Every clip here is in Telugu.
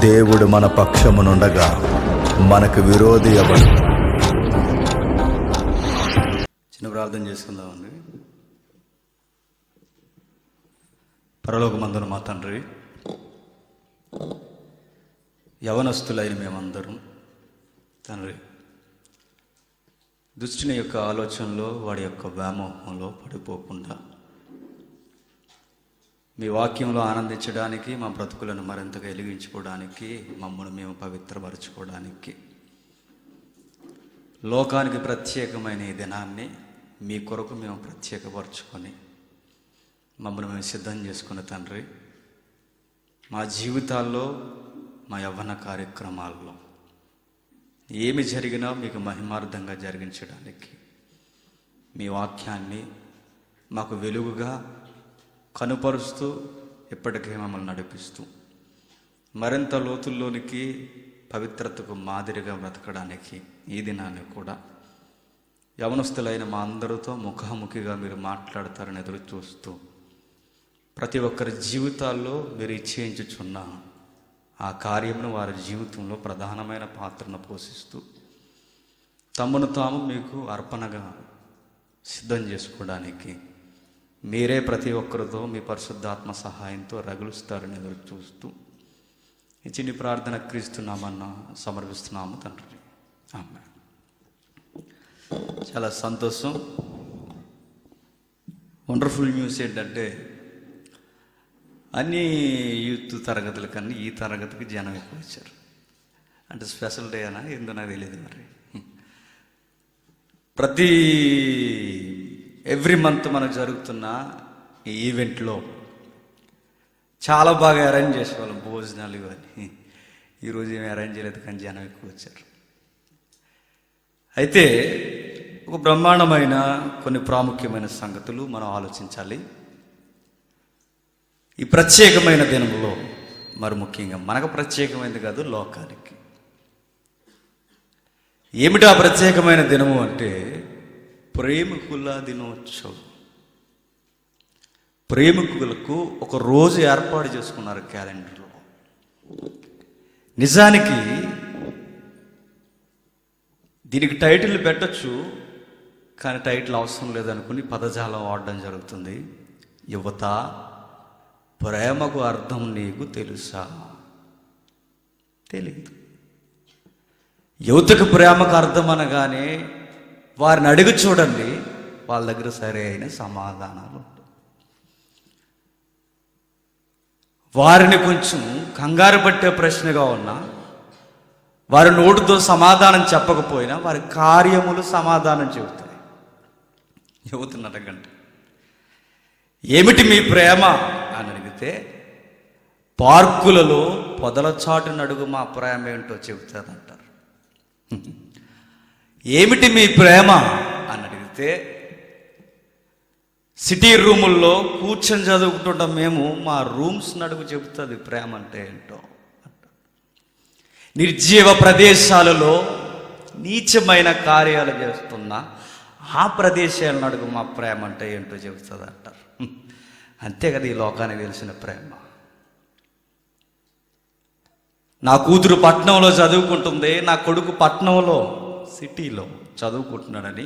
దేవుడు మన పక్షమునుండగా మనకు విరోధి ఎవడు? చిన్న ప్రార్థన చేసుకుందామండి. పరలోకమందున మా తండ్రి, యవనస్తులైన మేమందరం తండ్రి, దుష్టుని యొక్క ఆలోచనలో, వాడి యొక్క వ్యామోహంలో పడిపోకుండా మీ వాక్యంలో ఆనందించడానికి, మా బ్రతుకులను మరింతగా వెలిగించుకోవడానికి, మమ్మల్ని మేము పవిత్రపరచుకోవడానికి, లోకానికి ప్రత్యేకమైన ఈ దినాన్ని మీ కొరకు మేము ప్రత్యేకపరచుకొని మమ్మల్ని మేము సిద్ధం చేసుకున్న తండ్రి, మా జీవితాల్లో, మా యవ్వన కార్యక్రమాల్లో ఏమి జరిగినా మీకు మహిమార్థంగా జరిగించడానికి మీ వాక్యాన్ని మాకు వెలుగుగా కనుపరుస్తూ ఇప్పటికే మమ్మల్ని నడిపిస్తూ మరింత లోతుల్లోనికి పవిత్రతకు మాదిరిగా బ్రతకడానికి ఈ దినాన్ని కూడా యవనస్తులైన మా అందరితో ముఖాముఖిగా మీరు మాట్లాడతారని ఎదురు చూస్తూ ప్రతి ఒక్కరి జీవితాల్లో మీరు ఇచ్చేయించుచున్న ఆ కార్యమును వారి జీవితంలో ప్రధానమైన పాత్రను పోషిస్తూ తమను తాము మీకు అర్పణగా సిద్ధం చేసుకోవడానికి మీరే ప్రతి ఒక్కరితో మీ పరిశుద్ధాత్మ సహాయంతో రగులుస్తారని ఎదురు చూస్తూ ఈ చిన్ని ప్రార్థన క్రీస్తున్నామన్న సమర్పిస్తున్నాము తండ్రి. ఆమేన్. చాలా సంతోషం. వండర్ఫుల్ న్యూస్ ఏంటంటే అన్ని యూత్ తరగతుల కన్నా ఈ తరగతికి జనం ఎక్కువ వచ్చారు. అంటే స్పెషల్ డే అనా ఏందో నాకు తెలియదు. మరి ప్రతి ఎవ్రీ మంత్ మనకు జరుగుతున్న ఈ ఈవెంట్లో చాలా బాగా అరేంజ్ చేసేవాళ్ళం, భోజనాలు ఇవన్నీ. ఈరోజు ఏమి అరేంజ్ చేయలేదు, కానీ జనం ఎక్కువ వచ్చారు. అయితే ఒక బ్రహ్మాండమైన కొన్ని ప్రాముఖ్యమైన సంగతులు మనం ఆలోచించాలి ఈ ప్రత్యేకమైన దినంలో. మరి ముఖ్యంగా మనకు ప్రత్యేకమైనది కాదు, లోకానికి. ఏమిటా ప్రత్యేకమైన దినము అంటే ప్రేమికుల దినోత్సవం. ప్రేమికులకు ఒక రోజు ఏర్పాటు చేసుకున్నారు క్యాలెండర్లో. నిజానికి దీనికి టైటిల్ పెట్టచ్చు, కానీ టైటిల్ అవసరం లేదనుకుని పదజాలం వాడడం జరుగుతుంది. యువత, ప్రేమకు అర్థం నీకు తెలుసా? తెలియదు. యువతకు ప్రేమకు అర్థం అనగానే వారిని అడిగి చూడండి, వాళ్ళ దగ్గర సరే అయిన సమాధానాలు. వారిని కొంచెం కంగారు పట్టే ప్రశ్నగా ఉన్నా, వారి నోటితో సమాధానం చెప్పకపోయినా వారి కార్యములు సమాధానం చెబుతాయి. యువతను అడగండి, ఏమిటి మీ ప్రేమ అని అడిగితే, పార్కులలో పొదల చాటును అడుగు మా ప్రేమ ఏంటో చెబుతారంటారు. ఏమిటి మీ ప్రేమ అని అడిగితే, సిటీ రూముల్లో కూర్చొని చదువుకుంటుంటాం మేము, మా రూమ్స్ నడుగు చెబుతుంది ప్రేమ అంటే ఏంటో అంటారు. నిర్జీవ ప్రదేశాలలో నీచమైన కార్యాలు చేస్తున్న ఆ ప్రదేశాలను అడుగు మా ప్రేమ అంటే ఏంటో చెబుతుంది అంటారు. అంతే కదా ఈ లోకానికి తెలిసిన ప్రేమ. నా కూతురు పట్టణంలో చదువుకుంటుంది, నా కొడుకు పట్టణంలో సిటీలో చదువుకుంటున్నాడని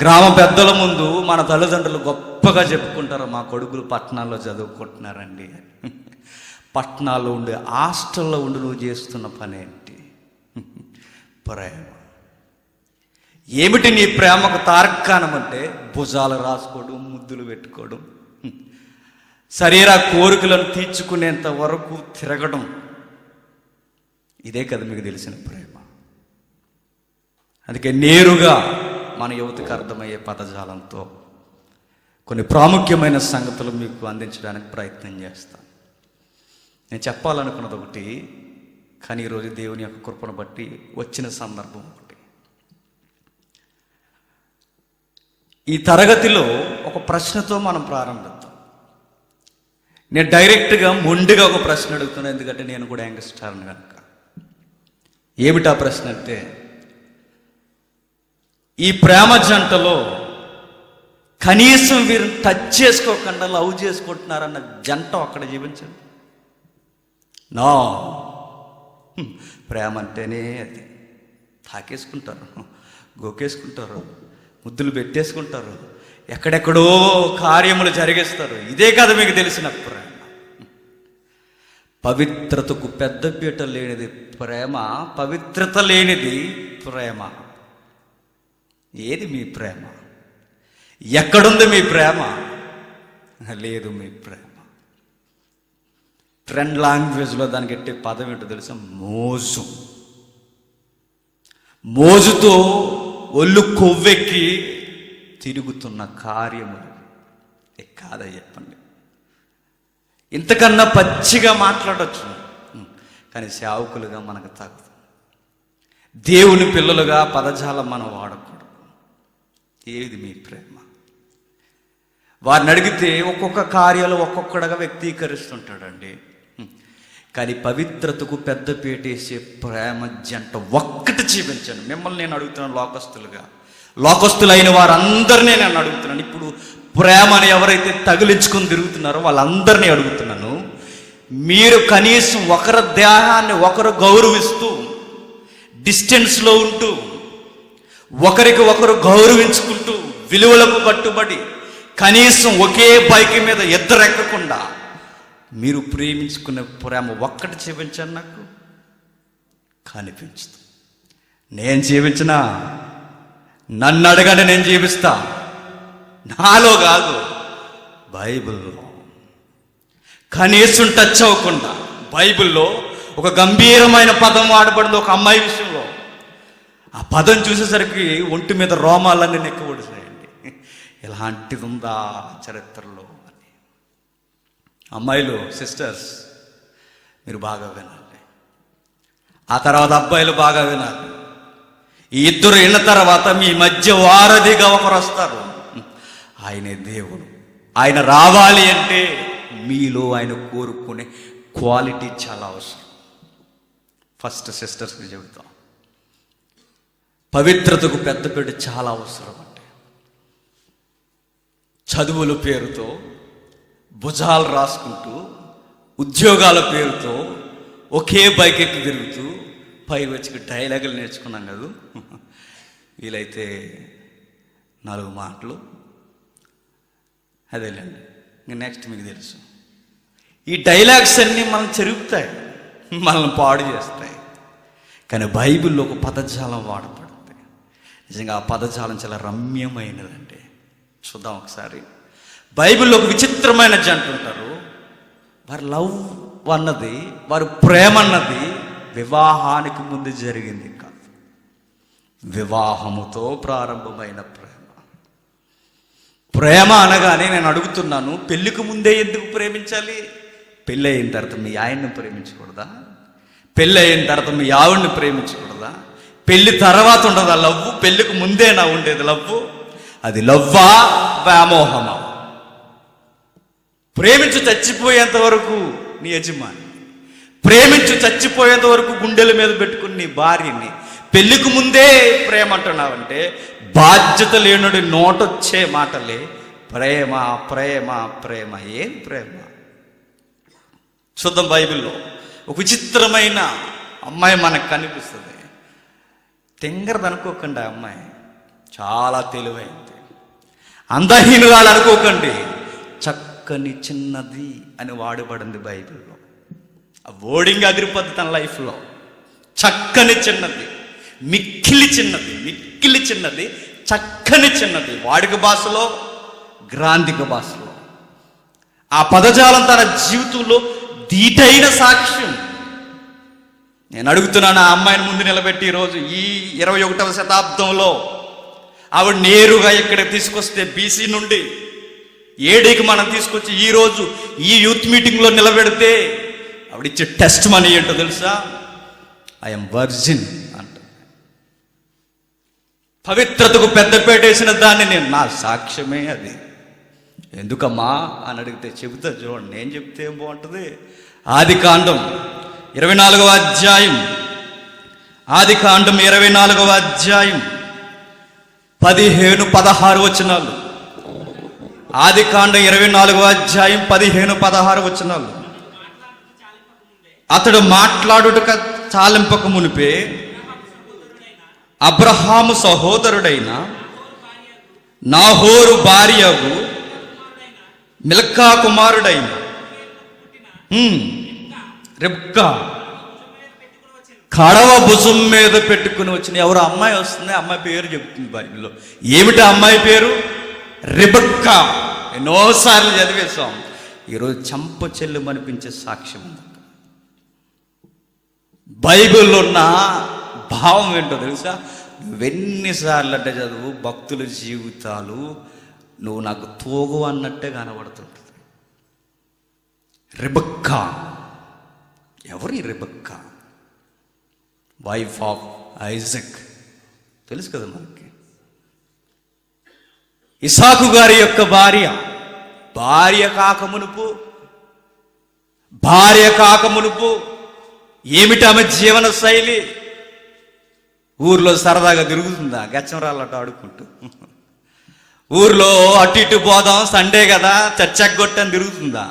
గ్రామ పెద్దల ముందు మన తల్లిదండ్రులు గొప్పగా చెప్పుకుంటారు, మా కొడుకులు పట్టణాల్లో చదువుకుంటున్నారండి. పట్టణాల్లో ఉండి, హాస్టల్లో ఉండి నువ్వు చేస్తున్న పని ఏంటి? ప్రేమ. ఏమిటి నీ ప్రేమకు తార్కాణం అంటే భుజాలు రాసుకోవడం, ముద్దులు పెట్టుకోవడం, శరీర కోరికలను తీర్చుకునేంత వరకు తిరగడం. ఇదే కదా మీకు తెలిసిన ప్రేమ. అందుకే నేరుగా మన యువతకు అర్థమయ్యే పదజాలంతో కొన్ని ప్రాముఖ్యమైన సంగతులు మీకు అందించడానికి ప్రయత్నం చేస్తాను. నేను చెప్పాలనుకున్నది ఒకటి, కానీ ఈరోజు దేవుని యొక్క కృపను బట్టి వచ్చిన సందర్భం ఒకటి. ఈ తరగతిలో ఒక ప్రశ్నతో మనం ప్రారంభిద్దాం. నేను డైరెక్ట్గా మొండిగా ఒక ప్రశ్న అడుగుతున్నాను, ఎందుకంటే నేను కూడా యంగ్స్టర్ని కనుక. ఏమిటా ప్రశ్న అంటే, ఈ ప్రేమ జంటలో కనీసం వీరిని టచ్ చేసుకోకుండా లవ్ చేసుకుంటున్నారన్న జంట అక్కడ జీవించండి. నో, ప్రేమ అంటేనే అది. తాకేసుకుంటారు, గోకేసుకుంటారు, ముద్దులు పెట్టేసుకుంటారు, ఎక్కడెక్కడో కార్యములు జరిగేస్తారు. ఇదే కదా మీకు తెలిసిన ప్రేమ. పవిత్రతకు పెద్దపీట లేనిది ప్రేమ, పవిత్రత లేనిది ప్రేమ. ఏది మీ ప్రేమ? ఎక్కడుంది మీ ప్రేమ? లేదు మీ ప్రేమ. ట్రెండ్ లాంగ్వేజ్లో దానికి ఎట్టే పదం ఏంటో తెలుసా? మోజు. మోజుతో ఒళ్ళు కొవ్వెక్కి తిరుగుతున్న కార్యములు కాదా చెప్పండి? ఇంతకన్నా పచ్చిగా మాట్లాడచ్చు, కానీ సేవకులుగా మనకు తగదు. దేవుని పిల్లలుగా పదజాలం మనం వాడకూడదు. ఏది మీ ప్రేమ? వారిని అడిగితే ఒక్కొక్క కార్యాలు ఒక్కొక్కడగా వ్యక్తీకరిస్తుంటాడండి. కానీ పవిత్రతకు పెద్ద పీటేసే ప్రేమ జంట ఒక్కటి జీవించండి. మిమ్మల్ని నేను అడుగుతున్నాను, లోకస్తులైన వారందరినీ నేను అడుగుతున్నాను. ఇప్పుడు ప్రేమని ఎవరైతే తగిలించుకొని తిరుగుతున్నారో వాళ్ళందరినీ అడుగుతున్నాను, మీరు కనీసం ఒకరి దేహాన్ని ఒకరు గౌరవిస్తూ, డిస్టెన్స్లో ఉంటూ, ఒకరికి ఒకరు గౌరవించుకుంటూ, విలువలకు కట్టుబడి, కనీసం ఒకే బైక్ మీద ఇద్దరు ఎక్కకుండా మీరు ప్రేమించుకునే ప్రేమ ఒక్కటి జీవించండి. నాకు కనిపించదు. నేను జీవించినా నన్ను అడగండి, నేను జీవిస్తా. నాలో కాదు, బైబిల్లో. కనీసం టచ్ అవ్వకుండా బైబిల్లో ఒక గంభీరమైన పదం వాడబడింది ఒక అమ్మాయి విషయంలో. ఆ పదం చూసేసరికి ఒంటి మీద రోమాలన్నీ నెక్కబడిసాయండి. ఇలాంటిది ఉందా చరిత్రలో అని. అమ్మాయిలు, సిస్టర్స్, మీరు బాగా వినాలి. ఆ తర్వాత అబ్బాయిలు బాగా వినాలి. ఈ ఇద్దరు విన్న తర్వాత మీ మధ్య వారధిగా ఒకరు వస్తారు. ఆయనే దేవుడు. ఆయన రావాలి అంటే మీలో ఆయన కోరుకునే క్వాలిటీ చాలా అవసరం. ఫస్ట్ సిస్టర్స్కి చెబుతాం, పవిత్రతకు పెద్దపీట చాలా అవసరం. అంటే చదువుల పేరుతో, భుజాలు రాసుకుంటూ, ఉద్యోగాల పేరుతో ఒకే బైక్ ఎక్కి తిరుగుతూ, పై వచ్చి డైలాగులు నేర్చుకున్నాం కదా, వీలైతే 4 మాటలు, అదేలేండి. ఇంకా నెక్స్ట్ మీకు తెలుసు, ఈ డైలాగ్స్ అన్నీ మనం చెరుగుతాయి, మనల్ని పాడు చేస్తాయి. కానీ బైబిల్లో ఒక పదజాలం వాడబడుతుంది. నిజంగా ఆ పదజాలం చాలా రమ్యమైనదండి. చూద్దాం ఒకసారి. బైబిల్లో ఒక విచిత్రమైన జంట ఉంటారు. వారి లవ్ అన్నది, వారి ప్రేమ అన్నది వివాహానికి ముందు జరిగింది కాదు, వివాహముతో ప్రారంభమైన ప్రేమ. ప్రేమ అనగానే నేను అడుగుతున్నాను, పెళ్ళికి ముందే ఎందుకు ప్రేమించాలి? పెళ్ళి అయిన తర్వాత మీ ఆయన్ని ప్రేమించకూడదా? పెళ్ళి అయిన తర్వాత మీ ఆవిడ్ని ప్రేమించకూడదా? పెళ్ళి తర్వాత ఉండదా లవ్వు? పెళ్ళికి ముందే నా ఉండేది లవ్వు? అది లవ్వా, వ్యామోహమా? ప్రేమించు చచ్చిపోయేంత వరకు నీ యజమాని, ప్రేమించు చచ్చిపోయేంత వరకు గుండెల మీద పెట్టుకుని నీ భార్యని, పెళ్ళికి ముందే ప్రేమ అంటున్నావంటే బాధ్యత లేనుడి నోటొచ్చే మాటలే ప్రేమ, ప్రేమ, ప్రేమ. ఏం ప్రేమ? చూద్దాం. బైబిల్లో ఒక విచిత్రమైన అమ్మాయి మనకు కనిపిస్తుంది. తెంగరది అనుకోకండి, ఆ అమ్మాయి చాలా తెలివైంది. అందహీనురాలు అనుకోకండి, చక్కని చిన్నది అని వాడబడింది బైబిల్లో. ఆ వర్డింగ్ అదిరిపోద్ది తన లైఫ్లో. చక్కని చిన్నది, మిక్కిలి చిన్నది, మిక్కిలి చిన్నది, చక్కని చిన్నది. వాడుక భాషలో, గ్రాంధిక భాషలో ఆ పదజాలం తన జీవితంలో దీటైన సాక్ష్యం. నేను అడుగుతున్నాను, ఆ అమ్మాయిని ముందు నిలబెట్టి ఈరోజు ఈ 21వ శతాబ్దంలో ఆవిడ నేరుగా ఇక్కడ తీసుకొస్తే, బీసీ నుండి ఏడీకి మనం తీసుకొచ్చి ఈరోజు ఈ యూత్ మీటింగ్లో నిలబెడితే ఆవిడిచ్చే టెస్ట్ మనీ ఏంటో తెలుసా? ఐఎమ్ వర్జిన్ అంట. పవిత్రతకు పెద్దపేట వేసిన దాన్ని నేను, నా సాక్ష్యమే అది. ఎందుకమ్మా అని అడిగితే చెబుతా చూడండి. నేను చెప్తే ఏం బాగుంటుంది? ఆదికాండం 24వ అధ్యాయం, ఆదికాండం 24వ అధ్యాయం 15-16 వచనాలు. ఆదికాండం 24వ అధ్యాయం 15-16 వచనాలు. అతడు మాట్లాడుటక చాలింపక మునిపే అబ్రహాము సహోదరుడైన నాహోరు భార్యకు మిల్కా కుమారుడైన రిబ్కా కడవ భుజం మీద పెట్టుకుని వచ్చిన ఎవరు అమ్మాయి వస్తుంది, అమ్మాయి పేరు చెబుతుంది బైబిల్లో. ఏమిటి అమ్మాయి పేరు? రిబక్కా. ఎన్నోసార్లు చదివేశాం. ఈరోజు చంప చెల్లుమనిపించే సాక్ష్యం ఉంది. బైబిల్లో ఉన్న భావం ఏంటో తెలుసా? నువ్వెన్నిసార్లు అంటే చదువు, భక్తుల జీవితాలు నువ్వు నాకు తోగు అన్నట్టే కనబడుతుంటుంది. రిబక్కా. ఎవరు ఈ రిబక్కా? Wife of Isaac. తెలుసు కదా మనకి. ఇసాకు గారి యొక్క భార్య కాకమునుపు ఏమిటి ఆమె జీవన శైలి? ఊర్లో సరదాగా తిరుగుతుందా? గచ్చంరాళ్ళట ఆడుకుంటూ ఊర్లో అటు ఇటు పోదాం, సండే కదా చచ్చగొట్టని తిరుగుతుందా?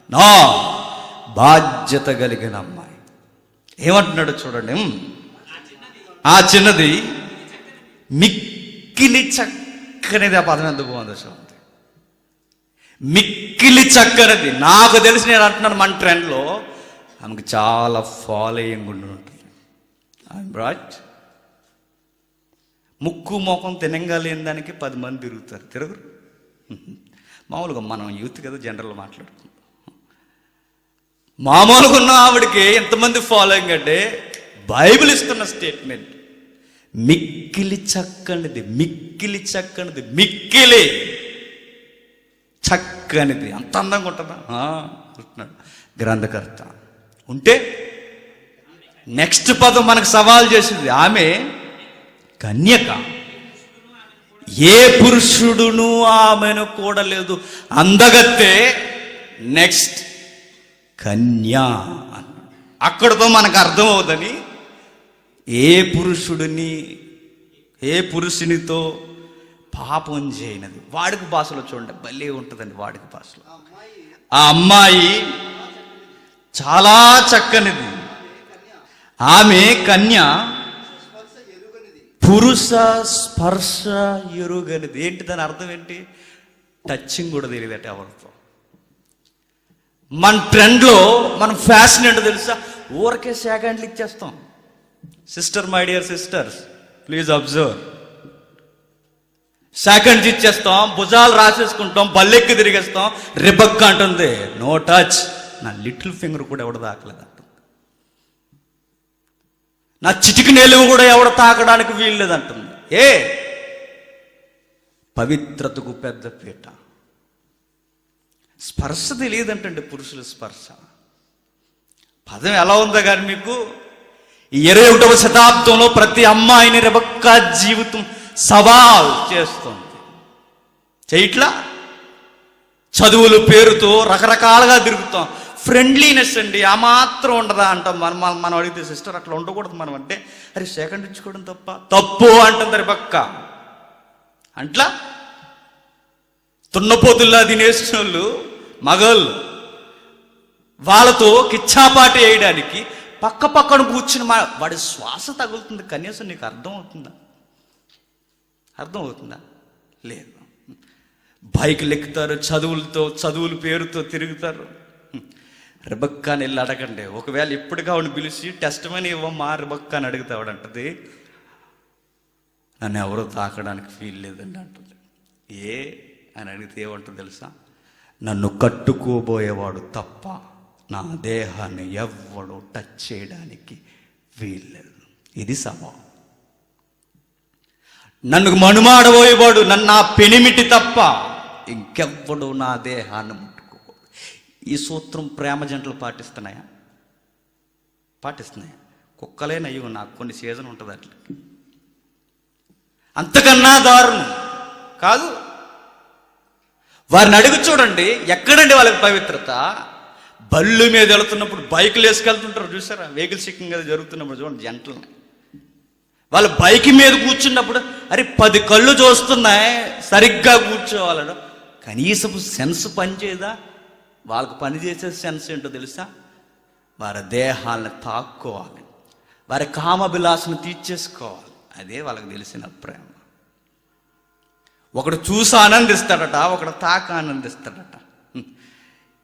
నో, బాధ్యత కలిగిన అమ్మాయి. ఏమంటున్నాడు చూడండి. ఆ చిన్నది మిక్కిలి చక్కనిది. ఆ పదం ఎంత బాగుంది అసలు. మిక్కిలి చక్కనిది. నాకు తెలిసి నేను అంటున్నాను, మన ట్రెండ్లో ఆమెకు చాలా ఫాలోయింగ్ ఉంటుంది. రైట్. ముక్కు మోకం తినంగా లేని దానికి 10 మంది తిరగరు. మామూలుగా మనం యూత్ కదా, జనరల్ మాట్లాడుకుంటాం. మామూలుగా ఉన్న ఆవిడకి ఎంతమంది ఫాలోయింగ్ అంటే బైబిల్ ఇస్తున్న స్టేట్మెంట్ మిక్కిలి చక్కనిది, మిక్కిలి చక్కనిది, మిక్కిలి చక్కనిది. అంత అందంగా ఉంటుందా అంటున్నాడు గ్రంథకర్త. ఉంటే నెక్స్ట్ పదం మనకు సవాల్ చేసింది. ఆమె కన్యక, ఏ పురుషుడును ఆమెను కూడలేదు. అందగత్తే. నెక్స్ట్ కన్యా. అక్కడతో మనకు అర్థమవుదని ఏ పురుషునితో పాపం చేయనది. వాడికి భాషలో చూడండి, భలే ఉంటుందండి వాడికి భాషలో. ఆ అమ్మాయి చాలా చక్కనిది. ఆమె కన్య, పురుష స్పర్శ ఎరుగనిది. ఏంటి దాని అర్థం? ఏంటి? టచింగ్ కూడా తెలియదట ఎవరితో. మన ట్రెండ్లో మన ఫ్యాషన్ ఏంటో తెలుసా? ఊరికే సెకండ్లు ఇచ్చేస్తాం. Sister, my dear sisters, please observe. Seconds ఇచ్చేస్తాం, భుజాలు రాసేసుకుంటాం, బల్లెక్కి తిరిగేస్తాం. రిబక్కా అంటుంది, నో టచ్. నా లిటిల్ ఫింగర్ కూడా ఎవడ తాకలేదు అంటుంది. నా చిటికి నెలువు కూడా ఎవడ తాకడానికి వీల్లేదంటుంది. పవిత్రతకు పెద్ద పీట. స్పర్శ తెలియదంటండి, పురుషుల స్పర్శ. పదం ఎలా ఉందో కానీ మీకు, ఈ 21వ శతాబ్దంలో ప్రతి అమ్మాయిని రెబెక్కా జీవితం సవాల్ చేస్తుంది. చేయట్లా? చదువుల పేరుతో రకరకాలుగా తిరుగుతాం. ఫ్రెండ్లీనెస్ అండి, ఆ మాత్రం ఉండదా అంటాం. మనం అడిగితే సిస్టర్ అట్లా ఉండకూడదు మనం అంటే, అరే సెకండ్ ఇచ్చుకోవడం తప్పు అంటుంది రెబెక్కా. అంట్లా తున్నపోతుల్లా తినేసిన వాళ్ళు మగళ్ళు, వాళ్ళతో కిచ్చాపాటి వేయడానికి పక్కన కూర్చుని వాడి శ్వాస తగులుతుంది. కనీసం నీకు అర్థమవుతుందా? లేదు. బైకులు ఎక్కుతారు, చదువుల పేరుతో తిరుగుతారు. రెబెక్కాని వెళ్ళి అడగండి. ఒకవేళ ఇప్పటిగా ఆవిడని పిలిచి టెస్ట్ మనీ ఇవ్వమ్మా రెబెక్కాని అడిగితే ఆవిడంటది, నన్ను ఎవరో తాకడానికి ఫీల్ లేదండి అంటుంది. అని అడిగితే ఏమంటుంది తెలుసా? నన్ను కట్టుకోబోయేవాడు తప్ప నా దేహాన్ని ఎవ్వడు టచ్ చేయడానికి వీల్లేదు. ఇది సవాల్. నన్ను మనుమాడబోయేవాడు, నా పెనిమిటి తప్ప ఇంకెవ్వడు నా దేహాన్ని ముట్టుకోకూడదు. ఈ సూత్రం ప్రేమ జంటలు పాటిస్తున్నాయా? కుక్కలేనయ్యో, నాకు కొన్ని సీజన్ ఉంటుంది అట్లా. అంతకన్నా దారుణం కాదు. వారిని అడిగి చూడండి, ఎక్కడండి వాళ్ళకి పవిత్రత? బళ్ళు మీద వెళుతున్నప్పుడు బైకులు వేసుకెళ్తుంటారు చూసారా? వెహికల్ చెకింగ్ అది జరుగుతున్నప్పుడు చూడండి జంటలని. వాళ్ళు బైక్ మీద కూర్చున్నప్పుడు అరే 10 కళ్ళు చూస్తున్నాయి, సరిగ్గా కూర్చోవాలడు. కనీసపు సెన్స్ పనిచేయదా? వాళ్ళకు పనిచేసే సెన్స్ ఏంటో తెలుసా? వారి దేహాలను తాక్కోవాలి, వారి కామభిలాషను తీర్చేసుకోవాలి. అదే వాళ్ళకి తెలిసిన ప్రేమ. ఒకడు చూసి ఆనందిస్తాడట, ఒకడు తాక ఆనందిస్తాడట.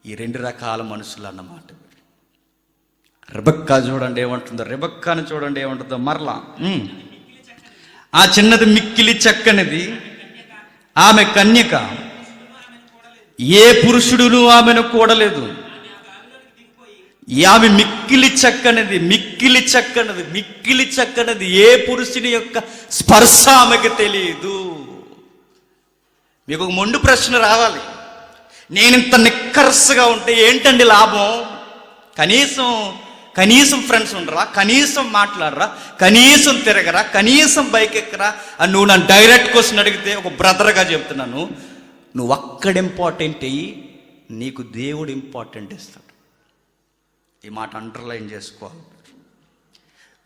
ఈ రెండు రకాల మనుషులు అన్నమాట. రెబెక్కా చూడండి ఏమంటుందో, రెబెక్కాను చూడండి ఏమంటుందో మరలా. ఆ చిన్నది మిక్కిలి చక్కనిది, ఆమె కన్యక, ఏ పురుషుడును ఆమెను కూడలేదు. ఆమె మిక్కిలి చక్కనిది, మిక్కిలి చక్కనిది, మిక్కిలి చక్కనిది. ఏ పురుషుని యొక్క స్పర్శ ఆమెకు తెలియదు. మీకు ఒక మొండు ప్రశ్న రావాలి, నేనింత నిక్కర్స్గా ఉంటే ఏంటండి లాభం? కనీసం ఫ్రెండ్స్ ఉండరా, కనీసం మాట్లాడరా, కనీసం తిరగరా, కనీసం బైక్ ఎక్కరా అని నువ్వు నన్ను డైరెక్ట్ క్వశ్చన్ అడిగితే ఒక బ్రదర్గా చెప్తున్నాను, నువ్వు అక్కడ ఇంపార్టెంట్ అయ్యి నీకు దేవుడు ఇంపార్టెంట్ ఇస్తాడు. ఈ మాట అండర్లైన్ చేసుకోవాలి.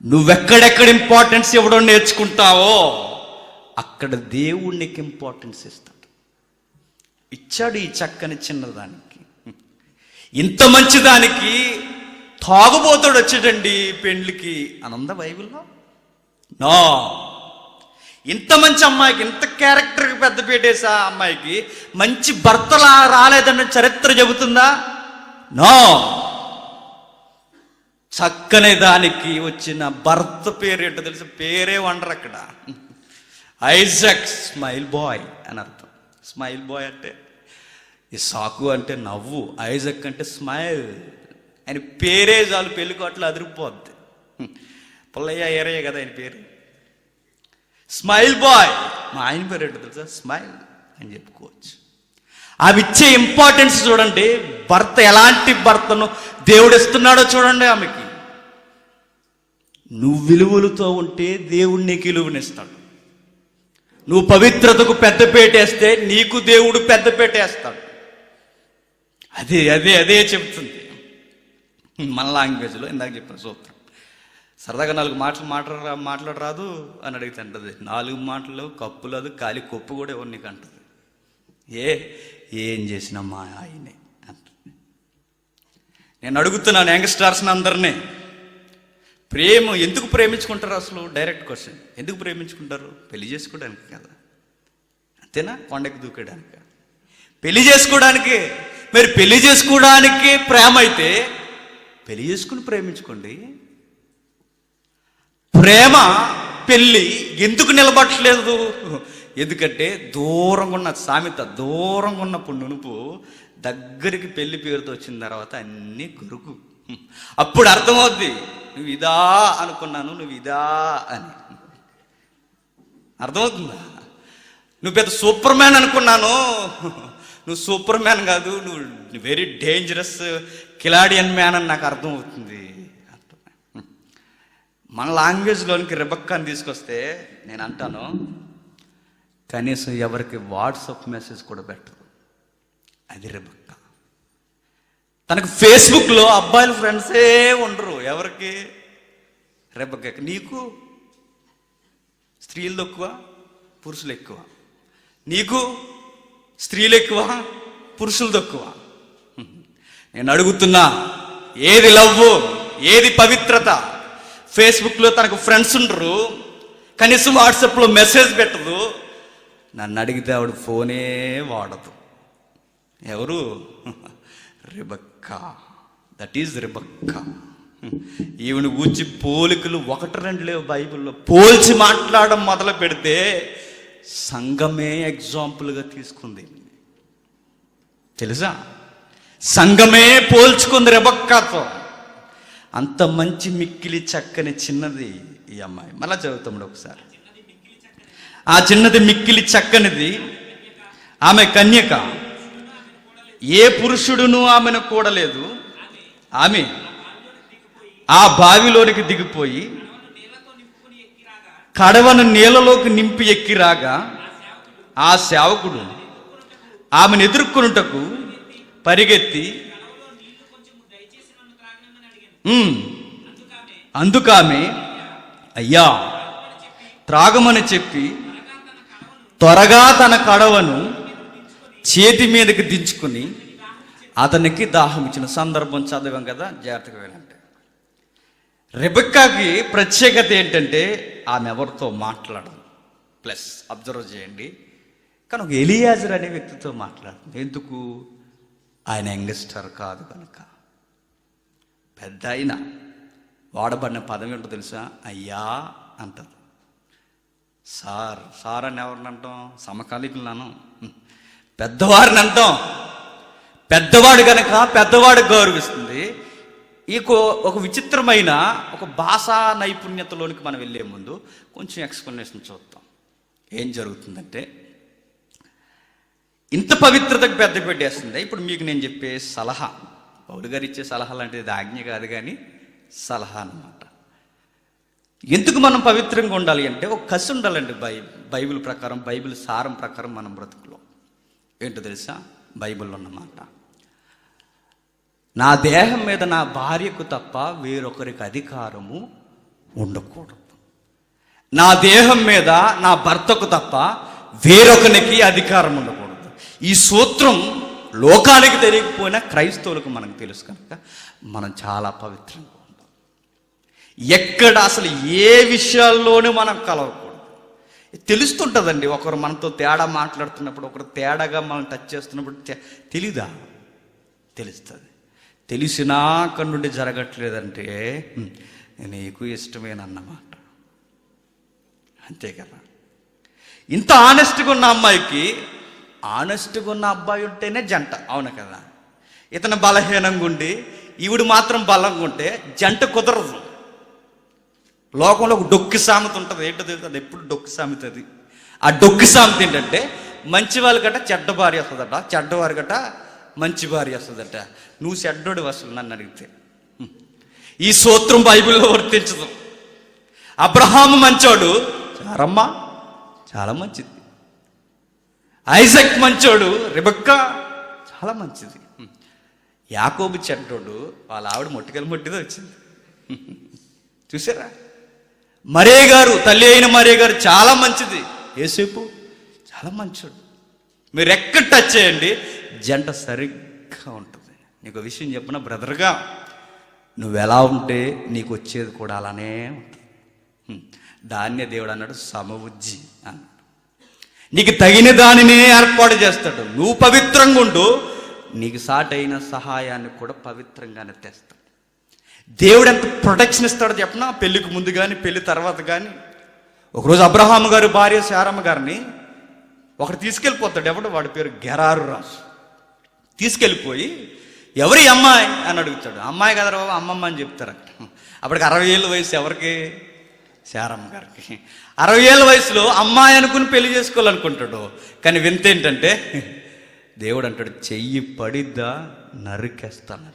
నువ్వెక్కడెక్కడ ఇంపార్టెన్స్ ఇవ్వడం నేర్చుకుంటావో అక్కడ దేవుడు నీకు ఇంపార్టెన్స్ ఇస్తాడు. ఇచ్చాడు ఈ చక్కని చిన్నదానికి. ఇంత మంచిదానికి తాగుబోతాడు వచ్చాడండి పెండ్లికి అని ఉందా బైబిల్లో? నో. ఇంత మంచి అమ్మాయికి, ఇంత క్యారెక్టర్కి పెద్ద పెట్టేసా అమ్మాయికి మంచి భర్తలా రాలేదన్న చరిత్ర చెబుతుందా? నో. చక్కని దానికి వచ్చిన భర్త పేరు ఏంటో తెలుసు? పేరే వండరు అక్కడ. ఐజాక్, స్మైల్ బాయ్ అని అర్థం. స్మైల్ బాయ్ అంటే ఇస్సాకు అంటే నవ్వు, ఐజాక్ అంటే స్మైల్. ఆయన పేరే చాలు పెళ్ళికోట్లు అదిరిపోద్ది. పుల్లయ్య ఏరయ్య కదా ఆయన పేరు, స్మైల్ బాయ్. మా ఆయన పేరు ఏంటో తెలుసా? స్మైల్ అని చెప్పుకోవచ్చు. అవి ఇచ్చే ఇంపార్టెన్స్ చూడండి. భర్త ఎలాంటి భర్తను దేవుడు ఇస్తున్నాడో చూడండి ఆమెకి. నువ్వు విలువలతో ఉంటే దేవుడు నీకు విలువనిస్తాడు. నువ్వు పవిత్రతకు పెద్దపేటేస్తే నీకు దేవుడు పెద్దపేటేస్తాడు. అదే అదే అదే చెప్తుంది మన లాంగ్వేజ్లో. ఇందాక చెప్పిన సూత్రం. సరదాగా 4 మాటలు మాట్లాడరాదు అని అడిగితే అంటది, 4 మాటలు కప్పులేదు, ఖాళీ కొప్పు కూడా ఎవరు నీకు అంటది. ఏం చేసినా మా ఆయనే అంటుంది. నేను అడుగుతున్నాను యంగ్స్టార్స్ని అందరినీ, ఎందుకు ప్రేమించుకుంటారు అసలు? Direct question. ఎందుకు ప్రేమించుకుంటారు? పెళ్లి చేసుకోవడానికి కదా, అంతేనా? కొండకి దూకేయడానికి? పెళ్లి చేసుకోవడానికి. మరి పెళ్లి చేసుకోవడానికి ప్రేమ అయితే పెళ్లి చేసుకుని ప్రేమించుకోండి. ప్రేమ పెళ్ళి ఎందుకు నిలబట్టలేదు? ఎందుకంటే దూరంగా ఉన్న సామెత, దూరంగా ఉన్నప్పుడు నునుపు, దగ్గరికి పెళ్లి పేరుతో వచ్చిన తర్వాత అన్నీ గురుకు. అప్పుడు అర్థమవుద్ది, నువ్వు ఇదా అనుకున్నాను, నువ్వు ఇదా అని. అర్థమవుతుందా? నువ్వు పెద్ద సూపర్ మ్యాన్ అనుకున్నాను, నువ్వు సూపర్ మ్యాన్ కాదు, నువ్వు వెరీ డేంజరస్ కిలాడియన్ మ్యాన్ అని నాకు అర్థమవుతుంది. మన లాంగ్వేజ్లోనికి రెబెక్కాని తీసుకొస్తే నేను అంటాను, కనీసం ఎవరికి వాట్సాప్ మెసేజ్ కూడా పెట్టదు. అది రెబెక్కా. తనకు ఫేస్బుక్లో అబ్బాయిల ఫ్రెండ్సే ఉండరు. ఎవరికి? రెబెక్కాకి. నీకు స్త్రీలు ఎక్కువ, పురుషులు ఎక్కువ. నీకు స్త్రీలు ఎక్కువ, పురుషులు తక్కువ. నేను అడుగుతున్నా, ఏది లవ్వు, ఏది పవిత్రత? ఫేస్బుక్లో తనకు ఫ్రెండ్స్ ఉండరు, కనీసం వాట్సాప్లో మెసేజ్ పెట్టదు. నన్ను అడిగితే ఆవిడ ఫోనే వాడదు. ఎవరు? రెబెక్కా. That is Rebecca. ఈవిని గూర్చి పోలికలు 1-2 లేవు బైబిల్లో. పోల్చి మాట్లాడడం మొదలు పెడితే సంఘమే ఎగ్జాంపుల్గా తీసుకుంది. తెలుసా? సంఘమే పోల్చుకుంది రెబెక్కాతో. అంత మంచి మిక్కిలి చక్కని చిన్నది ఈ అమ్మాయి. మళ్ళా చదువుతాము ఒకసారి. ఆ చిన్నది మిక్కిలి చక్కనిది, ఆమె కన్యక, ఏ పురుషుడును ఆమెను కూడలేదు. ఆమె ఆ బావిలోనికి దిగిపోయి కడవను నీళ్ళలోకి నింపి ఎక్కిరాగా ఆ సేవకుడు ఆమెను ఎదుర్కొనుటకు పరిగెత్తి, అందుకామె అయ్యా త్రాగమని చెప్పి త్వరగా తన కడవను చేతి మీదకి దించుకుని అతనికి దాహం ఇచ్చిన సందర్భం చదివాం కదా, జాగ్రత్తగా వెళ్ళండి. రెబెక్కాకి ప్రత్యేకత ఏంటంటే ఆమె ఎవరితో మాట్లాడదు. ప్లస్ అబ్జర్వ్ చేయండి, కానీ ఒక ఎలియాజర్ అనే వ్యక్తితో మాట్లాడుతుంది. ఎందుకు? ఆయన యంగ్స్టర్ కాదు కనుక. పెద్ద అయినా వాడబడిన పదం ఏంటో తెలుసా? అయ్యా అంటది. సార్ అని ఎవరిని అంటాం? సమకాలీకులను పెద్దవారిని అంటాం. పెద్దవాడు కనుక పెద్దవాడు గౌరవిస్తుంది. ఒక విచిత్రమైన ఒక భాషా నైపుణ్యతలోనికి మనం వెళ్ళే ముందు కొంచెం ఎక్స్ప్లెనేషన్ చూద్దాం. ఏం జరుగుతుందంటే, ఇంత పవిత్రతకు పెద్ద పెట్టేస్తుంది. ఇప్పుడు మీకు నేను చెప్పే సలహా, పౌలు గారు ఇచ్చే సలహా లాంటిది ఆజ్ఞ కాదు కానీ సలహా అన్నమాట. ఎందుకు మనం పవిత్రంగా ఉండాలి అంటే ఒక కసి ఉండాలండి. బైబిల్ ప్రకారం, బైబిల్ సారం ప్రకారం మనం బ్రతుకులో ఏంటో తెలుసా? బైబిల్లో ఉన్నమాట, నా దేహం మీద నా భార్యకు తప్ప వేరొకరికి అధికారము ఉండకూడదు. నా దేహం మీద నా భర్తకు తప్ప వేరొకరికి అధికారం ఉండకూడదు. ఈ సూత్రం లోకానికి తెలియకపోయినా క్రైస్తవులకు మనకు తెలుసు కనుక మనం చాలా పవిత్రంగా ఉంటాం. ఎక్కడ అసలు ఏ విషయాల్లోనూ మనం కలవకూడదు. తెలుస్తుంటుందండి, ఒకరు మనతో తేడా మాట్లాడుతున్నప్పుడు, ఒకరు తేడాగా మనం టచ్ చేస్తున్నప్పుడు తెలీదా? తెలుస్తుంది. తెలిసినా కన్నుండి జరగట్లేదంటే నీకు ఇష్టమేనన్నమాట. అంతే కదా. ఇంత ఆనెస్ట్గా ఉన్న అమ్మాయికి ఆనెస్ట్గా ఉన్న అబ్బాయి ఉంటేనే జంట, అవును కదా. ఇతను బలహీనంగా ఉండి ఈవిడు మాత్రం బలంగా ఉంటే జంట కుదరదు. లోకంలో ఒక డొక్కి సామెత ఉంటుంది. ఏంటో తెలుస్తుంది? ఎప్పుడు డొక్కి సామెత అది. ఆ డొక్కి సామెత ఏంటంటే, మంచి వాళ్ళ గట చెడ్డ భార్య వస్తుందట, చెడ్డవారి గట మంచి భార్య వస్తుందట. నువ్వు చెడ్డోడు అసలు నన్ను అడిగితే. ఈ సూత్రం బైబిల్లో వర్తించదు. అబ్రహాము మంచోడు, సారమ్మ చాలా మంచిది. ఐజక్ మంచోడు, రెబెక్కా చాలా మంచిది. యాకోబు చెడ్డోడు, వాళ్ళ ఆవిడ మొట్టికలు మొట్టిదో వచ్చింది. చూసారా? మరియ గారు, తల్లి అయిన మరియ గారు చాలా మంచిది. యేసేపు చాలా మంచోడు. మీరు ఎక్కడ టచ్ చేయండి జంట సరిగ్గా ఉంటుంది. నీకు విషయం చెప్పిన బ్రదర్గా, నువ్వు ఎలా ఉంటే నీకు వచ్చేది కూడా అలానే ఉంటుంది. దాన్నే దేవుడు అన్నాడు సమవుజ్జి అన్నాడు. నీకు తగిన దానినే ఏర్పాటు చేస్తాడు. నువ్వు పవిత్రంగా ఉండు, నీకు సాటైన సహాయాన్ని కూడా పవిత్రంగానే తెస్తాడు. దేవుడు ఎంత ప్రొటెక్షన్ ఇస్తాడో చెప్పనా? పెళ్లికి ముందు కానీ పెళ్లి తర్వాత కానీ. ఒకరోజు అబ్రహాము గారు భార్య శారమ్మ గారిని ఒకటి తీసుకెళ్ళిపోతాడు. ఎవడు? వాడి పేరు గెరారు రాజు. తీసుకెళ్ళిపోయి ఎవరి అమ్మాయి అని అడుగుతాడు. అమ్మాయి కదా బాబు, అమ్మమ్మ అని చెప్తారు. అప్పటికి 60 ఏళ్ళ వయసు ఎవరికి? శారమ్మ గారికి. 60 ఏళ్ళ వయసులో అమ్మాయి అనుకుని పెళ్లి చేసుకోవాలనుకుంటాడు. కానీ వింత ఏంటంటే, దేవుడు అంటాడు చెయ్యి పడిద్దా నరికేస్తానంట.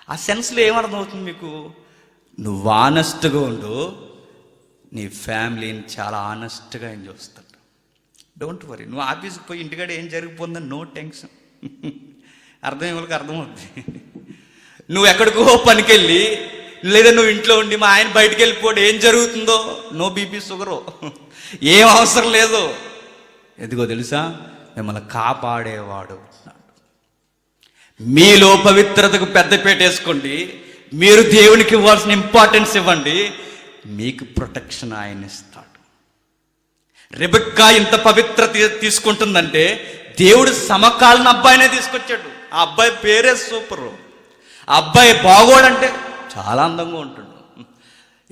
ఆ సెన్స్లో ఏమర్థం అవుతుంది మీకు? నువ్వు ఆనెస్ట్గా ఉండు, నీ ఫ్యామిలీని చాలా ఆనెస్ట్గా ఎంజాయ్ చేస్తాడు. Don't worry. నువ్వు ఆఫీస్కి పోయి ఇంటికాడ ఏం జరిగిపోతుందని నో టెన్షన్. అర్థం వాళ్ళకి అర్థమవుతుంది. నువ్వు ఎక్కడికో పనికెళ్ళి, లేదా నువ్వు ఇంట్లో ఉండి మా ఆయన బయటికి వెళ్ళిపోవడం ఏం జరుగుతుందో నో బీపీ షుగరు, ఏం అవసరం లేదు. ఎందుకో తెలుసా? మిమ్మల్ని కాపాడేవాడు. మీలో పవిత్రతకు పెద్దపీట వేసుకోండి. మీరు దేవునికి ఇవ్వాల్సిన ఇంపార్టెన్స్ ఇవ్వండి. మీకు ప్రొటెక్షన్ ఆయన ఇస్తాడు. రెబెక్కా ఇంత పవిత్రత తీసుకుంటుందంటే దేవుడు సమకాలీన అబ్బాయినే తీసుకొచ్చాడు. ఆ అబ్బాయి పేరే సూపరు. ఆ అబ్బాయి బాగోడంటే చాలా అందంగా ఉంటాడు.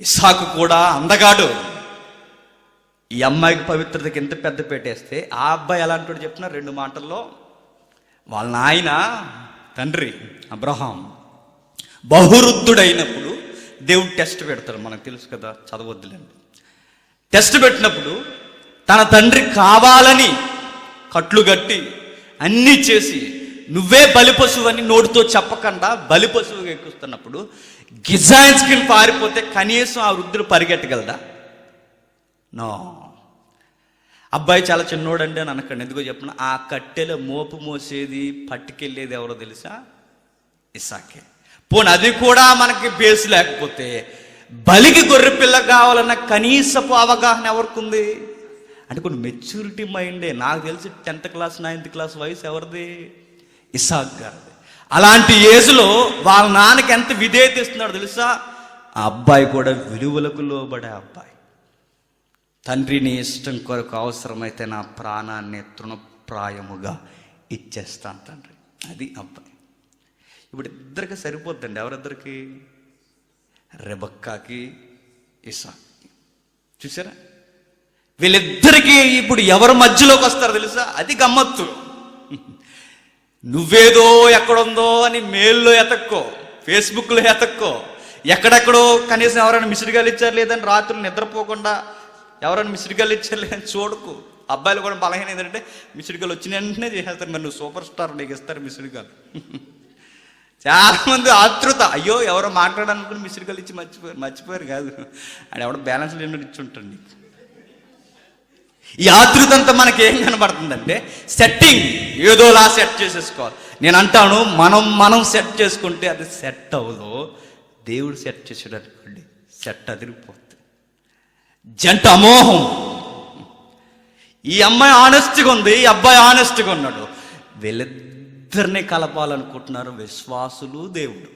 ఇస్సాకు కూడా అందగాడు. ఈ అమ్మాయికి పవిత్రతకి ఎంత పెద్ద పెట్టేస్తే ఆ అబ్బాయి ఎలా అంటాడు చెప్పిన 2 మాటల్లో. వాళ్ళ నాయన తండ్రి అబ్రహాం బహువృద్ధుడైనప్పుడు దేవుడు టెస్ట్ పెడతాడు. మనకు తెలుసు కదా, చదవద్దులేండి. టెస్ట్ పెట్టినప్పుడు తన తండ్రి కావాలని కట్లు కట్టి అన్నీ చేసి నువ్వే బలిపశువు అని నోటితో చెప్పకుండా బలిపశువుగా ఎక్కుస్తున్నప్పుడు గిజాయిన్స్కి పారిపోతే కనీసం ఆ వృద్ధులు పరిగెట్టగలదా? నో. అబ్బాయి చాలా చిన్నోడండి అని అనకండి. ఎందుకో చెప్పిన, ఆ కట్టెల మోపు మోసేది పట్టుకెళ్ళేది ఎవరో తెలుసా? ఇస్సాకే. పోనీ అది కూడా మనకి బేస్ లేకపోతే బలికి గొర్రె పిల్ల కావాలన్న కనీసపు అవగాహన ఎవరికి ఉంది? అంటే కొన్ని మెచ్యూరిటీ మైండే. నాకు తెలిసి 10th క్లాస్ 9th క్లాస్ వయసు ఎవరిది? ఇస్సాక్ గారిది. అలాంటి ఏజ్లో వాళ్ళ నాన్నకి ఎంత విధేయత ఇస్తున్నాడు తెలుసా? ఆ అబ్బాయి కూడా విలువలకు లోబడే అబ్బాయి. తండ్రి నీ ఇష్టం కొరకు అవసరమైతే నా ప్రాణాన్ని తృణప్రాయముగా ఇచ్చేస్తాను తండ్రి. అది అబ్బాయి. ఇప్పుడు ఇద్దరికి సరిపోద్దండి. ఎవరిద్దరికి? రెబక్కాకి, ఇస్సాకుకి. చూసారా? వీళ్ళిద్దరికీ ఇప్పుడు ఎవరు మధ్యలోకి వస్తారో తెలుసా? అది గమ్మత్తు. నువ్వేదో ఎక్కడుందో అని మెయిల్లో ఎతక్కో, ఫేస్బుక్లో ఎతక్కో, ఎక్కడెక్కడో కనీసం ఎవరైనా మిస్డ్ కాల్ ఇచ్చారు లేదని రాత్రులు నిద్రపోకుండా ఎవరైనా మిస్డ్ కాల్ ఇచ్చారు లేదని చూడకు. అబ్బాయిలు కూడా బలహీన ఏంటంటే మిస్డ్ కాల్ వచ్చిన వెంటనే చేసేస్తారు. మరి నువ్వు సూపర్ స్టార్, నీకు ఇస్తారు మిస్డ్ కాల్. చాలా మంది ఆతృత, అయ్యో ఎవరో మాట్లాడాలనుకుని మిస్డ్ కాల్ ఇచ్చి మర్చిపోయారు కాదు, ఆయన ఎవడో బ్యాలెన్స్ లేని ఇచ్చి ఉంటాడు నీకు. ఈ ఆతృత అంతా మనకి ఏం కనబడుతుందంటే సెట్టింగ్, ఏదోలా సెట్ చేసేసుకోవాలి. నేను అంటాను, మనం సెట్ చేసుకుంటే అది సెట్ అవ్వదు. దేవుడు సెట్ చేసాడు అనుకోండి, సెట్ అదిరిపోతుంది. జంట అమోహం. ఈ అమ్మాయి ఆనెస్ట్గా ఉంది, ఈ అబ్బాయి ఆనెస్ట్గా ఉన్నాడు. వీళ్ళిద్దరిని కలపాలనుకుంటున్నారు విశ్వాసులు, దేవుడు.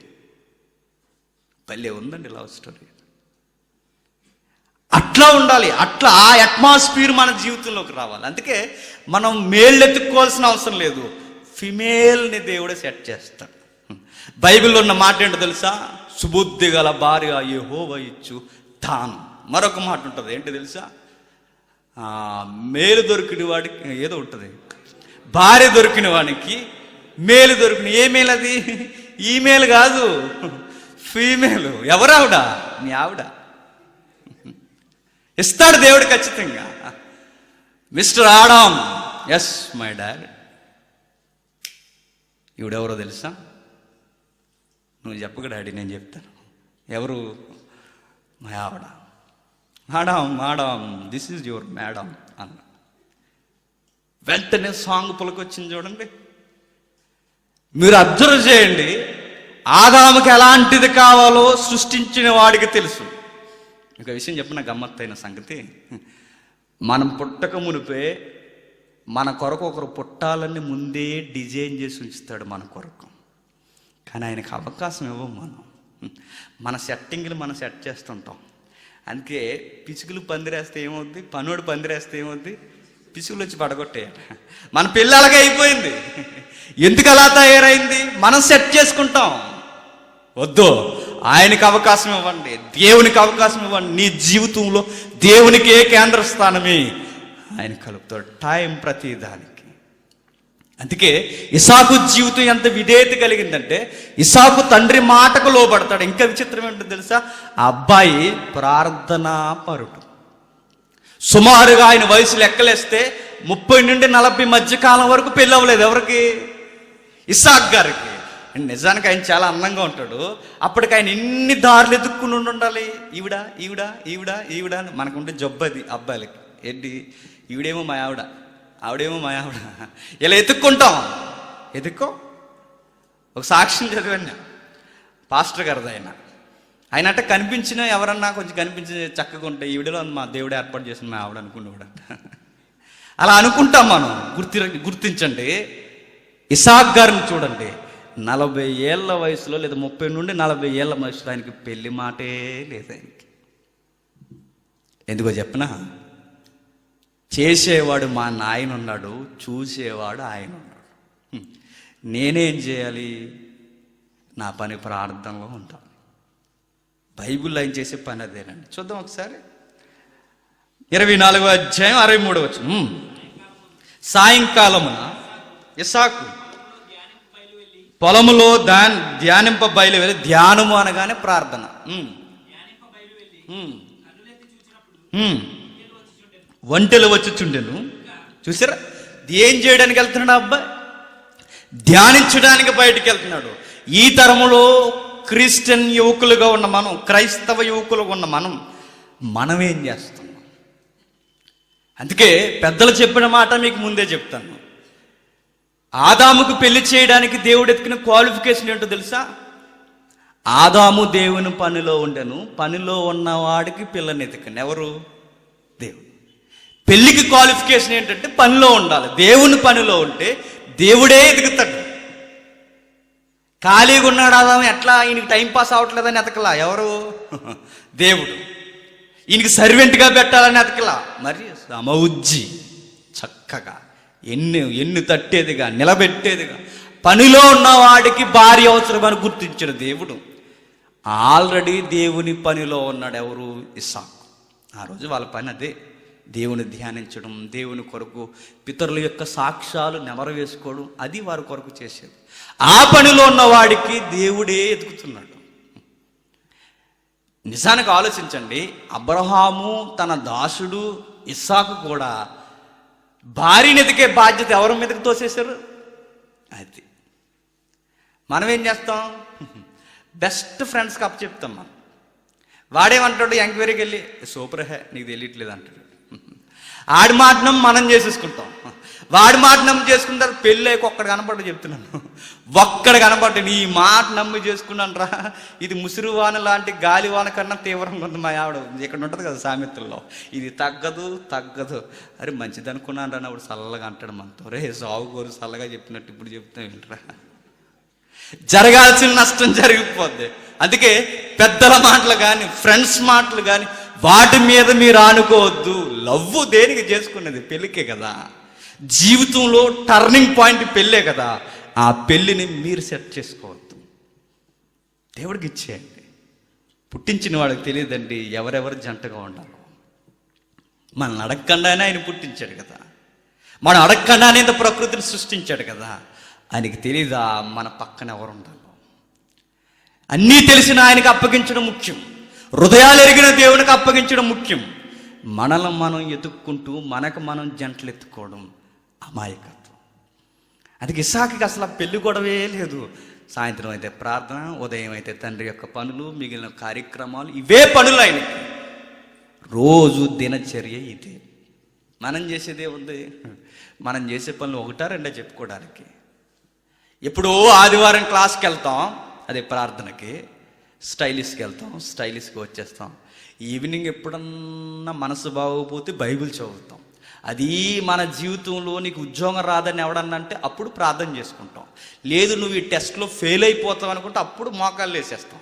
భలే ఉందండి లవ్ స్టోరీ. అట్లా ఉండాలి. అట్లా ఆ అట్మాస్ఫియర్ మన జీవితంలోకి రావాలి. అందుకే మనం మేళ్ళు ఎత్తుక్కోవాల్సిన అవసరం లేదు, ఫిమేల్ని దేవుడే సెట్ చేస్తాడు. బైబిల్లో ఉన్న మాట ఏంటో తెలుసా? సుబుద్ధి గల భార్య యెహోవా ఇచ్చు దానం. మరొక మాట ఉంటుంది, ఏంటి తెలుసా? మేలు దొరికిన వాడికి ఏదో ఉంటుంది, భార్య దొరికిన వాడికి మేలు దొరికిన. ఏ మేలు అది? ఈ మేలు కాదు, ఫీమేలు. ఎవరు ఆవిడ? మీ ఆవిడ. ఇస్తాడు దేవుడు ఖచ్చితంగా. Mister Adam, yes my dad. ఈవిడెవరో తెలుసా? నువ్వు చెప్పక డాడీ, నేను చెప్తాను. ఎవరు? మా ఆవిడ. Madam, this is your madam అన్న. వెంటనే సాంగ్ పులకొచ్చింది చూడండి. మీరు అబ్జర్వ్ చేయండి, ఆదాముకి ఎలాంటిది కావాలో సృష్టించిన వాడికి తెలుసు. ఒక విషయం చెప్పిన గమ్మత్తైన సంగతి, మనం పుట్టక మునిపే మన కొరకు ఒకరు పుట్టాలని ముందే డిజైన్ చేసి ఉంచుతాడు మన కొరకు. కానీ ఆయనకు అవకాశం ఇవ్వం మనం. మన సెట్టింగ్లు మనం సెట్ చేస్తుంటాం. అందుకే పిసుగులు పందిరేస్తే ఏమవుద్ది, పనుడు పందిరేస్తే ఏమవుద్ది, పిసుగులు వచ్చి పడగొట్టేయాలి. మన పిల్లలగా అయిపోయింది. ఎందుకు అలా తయారైంది? మనం సెట్ చేసుకుంటాం. వద్దు, ఆయనకి అవకాశం ఇవ్వండి, దేవునికి అవకాశం ఇవ్వండి. నీ జీవితంలో దేవునికే కేంద్ర స్థానమే ఆయన కలుపుతాడు టైం ప్రతి దానికి. అందుకే ఇసాకు జీవితం ఎంత విధేయత కలిగిందంటే, ఇసాకు తండ్రి మాటకు లోబడతాడు. ఇంకా విచిత్రం ఏంటో తెలుసా? ఆ అబ్బాయి ప్రార్థనా పరుడు. సుమారుగా ఆయన వయసు లెక్కలేస్తే 30 నుండి 40 మధ్య కాలం వరకు పెళ్ళి అవ్వలేదు. ఎవరికి? ఇసాక్ గారికి. నిజానికి ఆయన చాలా అందంగా ఉంటాడు. అప్పటికి ఆయన ఎన్ని దారులు ఎదుక్కుని ఉండాలి. ఈవిడ ఈవిడ ఈవిడ ఈవిడ మనకుంటే జబ్బు అది అబ్బాయిలకి. ఏంటి? ఈవిడేమో మా ఆవిడ, ఆవిడేమో మా ఆవిడ, ఇలా ఎత్తుక్కుంటాం. ఎదుక్కో. ఒక సాక్ష్యం చదివాను, పాస్టర్ గారిది. ఆయన అంటే కనిపించినా ఎవరన్నా కొంచెం కనిపించి చక్కగా ఉంటే ఈవిడలో మా దేవుడే ఏర్పాటు చేసిన మా ఆవిడ అనుకునేవాడంట. అలా అనుకుంటాం మనం. గుర్తించండి, ఇసాక్ గారిని చూడండి. 40 ఏళ్ళ వయసులో లేదా 30 నుండి 40 ఏళ్ళ వయసులో ఆయనకి పెళ్లి మాటే లేదు ఆయనకి. ఎందుకో చెప్పనా? చేసేవాడు మా నాయన ఉన్నాడు, చూసేవాడు ఆయన ఉన్నాడు. నేనేం చేయాలి? నా పని ప్రార్థనలో ఉంటాను. బైబిల్లో ఆయన చేసే పని అదేనండి. చూద్దాం ఒకసారి. 24వ అధ్యాయం 63వ వచనం. సాయంకాలమున ఇసాకు పొలములో ధ్యానింప బయలువెళ్ళి, ధ్యానము అనగానే ప్రార్థన. ఒంటెలు వచ్చుచుండెను. చూసారా? ఏం చేయడానికి వెళ్తున్నాడు అబ్బాయి? ధ్యానించడానికి బయటికి వెళ్తున్నాడు. ఈ తరములో క్రిస్టియన్ యువకులుగా ఉన్న మనం, క్రైస్తవ యువకులుగా ఉన్న మనం ఏం చేస్తున్నాం? అందుకే పెద్దలు చెప్పిన మాట మీకు ముందే చెప్తాను. ఆదాముకు పెళ్లి చేయడానికి దేవుడు ఎత్తుకున్న క్వాలిఫికేషన్ ఏంటో తెలుసా? ఆదాము దేవుని పనిలో ఉండెను, పనిలో ఉన్నవాడికి పిల్లని ఎత్తుకండి. ఎవరు? దేవుడు. పెళ్లికి క్వాలిఫికేషన్ ఏంటంటే పనిలో ఉండాలి. దేవుని పనిలో ఉంటే దేవుడే ఎదుగుతాడు. ఖాళీగా ఉన్నాడు ఆదాము, ఎట్లా ఈయనకి టైం పాస్ అవ్వట్లేదని ఎతకలా. ఎవరు? దేవుడు. ఈయనకి సర్వెంట్గా పెట్టాలని ఎతకలా. మరి సమౌజ్జి చక్కగా ఎన్ను తట్టేదిగా, నిలబెట్టేదిగా, పనిలో ఉన్నవాడికి భార్య అవసరమని గుర్తించిన దేవుడు ఆల్రెడీ దేవుని పనిలో ఉన్నాడు. ఎవరు? ఇస్సాకు. ఆ రోజు వాళ్ళ పని అదే, దేవుని ధ్యానించడం, దేవుని కొరకు పితరుల యొక్క సాక్ష్యాలు నెమరు వేసుకోవడం, అది వారి కొరకు చేసేది. ఆ పనిలో ఉన్నవాడికి దేవుడే ఎదుగుతున్నాడు. నిజానికి ఆలోచించండి, అబ్రహాము తన దాసుడు ఇస్సాకు కూడా భార్యని ఎదిగే బాధ్యత ఎవరి మీదకి తోసేశారు? అది మనం ఏం చేస్తాం? బెస్ట్ ఫ్రెండ్స్కి అప్పచెప్తాం. మనం వాడేమంటాడు? ఎంక్వైరీకి వెళ్ళి సూపర్ హే, నీకు తెలియట్లేదు అంటాడు. ఆడి మాటనం మనం చేసేసుకుంటాం. వాడి మాట నమ్మి చేసుకున్న తర్వాత పెళ్ళి ఒక్కడు కనపడ్డా, చెప్తున్నాను, ఒక్కడు కనపడ్డా నీ మాట నమ్మి చేసుకున్నాను రా, ఇది ముసురువాన లాంటి గాలివాన కన్నా తీవ్రంగా ఉంది. మా ఆవిడ ఇక్కడ ఉంటుంది కదా సామెతల్లో, ఇది తగ్గదు. అరే మంచిది అనుకున్నాను రా, అప్పుడు చల్లగా అంటాడు మనతో. రే సాగుకోరు చల్లగా చెప్పినట్టు ఇప్పుడు చెప్తాం ఏంట్రా, జరగాల్సిన నష్టం జరిగిపోద్ది. అందుకే పెద్దల మాటలు కానీ ఫ్రెండ్స్ మాటలు కానీ వాటి మీద మీరు ఆనుకోవద్దు. లవ్ దేనికి చేసుకునేది? పెళ్ళికే కదా. జీవితంలో టర్నింగ్ పాయింట్ పెళ్ళే కదా. ఆ పెళ్ళిని మీరు సెట్ చేసుకోవద్దు, దేవుడికి ఇచ్చేయండి. పుట్టించిన వాడికి తెలియదండి ఎవరెవరు జంటగా ఉండాలో. మనం అడగకుండానే ఆయన పుట్టించాడు కదా, మనం అడగకుండానే ఇంత ప్రకృతిని సృష్టించాడు కదా. ఆయనకి తెలీదా మన పక్కన ఎవరు ఉండాలో? అన్నీ తెలిసిన ఆయనకి అప్పగించడం ముఖ్యం, హృదయాలు ఎరిగిన దేవునికి అప్పగించడం ముఖ్యం. మనల్ని మనం ఎత్తుక్కుంటూ మనకు మనం జంటలు ఎత్తుకోవడం అమాయకత్వం. అందుకే ఇస్సాకుకి అసలు పెళ్లి గొడవే లేదు. సాయంత్రం అయితే ప్రార్థన, ఉదయం అయితే తండ్రి యొక్క పనులు, మిగిలిన కార్యక్రమాలు, ఇవే పనులు ఆయనకి. రోజు దినచర్య ఇదే. మనం చేసేదే ఉంది. మనం చేసే పనులు ఒకటా రెండా చెప్పుకోవడానికి. ఎప్పుడో ఆదివారం క్లాస్కి వెళ్తాం, అదే ప్రార్థనకి, స్టైలిష్కి వెళ్తాం, స్టైలిష్కి వచ్చేస్తాం. ఈవినింగ్ ఎప్పుడన్నా మనసు బాగోపోతే బైబిల్ చదువుతాం. అది మన జీవితంలో నీకు ఉద్యోగం రాదని ఎవడన్నా అంటే అప్పుడు ప్రార్థన చేసుకుంటాం. లేదు నువ్వు ఈ టెస్ట్లో ఫెయిల్ అయిపోతావు అనుకుంటే అప్పుడు మోకాళ్ళు వేసేస్తాం.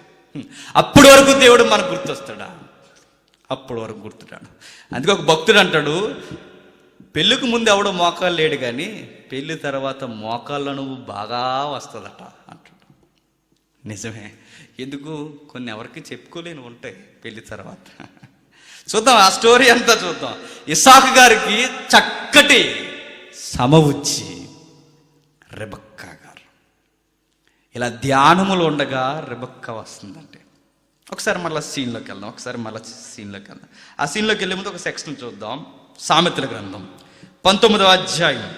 అప్పటి వరకు దేవుడు మనకు గుర్తొస్తాడా? అప్పటి వరకు గుర్తుటాడు. అందుకే ఒక భక్తుడు అంటాడు, పెళ్ళికి ముందు ఎవడో మోకాళ్ళు లేడు కానీ పెళ్ళి తర్వాత మోకాళ్ళ నువ్వు బాగా వస్తుందట అంటాడు. నిజమే. ఎందుకు? కొన్ని ఎవరికి చెప్పుకోలేని ఉంటాయి పెళ్లి తర్వాత. చూద్దాం, ఆ స్టోరీ అంతా చూద్దాం. ఇస్సాకు గారికి చక్కటి సమవుచ్చి రెబెక్కా గారు. ఇలా ధ్యానములు ఉండగా రెబెక్కా వస్తుందంటే ఒకసారి మళ్ళీ సీన్లోకి వెళ్దాం. ఆ సీన్లోకి వెళ్ళే ముందు ఒక సెక్షన్ చూద్దాం. సామెతల గ్రంథం 19వ అధ్యాయం.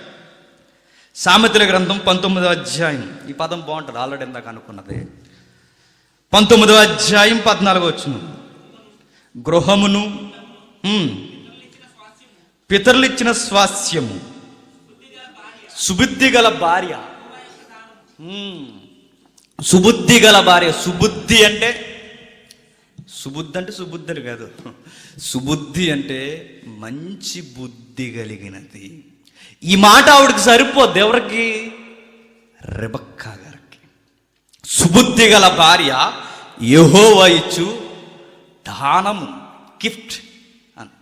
సామెతల గ్రంథం 19వ అధ్యాయం. ఈ పదం బాగుంటుంది, ఆల్రెడీ ఇందాక అనుకున్నది. 19వ అధ్యాయం 14వ వచనం. గృహమును పితరులిచ్చిన స్వాస్యము, సుబుద్ధి గల భార్య. సుబుద్ధి గల భార్య. సుబుద్ధి అంటే సుబుద్ధి కాదు. సుబుద్ధి అంటే మంచి బుద్ధి కలిగినది. ఈ మాట ఆవిడకి సరిపోద్ది. ఎవరికి? రెబెక్కా గారికి. సుబుద్ధి గల భార్య, యెహోవా ఇచ్చు దానము, గిఫ్ట్ అని.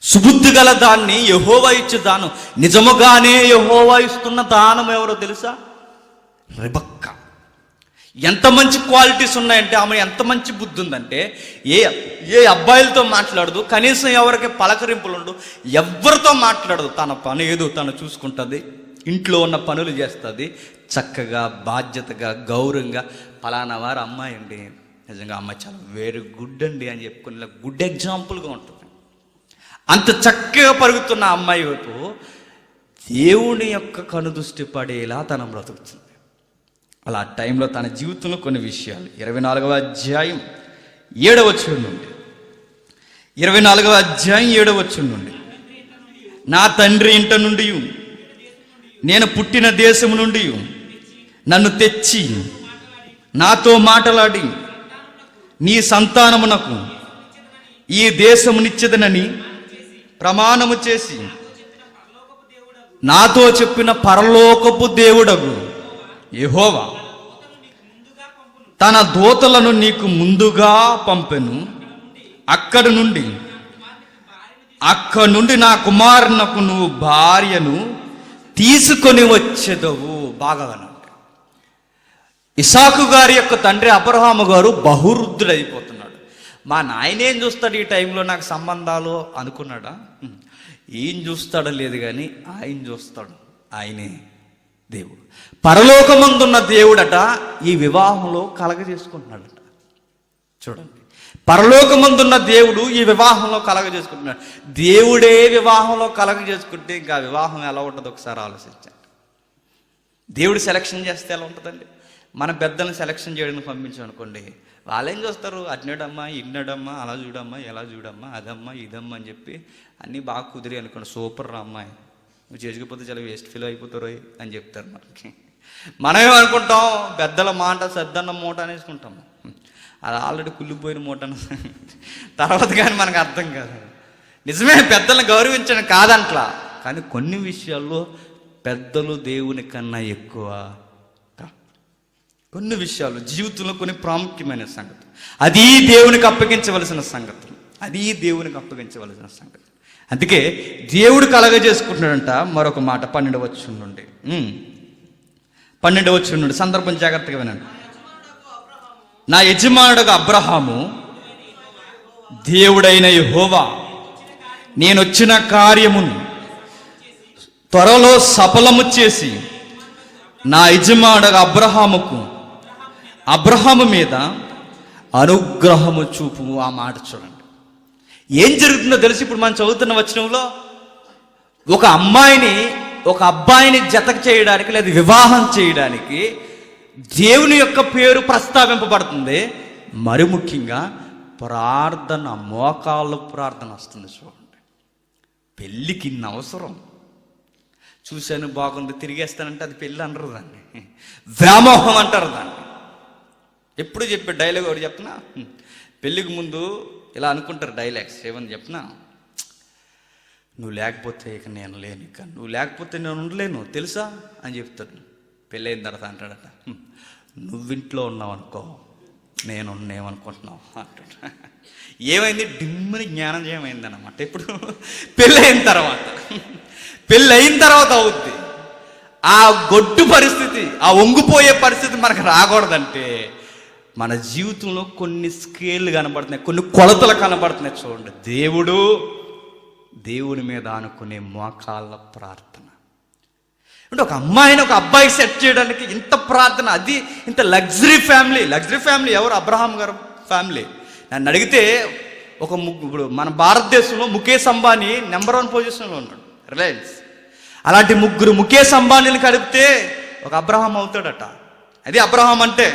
సుబుద్ధి గల దాన్ని యెహోవా ఇచ్చు దానం. నిజముగానే యెహోవా ఇస్తున్న దానం ఎవరో తెలుసా? రెబెక్కా. ఎంత మంచి క్వాలిటీస్ ఉన్నాయంటే, ఆమె ఎంత మంచి బుద్ధి ఉందంటే, ఏ అబ్బాయిలతో మాట్లాడదు, కనీసం ఎవరికి పలకరింపులు ఉండు, ఎవరితో మాట్లాడదు. తన పని ఏదో తను చూసుకుంటుంది, ఇంట్లో ఉన్న పనులు చేస్తుంది, చక్కగా బాధ్యతగా గౌరవంగా. పలానా వారు అమ్మాయి అండి, నిజంగా అమ్మాయి చాలా వెరీ గుడ్ అండి అని చెప్పుకుని గుడ్ ఎగ్జాంపుల్గా ఉంటుంది. అంత చక్కగా పరుగుతున్న అమ్మాయి వైపు దేవుని యొక్క కనుదృష్టి పడేలా తన బ్రతుకుతుంది. అలా టైంలో తన జీవితంలో కొన్ని విషయాలు 24వ అధ్యాయం 7వ వచనం నుండి 24వ అధ్యాయం 7వ వచనం నుండి, నా తండ్రి ఇంట నుండి, నేను పుట్టిన దేశము నుండి నన్ను తెచ్చి నాతో మాటలాడి నీ సంతానమునకు ఈ దేశమునిచ్చేదనని ప్రమాణము చేసి నాతో చెప్పిన పరలోకపు దేవుడగు యెహోవా తన దూతలను నీకు ముందుగా పంపెను. అక్కడి నుండి నా కుమారునకు నువ్వు భార్యను తీసుకొని వచ్చేదవు. బాగా వినండి. ఇసాకు గారి యొక్క తండ్రి అబ్రహాము గారు బహువృద్ధుడైపోతున్నాడు. మా నాయన ఏం చూస్తాడు ఈ టైంలో నాకు సంబంధాలు అనుకున్నాడా? ఏం చూస్తాడో లేదు కానీ ఆయన చూస్తాడు. ఆయనే దేవుడు, పరలోకమందున్న దేవుడట. ఈ వివాహంలో కలగజేసుకుంటున్నాడట. చూడండి, పరలోకమందున్న దేవుడు ఈ వివాహంలో కలగజేసుకుంటున్నాడు. దేవుడే వివాహంలో కలగజేసుకుంటే ఇంకా వివాహం ఎలా ఉంటుందో ఒకసారి ఆలోచించండి. దేవుడు సెలక్షన్ చేస్తే ఎలా ఉంటుందండి? మన పెద్దలను సెలక్షన్ చేయడానికి పంపించామనుకోండి, వాళ్ళేం చూస్తారు? అట్నాడమ్మా, ఇన్నడమ్మా, అలా చూడమ్మా, ఎలా చూడమ్మా, అదమ్మా, ఇదమ్మా అని చెప్పి అన్నీ బాగా కుదిరి అనుకోండి, సూపర్ రా అమ్మాయి, నువ్వు చేసుకుపోతే చాలా వేస్ట్ ఫీల్ అయిపోతారు అని చెప్తారు మనకి. మనమేమనుకుంటాం? పెద్దల మాట సద్దన్న మూట అనేసుకుంటాము. అది ఆల్రెడీ కుళ్ళిపోయిన మూట తర్వాత కానీ మనకు అర్థం కాదు. నిజమే, పెద్దలను గౌరవించడం కాదంట్లా, కానీ కొన్ని విషయాల్లో పెద్దలు దేవుని కన్నా ఎక్కువ. కొన్ని విషయాలు జీవితంలో కొన్ని ప్రాముఖ్యమైన సంగతులు, అది దేవునికి అప్పగించవలసిన సంగతులు, అది దేవునికి అప్పగించవలసిన సంగతి. అందుకే దేవుడు కలగజేసుకుంటున్నాడంట. మరొక మాట 12వ వచనం నుండి సందర్భం జాగ్రత్తగా వినండి. నా యజమానుడు అబ్రహాము దేవుడైన యెహోవా నేనొచ్చిన కార్యమును త్వరలో సఫలము చేసి నా యజమానుడు అబ్రహాము మీద అనుగ్రహము చూపు. ఆ మాట చూడండి, ఏం జరుగుతుందో తెలిసి ఇప్పుడు మనం చదువుతున్న వచనంలో ఒక అబ్బాయిని జత చేయడానికి లేదా వివాహం చేయడానికి దేవుని యొక్క పేరు ప్రస్తావింపబడుతుంది. మరి ముఖ్యంగా ప్రార్థన, మోకాళ్ళ ప్రార్థన వస్తుంది. చూడండి, పెళ్ళికి ఇన్ని అవసరం. చూశాను, బాగుంది, తిరిగేస్తానంటే అది పెళ్ళి అనరు, దాన్ని వ్యామోహం అంటారు. దాన్ని ఎప్పుడు చెప్పే డైలాగ్ ఒకటి చెప్తున్నా, పెళ్ళికి ముందు ఇలా అనుకుంటారు డైలాగ్స్. ఏమని చెప్పినా, నువ్వు లేకపోతే ఇక నేను లేను, ఇక నువ్వు లేకపోతే నేను ఉండలేను తెలుసా అని చెప్తాడు. పెళ్ళైన తర్వాత అంటాడట, నువ్వింట్లో ఉన్నావు అనుకో, నేను ఏమనుకుంటున్నావు అంటాడు. ఏమైంది? డిమ్మని జ్ఞానం ఏమైంది అన్నమాట. ఇప్పుడు పెళ్ళైన తర్వాత అవుద్ది. ఆ గొడ్డు పరిస్థితి, ఆ వంగిపోయే పరిస్థితి మనకు రాకూడదంటే మన జీవితంలో కొన్ని స్కేళ్ళు కనబడుతున్నాయి, కొన్ని కొలతలు కనబడుతున్నాయి. చూడండి, దేవుని మీద అనుకునే మోకాళ్ళ ప్రార్థన. అంటే ఒక అమ్మాయిని ఒక అబ్బాయి సెట్ చేయడానికి ఇంత ప్రార్థన, అది ఇంత లగ్జరీ ఫ్యామిలీ ఎవరు? అబ్రహాం గారు ఫ్యామిలీ. నన్ను అడిగితే ఇప్పుడు మన భారతదేశంలో ముఖేష్ అంబానీ నెంబర్ 1 పొజిషన్లో ఉన్నాడు, రిలయన్స్. అలాంటి ముఖేష్ అంబానీని కలిపితే ఒక అబ్రహాం అవుతాడట. అది అబ్రహాం అంటే.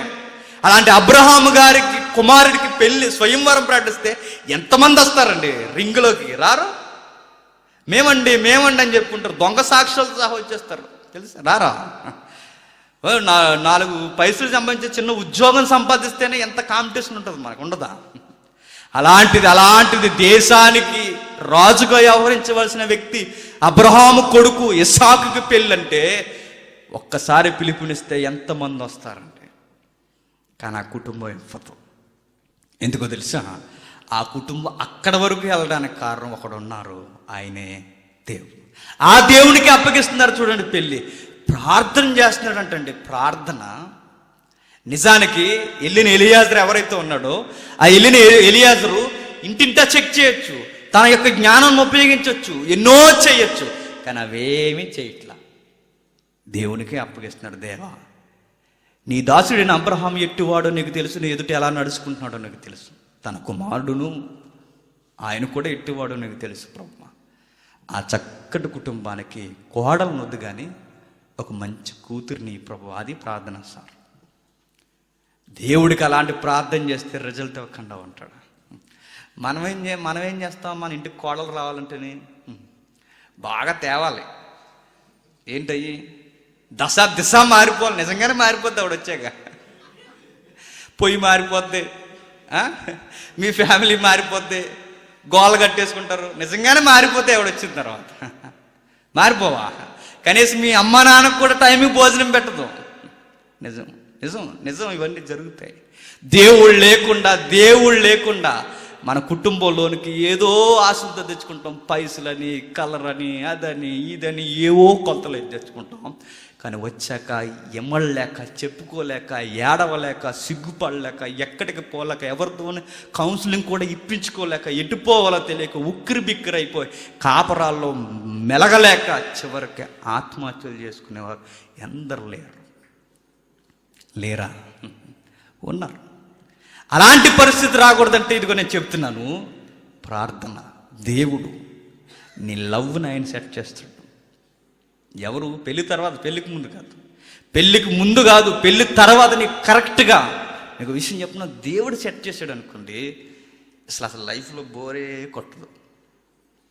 అలాంటి అబ్రహాం గారికి కుమారుడికి పెళ్లి స్వయంవరం ప్రకటిస్తే ఎంతమంది వస్తారండి రింగులోకి? రారు. మేమండి అని చెప్పుకుంటారు, దొంగ సాక్ష్యాలు సహా వచ్చేస్తారు తెలుసా? రారా? 4 పైసలు సంబంధించి చిన్న ఉద్యోగం సంపాదిస్తేనే ఎంత కాంపిటీషన్ ఉంటుంది, మనకు ఉండదా? అలాంటిది దేశానికి రాజుగా వ్యవహరించవలసిన వ్యక్తి అబ్రహాము కొడుకు ఇస్సాకుకి పెళ్ళంటే ఒక్కసారి పిలుపునిస్తే ఎంతమంది వస్తారంటే. కానీ ఆ కుటుంబం ఇవ్వదు. ఎందుకో తెలుసా? ఆ కుటుంబం అక్కడ వరకు వెళ్ళడానికి కారణం ఒకడున్నారు, ఆయనే దేవుడు. ఆ దేవునికి అప్పగిస్తున్నారు. చూడండి, పెళ్ళి ప్రార్థన చేస్తున్నాడు అంటండి. ప్రార్థన నిజానికి వెళ్ళిన ఎలియాజరు ఎవరైతే ఉన్నాడో, ఆ వెళ్ళిన ఎలియాజరు ఇంటింటా చెక్ చేయొచ్చు, తన యొక్క జ్ఞానాన్ని ఉపయోగించవచ్చు, ఎన్నో చేయొచ్చు, కానీ అవేమీ చేయట్లా. దేవునికే అప్పగిస్తున్నాడు. దేవా, నీ దాసుడైన అబ్రహాం ఎట్టివాడో నీకు తెలుసు, నీ ఎదుట ఎలా నడుచుకుంటున్నాడో నీకు తెలుసు, తన కుమారుడును ఆయన కూడా ఎట్టివాడో నీకు తెలుసు ప్రభు. ఆ చక్కటి కుటుంబానికి కోడలను వద్దు కానీ ఒక మంచి కూతురిని ప్రభు. అది ప్రార్థన సార్. దేవుడికి అలాంటి ప్రార్థన చేస్తే రిజల్ట్ ఇవ్వకుండా ఉంటాడు. మనమేం చేస్తాం? మన ఇంటికి కోడలు రావాలంటేనే బాగా తేవాలి. ఏంటయ్యి? దిశ మారిపోవాలి. నిజంగానే మారిపోద్ది ఆవిడ వచ్చాక. పొయ్యి మారిపోద్ది, మీ ఫ్యామిలీ మారిపోద్ది, గోల కట్టేసుకుంటారు. నిజంగానే మారిపోతే ఆవిడ వచ్చిన తర్వాత. మారిపోవా? కనీసం మీ అమ్మ నాన్నకు కూడా టైంకి భోజనం పెట్టదు. నిజం ఇవన్నీ జరుగుతాయి. దేవుడు లేకుండా మన కుటుంబంలోనికి ఏదో ఆశలతో తెచ్చుకుంటాం. పైసలని, కలర్ అని, అదని, ఇదని ఏవో కొలతలు తెచ్చుకుంటాం. కానీ వచ్చాక ఎమ్మలేక, చెప్పుకోలేక, ఏడవలేక, సిగ్గుపడలేక, ఎక్కడికి పోలేక, ఎవరితోనే కౌన్సిలింగ్ కూడా ఇప్పించుకోలేక, ఎటుపోవాలో తెలియక ఉక్కిరి బిక్కిరి అయిపోయి కాపరాల్లో మెలగలేక చివరికి ఆత్మహత్యలు చేసుకునేవారు ఎందరు లేరా? ఉన్నారు. అలాంటి పరిస్థితి రాకూడదంటే ఇదిగో నేను చెప్తున్నాను, ప్రార్థన. దేవుడు నీ లవ్ని ఆయన సెట్ చేస్తాడు. ఎవరు? పెళ్లి తర్వాత, పెళ్లికి ముందు కాదు, పెళ్లి తర్వాత నీకు కరెక్ట్గా నీకు విషయం చెప్పిన దేవుడు సెట్ చేశాడు అనుకోండి, అసలు లైఫ్లో బోరే కొట్టదు.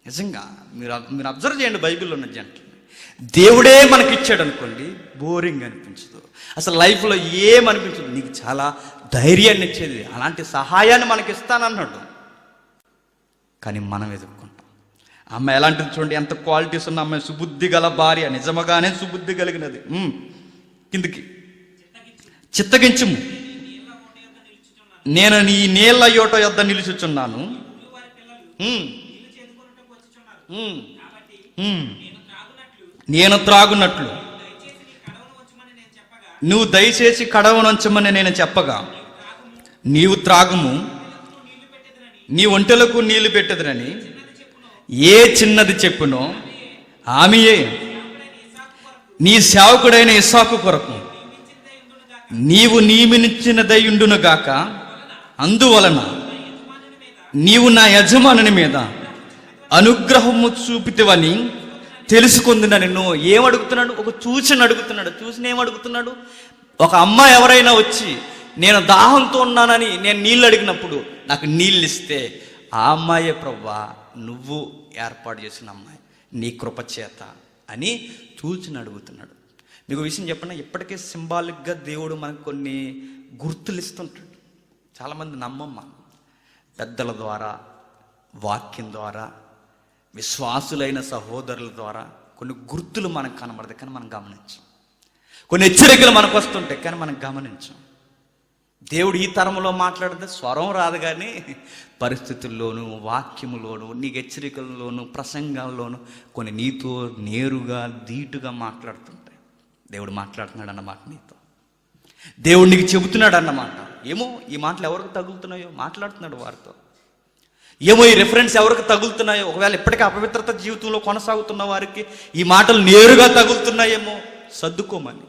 నిజంగా మీరు అబ్జర్వ్ చేయండి, బైబిల్లో ఉన్న జంటలు దేవుడే మనకిచ్చాడు అనుకోండి, బోరింగ్ అనిపించదు. అసలు లైఫ్లో ఏమనిపించదు. నీకు చాలా ధైర్యాన్ని ఇచ్చేది, అలాంటి సహాయాన్ని మనకి ఇస్తానన్నాడు. కానీ మనం ఎదుర్కొంటాం. అమ్మాయి ఎలాంటిది చూడండి, ఎంత క్వాలిటీస్ ఉన్న అమ్మాయి, సుబుద్ధి గల భార్య, నిజముగానే సుబుద్ధి కలిగినది. కిందికి చిత్తగించుము, నేను నీ నీళ్ళ యోట యొద్ద నిలుచుచున్నాను, నేను త్రాగునట్లు నువ్వు దయచేసి కడవనుంచమని నేను చెప్పగా, నీవు త్రాగుము, నీ ఒంటెలకు నీళ్లు పెట్టెదరని ఏ చిన్నది చెప్పునో ఆమెయే నీ సేవకుడైన ఇస్సాకు కొరకు నీవు నియమించినదయుండును గాక. అందువలన నీవు నా యజమానుని మీద అనుగ్రహము చూపితివని తెలుసుకుందిన నిన్ను. ఏమడుగుతున్నాడు? ఒక సూచన అడుగుతున్నాడు. సూచన ఏమడుగుతున్నాడు? ఒక అమ్మాయి ఎవరైనా వచ్చి నేను దాహంతో ఉన్నానని నేను నీళ్ళు అడిగినప్పుడు నాకు నీళ్ళు ఇస్తే ఆ అమ్మాయే ప్రభువా నువ్వు ఏర్పాటు చేసిన అమ్మాయి, నీ కృపచేత అని సూచన అడుగుతున్నాడు. మీకు విషయం చెప్పండి, ఇప్పటికే సింబాలిక్గా దేవుడు మనకు కొన్ని గుర్తులు ఇస్తుంటాడు. చాలామంది నమ్మమ్మ, పెద్దల ద్వారా, వాక్యం ద్వారా, విశ్వాసులైన సహోదరుల ద్వారా కొన్ని గుర్తులు మనకు కనబడతాయి, కానీ మనం గమనించాం. కొన్ని హెచ్చరికలు మనకు వస్తుంటాయి, కానీ మనం గమనించాం. దేవుడు ఈ తరంలో మాట్లాడితే స్వరం రాదు, కానీ పరిస్థితుల్లోనూ, వాక్యములోను, నీకు హెచ్చరికల్లోనూ, ప్రసంగాల్లోనూ కొన్ని నీతో నేరుగా ధీటుగా మాట్లాడుతుంటాయి. దేవుడు మాట్లాడుతున్నాడు అన్నమాట నీతో. దేవుడు నీకు చెబుతున్నాడు అన్నమాట. ఏమో ఈ మాటలు ఎవరికి తగులుతున్నాయో మాట్లాడుతున్నాడు వారితో. ఏమో ఈ రెఫరెన్స్ ఎవరికి తగులుతున్నాయో, ఒకవేళ ఇప్పటికీ అపవిత్రత జీవితంలో కొనసాగుతున్న వారికి ఈ మాటలు నేరుగా తగులుతున్నాయేమో సర్దుకోమని.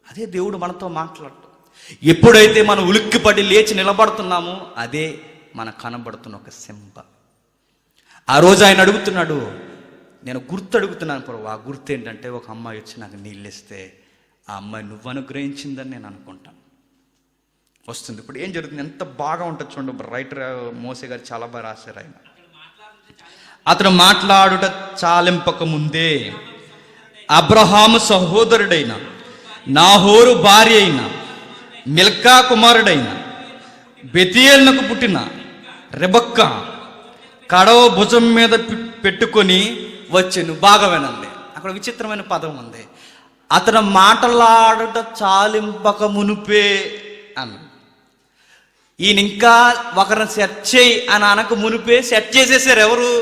అదే దేవుడు మనతో మాట్లాడు. ఎప్పుడైతే మనం ఉలిక్కిపడి లేచి నిలబడుతున్నామో అదే మనకు కనబడుతున్న ఒక సింబల్. ఆ రోజు ఆయన అడుగుతున్నాడు, నేను గుర్తు అడుగుతున్నాను ప్రభు. ఆ గుర్తు ఏంటంటే, ఒక అమ్మాయి వచ్చి నాకు నీళ్ళు ఇస్తే ఆ అమ్మాయి నువ్వు అనుగ్రహించిందని నేను అనుకుంటాను. వస్తుంది. ఇప్పుడు ఏం జరుగుతుంది, ఎంత బాగా ఉంటుంది చూడండి. రైటర్ మోసే గారు చాలా బాగా రాశారు. ఆయన అతను మాట్లాడుట చాలింపక ముందే అబ్రహాము సహోదరుడైన నాహోరు భార్య అయిన మిల్కా కుమారుడైన బెతీయేలునకు పుట్టిన రెబక్క కడవ భుజం మీద పెట్టుకొని వచ్చాను. బాగా వినండి, అక్కడ విచిత్రమైన పదం ఉంది. అతను మాట్లాడుట చాలింపక మునుపే అన్న. ఈయన ఇంకా ఒకరిని సెట్ చేయి అని అనక మునిపే సెట్ చేసేసారు. ఎవరు?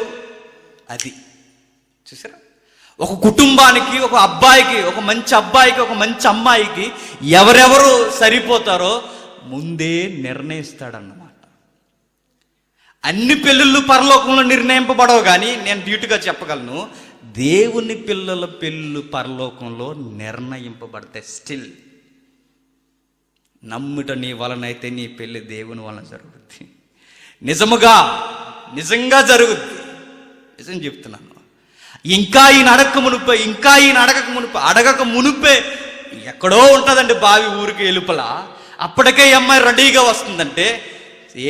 అది చూసారా? ఒక కుటుంబానికి, ఒక అబ్బాయికి, ఒక మంచి అబ్బాయికి, ఒక మంచి అమ్మాయికి ఎవరెవరు సరిపోతారో ముందే నిర్ణయిస్తాడన్నమాట. అన్ని పెళ్ళిళ్ళు పరలోకంలో నిర్ణయింపబడవు, కానీ నేను డ్యూటీగా చెప్పగలను, దేవుని పిల్లల పెళ్ళిళ్ళు పరలోకంలో నిర్ణయింపబడతాయి. స్టిల్ నమ్ముట నీ వలనైతే నీ పెళ్ళి దేవుని వలన జరుగుద్ది. నిజంగా జరుగుద్ది. నిజం చెప్తున్నాను. ఇంకా ఈయన అడగక మునుపే, అడగక మునుపే ఎక్కడో ఉంటుందండి బావి ఊరికి ఎలుపల. అప్పటికే అమ్మాయి రెడీగా వస్తుందంటే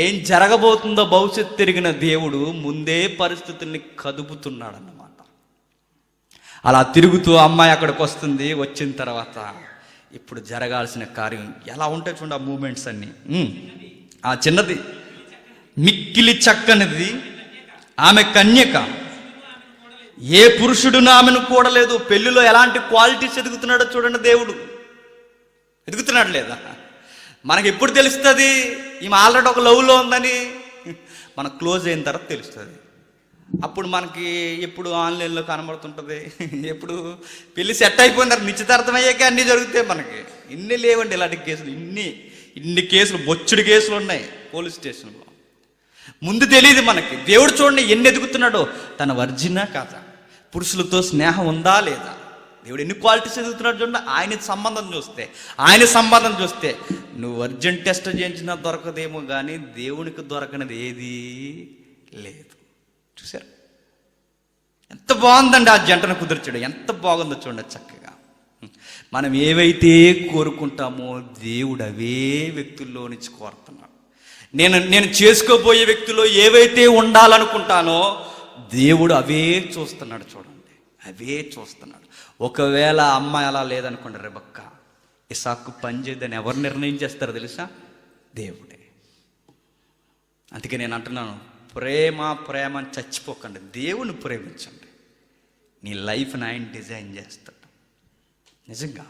ఏం జరగబోతుందో భవిష్యత్తు తిరిగిన దేవుడు ముందే పరిస్థితుల్ని కదుపుతున్నాడు అన్నమాట. అలా తిరుగుతూ అమ్మాయి అక్కడికి వస్తుంది. వచ్చిన తర్వాత ఇప్పుడు జరగాల్సిన కార్యం ఎలా ఉంటాయి చూడండి. ఆ మూమెంట్స్ అన్నీ. ఆ చిన్నది మిక్కిలి చక్కనిది, ఆమె కన్యక, ఏ పురుషుడును ఆమెను కూడలేదు. పెళ్లిలో ఎలాంటి క్వాలిటీస్ ఎదుగుతున్నాడో చూడండి. దేవుడు ఎదుగుతున్నాడు లేదా? మనకి ఎప్పుడు తెలుస్తుంది ఈమె ఆల్రెడీ ఒక లవ్లో ఉందని? మనకు క్లోజ్ అయిన తర్వాత తెలుస్తుంది. అప్పుడు మనకి ఎప్పుడు ఆన్లైన్లో కనబడుతుంటుంది, ఎప్పుడు పెళ్ళి సెట్ అయిపోయిన తర్వాత నిశ్చితార్థం అయ్యాక అన్నీ జరుగుతాయి. మనకి ఇన్ని లేవండి ఇలాంటి కేసులు, ఇన్ని కేసులు, బొచ్చుడు కేసులు ఉన్నాయి పోలీస్ స్టేషన్లో. ముందు తెలియదు మనకి. దేవుడు చూడండి ఎన్ని ఎదుగుతున్నాడో, తన వర్జినా కాదా, పురుషులతో స్నేహం ఉందా లేదా, దేవుడు ఎన్ని క్వాలిటీస్ ఎదుగుతున్నాడు చూడండి. ఆయన సంబంధం చూస్తే నువ్వు వర్జిన్ టెస్ట్ చేయించినా దొరకదేమో కానీ దేవునికి దొరకనిది ఏదీ లేదు. చూసారు ఎంత బాగుందండి ఆ జంటను కుదిర్చడం, ఎంత బాగుందో చూడండి చక్కగా. మనం ఏవైతే కోరుకుంటామో దేవుడు అవే వ్యక్తుల్లో నుంచి కోరుతున్నాడు. నేను చేసుకోబోయే వ్యక్తిలో ఏవైతే ఉండాలనుకుంటానో దేవుడు అవే చూస్తున్నాడు. చూడండి అవే చూస్తున్నాడు. ఒకవేళ అమ్మాయి అలా లేదనుకోండి, రెబెక్క ఇస్సాకు పని చేయదని ఎవరు నిర్ణయం చేస్తారో తెలుసా? దేవుడే. అందుకే నేను అంటున్నాను, ప్రేమ అని చచ్చిపోకండి, దేవుని ప్రేమించండి. నీ లైఫ్ని ఆయన డిజైన్ చేస్తాడు. నిజంగా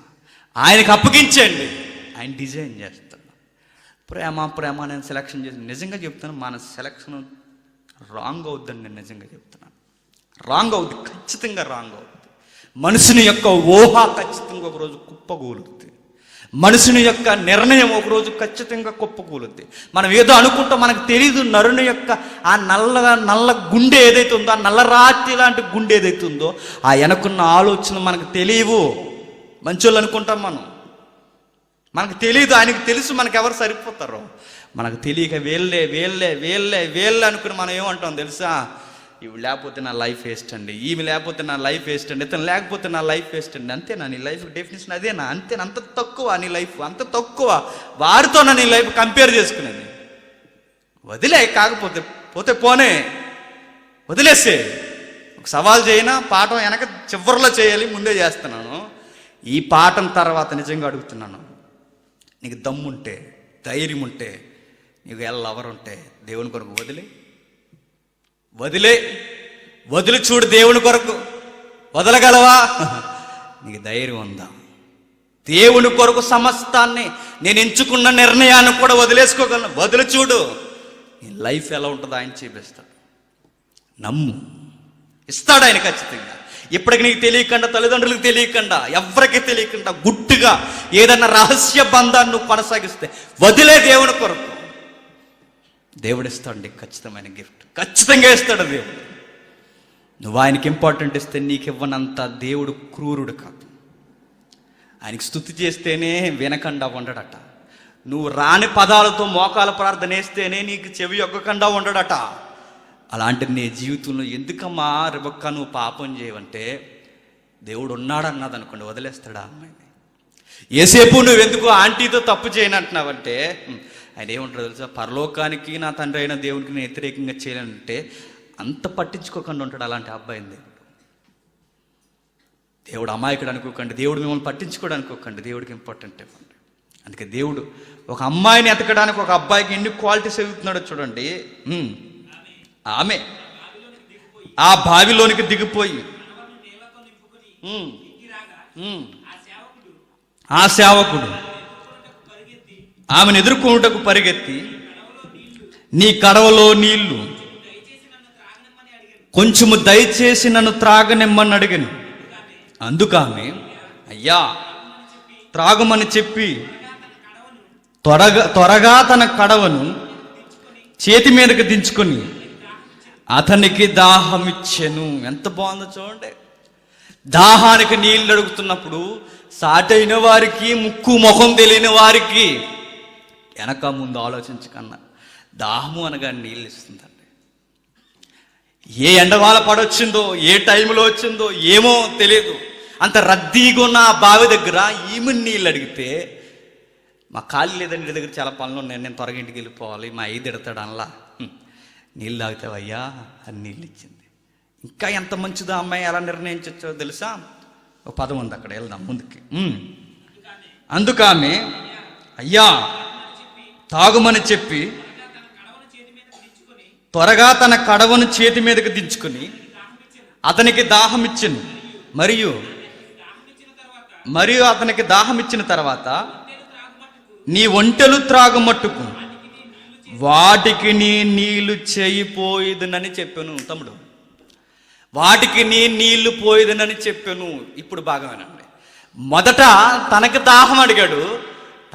ఆయనకు అప్పగించండి, ఆయన డిజైన్ చేస్తాడు. ప్రేమ నేను సెలక్షన్ చేసి నిజంగా చెప్తాను, మన సెలక్షన్ రాంగ్ అవుద్దని నేను నిజంగా చెప్తున్నాను. రాంగ్ అవుద్ది, ఖచ్చితంగా రాంగ్ అవుద్ది. మనుషుని యొక్క ఊహ ఖచ్చితంగా ఒకరోజు కుప్పకూలుద్ది. మనుషుని యొక్క నిర్ణయం ఒకరోజు ఖచ్చితంగా కుప్పకూలుద్ది. మనం ఏదో అనుకుంటాం, మనకు తెలియదు. నరుని యొక్క ఆ నల్ల గుండె ఏదైతే ఉందో, ఆ నల్లరాతి లాంటి గుండె ఏదైతే ఉందో, ఆ వెనకున్న ఆలోచన మనకు తెలియవు. మంచోళ్ళు అనుకుంటాం మనకు తెలియదు. ఆయనకు తెలుసు మనకు ఎవరు సరిపోతారో. మనకు తెలియక వేళ్ళే అనుకుని మనం ఏమంటాం తెలుసా? ఇవి లేకపోతే నా లైఫ్ వేస్ట్ అండి, ఈమె లేకపోతే నా లైఫ్ వేస్ట్ అండి, ఇతను లేకపోతే నా లైఫ్ వేస్ట్ అండి. అంతేనా నీ లైఫ్ డెఫినేషన్? అదేనా? అంతేనా? అంత తక్కువ నీ లైఫ్, అంత తక్కువ. వారితో నీ లైఫ్ కంపేర్ చేసుకునేది. వదిలే, కాకపోతే పోనే వదిలేసే. ఒక సవాల్ చేయనా, పాఠం వెనక చివరిలో చేయాలి, ముందే చేస్తున్నాను. ఈ పాఠం తర్వాత నిజంగా అడుగుతున్నాను, నీకు దమ్ముంటే, ధైర్యం ఉంటే, నీకు లవర్ ఉంటే దేవుని కొరకు వదిలి చూడు. దేవుని కొరకు వదలగలవా? నీకు ధైర్యం ఉందా? దేవుని కొరకు సమస్తాన్ని, నేను ఎంచుకున్న నిర్ణయాన్ని కూడా వదిలేసుకోగలను. వదిలి చూడు, నీ లైఫ్ ఎలా ఉంటుందో ఆయన చూపిస్తాడు. నమ్ము, ఇస్తాడు ఆయన ఖచ్చితంగా. ఇప్పటికి నీకు తెలియకుండా, తల్లిదండ్రులకు తెలియకుండా, ఎవరికి తెలియకుండా గుట్టుగా ఏదన్నా రహస్య బంధాన్ని నువ్వు కొనసాగిస్తే వదిలే దేవుని కొరకు, దేవుడు ఇస్తాడు నీకు ఖచ్చితమైన గిఫ్ట్. ఖచ్చితంగా ఇస్తాడు దేవుడు. నువ్వు ఆయనకి ఇంపార్టెంట్ ఇస్తే నీకు ఇవ్వనంత దేవుడు క్రూరుడు కాదు. ఆయనకి స్తుతి చేస్తేనే వినకుండా ఉండడట. నువ్వు రాని పదాలతో మోకాల ప్రార్థన వేస్తేనే నీకు చెవి యొక్కకుండా ఉండడట. అలాంటి నీ జీవితంలో ఎందుకమ్మా రెబెక్క నువ్వు పాపం చేయవంటే, దేవుడు ఉన్నాడన్నది అనుకోండి, వదిలేస్తాడా అమ్మాయిని? ఏసేపు నువ్వెందుకు ఆంటీతో తప్పు చేయనంటున్నావంటే, ఆయన ఏముంటాడు తెలుసా? పరలోకానికి నా తండ్రి అయిన దేవునికి నేను వ్యతిరేకంగా చేయాలంటే అంత పట్టించుకోకుండా ఉంటాడు అలాంటి అబ్బాయిని. దేవుడు అమాయకుడు అనుకోకండి, దేవుడు మిమ్మల్ని పట్టించుకోడు అనుకోకండి, దేవుడికి ఇంపార్టెంట్ ఇవ్వండి. అందుకే దేవుడు ఒక అమ్మాయిని ఎతకడానికి ఒక అబ్బాయికి ఎన్ని క్వాలిటీస్ ఎదుగుతున్నాడో చూడండి. ఆమె ఆ బావిలోనికి దిగిపోయి ఆ సేవకుడు ఆమెను ఎదుర్కొనుటకు పరిగెత్తి, నీ కడవలో నీళ్లు కొంచెము దయచేసి నన్ను త్రాగనిమ్మని అడిగాను. అందుకామె, అయ్యా త్రాగమని చెప్పి త్వరగా తన కడవను చేతి మీదకి దించుకొని అతనికి దాహమిచ్చెను. ఎంత బాగుందో చూడండి. దాహానికి నీళ్ళు అడుగుతున్నప్పుడు సాటైన వారికి, ముక్కు ముఖం తెలియని వారికి వెనక ముందు ఆలోచించకన్నా దాహము అనగా నీళ్ళు ఇస్తుందండి. ఏ ఎండవాల పడొచ్చిందో, ఏ టైంలో వచ్చిందో ఏమో తెలియదు. అంత రద్దీగా ఉన్న ఆ బావి దగ్గర ఈమె నీళ్ళు అడిగితే, మా ఖాళీ లేదండి, ఇంటి దగ్గర చాలా పనులు ఉన్నాయి, నేను త్వరగా ఇంటికి వెళ్ళిపోవాలి, మా ఐదు ఎడతాడు అనలా. నీళ్ళు తాగుతావయ్యా అని నీళ్ళు ఇచ్చింది. ఇంకా ఎంత మంచిదో అమ్మాయి ఎలా నిర్ణయించచ్చో తెలుసా? ఒక పదం ఉంది అక్కడ, వెళ్దాం ముందుకి. అందుకామె, అయ్యా తాగుమని చెప్పి త్వరగా తన కడవను చేతి మీదకి దించుకొని అతనికి దాహం ఇచ్చెను. మరియు అతనికి దాహం ఇచ్చిన తర్వాత నీ ఒంటెలు త్రాగమట్టుకు వాటికి నీ నీళ్లు చేయిపోయేదనని చెప్పాను. తమ్ముడు, వాటికి నీ నీళ్లు పోయేదనని చెప్పాను. ఇప్పుడు బాగా వినండి. మొదట తనకి దాహం అడిగాడు,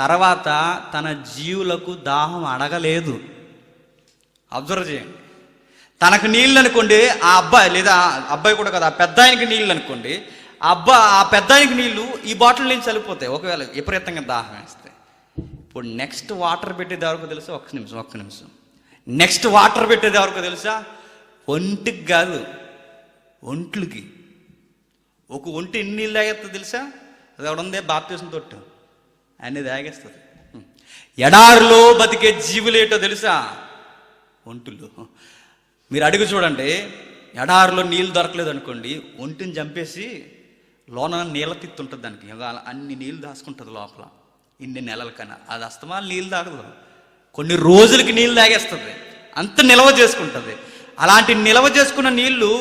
తర్వాత తన జీవులకు దాహం అడగలేదు. అబ్జర్వ్ చేయండి. తనకు నీళ్ళు అనుకోండి, ఆ అబ్బాయి లేదా అబ్బాయి కూడా కదా, ఆ పెద్ద ఆయనకి నీళ్ళు అనుకోండి, ఆ పెద్ద ఆయనకి నీళ్ళు ఈ బాటిల్ నుంచి చనిపోతాయి ఒకవేళ విపరీతంగా దాహం వేస్తే. ఇప్పుడు నెక్స్ట్ వాటర్ పెట్టేది ఎవరికో తెలుసా? ఒక్క నిమిషం. నెక్స్ట్ వాటర్ పెట్టేది ఎవరికో తెలుసా? ఒంటికి కాదు, ఒంట్లకి. ఒక ఒంటి ఎన్ని నీళ్ళు తాగేస్తుంది తెలుసా? అది ఎవడుందే బాప్తీసం తొట్టు అన్నీ తాగేస్తుంది. ఎడారిలో బతికే జీవులేటో తెలుసా? ఒంటులు. మీరు అడుగు చూడండి, ఎడారిలో నీళ్ళు దొరకలేదు అనుకోండి, ఒంటిని చంపేసి లోన నీళ్ళ తిత్తి ఉంటుంది దానికి, అన్ని నీళ్ళు దాచుకుంటుంది లోపల ఇన్ని నెలలకన్నా. అది అస్తమాలు నీళ్ళు తాగదు, కొన్ని రోజులకి నీళ్ళు తాగేస్తుంది, అంత నిల్వ చేసుకుంటుంది. అలాంటి నిల్వ చేసుకున్న నీళ్లు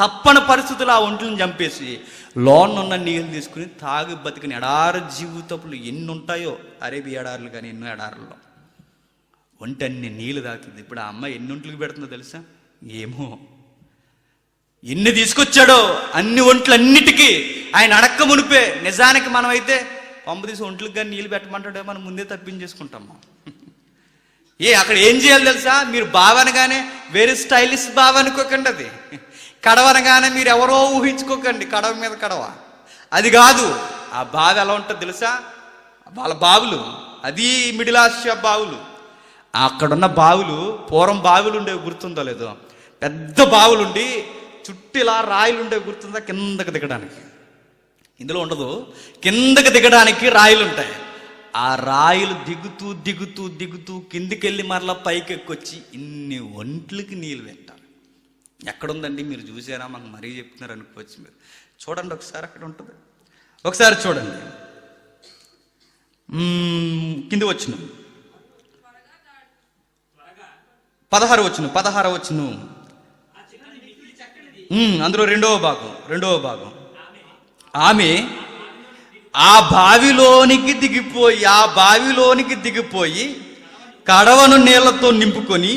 తప్పని పరిస్థితులు ఆ ఒంట్లను చంపేసి లోనున్న నీళ్ళు తీసుకుని తాగి బతికిన ఎడారి జీవితపులు ఎన్ని ఉంటాయో, అరేబియా ఎడారులు కానీ ఎన్నో ఎడారుల్లో ఒంటి అన్ని నీళ్ళు తాగుతుంది. ఇప్పుడు ఆ అమ్మాయి ఎన్ని ఒంట్లకు పెడుతుందో తెలుసా? ఏమో ఎన్ని తీసుకొచ్చాడో అన్ని ఒంట్లన్నిటికీ ఆయన అడక్క మునిపే. నిజానికి మనం అయితే పంపు తీసి ఒంట్లకు కానీ నీళ్ళు పెట్టమంటాడే మనం ముందే తప్పించేసుకుంటాము. అక్కడ ఏం చేయాలి తెలుసా? మీరు బావనగానే వెరీ స్టైలిష్ బావ అనుకోకండి, అది కడవనగానే మీరు ఎవరో ఊహించుకోకండి, కడవ మీద కడవ అది కాదు. ఆ బావి ఎలా ఉంటుంది తెలుసా? వాళ్ళ బావులు, అది మిడిల్ ఆసియా బావులు. అక్కడున్న బావులు పూర్వం బావులు ఉండేవి, గుర్తుందో లేదో, పెద్ద బావులుండి చుట్టూ ఇలా రాయిలు ఉండేవి, గుర్తుందా? కిందకి దిగడానికి ఇందులో ఉండదు, కిందకి దిగడానికి రాయిలు ఉంటాయి. ఆ రాయిలు దిగుతూ దిగుతూ దిగుతూ కిందికెళ్ళి మరలా పైకి ఎక్కొచ్చి ఇన్ని ఒంట్లకి నీళ్ళు పెట్టాలి. ఎక్కడుందండి? మీరు చూసారా? మాకు మరీ చెప్తున్నారు అనుకోవచ్చు. మీరు చూడండి ఒకసారి, అక్కడ ఉంటుంది, ఒకసారి చూడండి. కింది వచ్చును 16 వచ్చును. అందులో రెండవ భాగం. ఆమె ఆ బావిలోనికి దిగిపోయి కడవను నీళ్లతో నింపుకొని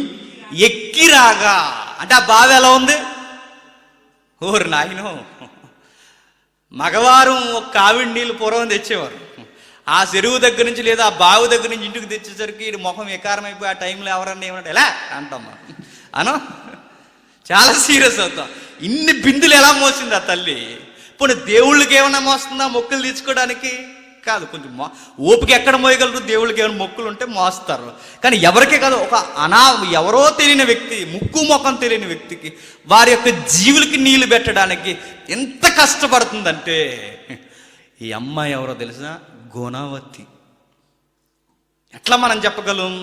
ఎక్కిరాగా. అంటే ఆ బావి ఎలా ఉంది? ఓరు నాయనో, మగవారు ఒక కావిడి నీళ్ళు పూర్వం తెచ్చేవారు. ఆ చెరువు దగ్గర నుంచి లేదా ఆ బావి దగ్గర నుంచి ఇంటికి తెచ్చేసరికి ముఖం వికారం అయిపోయి ఆ టైంలో ఎవరన్నా ఏమన్నా ఎలా అంటాం అను, చాలా సీరియస్ అవుతాం. ఇన్ని బిందులు ఎలా మోసింది ఆ తల్లి? పోనీ దేవుళ్ళకి ఏమైనా మోస్తుందా మొక్కులు తీర్చుకోవడానికి? కాదు. కొంచెం ఓపిక ఎక్కడ మోయగలరు? దేవుళ్ళకి ఏమైనా మొక్కులు ఉంటే మోస్తారు, కానీ ఎవరికే కాదు, ఒక ఎవరో తెలియని వ్యక్తి, ముక్కు ముఖం తెలియని వ్యక్తికి వారి యొక్క జీవులకి నీళ్లు పెట్టడానికి ఎంత కష్టపడుతుందంటే, ఈ అమ్మాయి ఎవరో తెలుసా? గుణవతి. ఎట్లా మనం చెప్పగలం?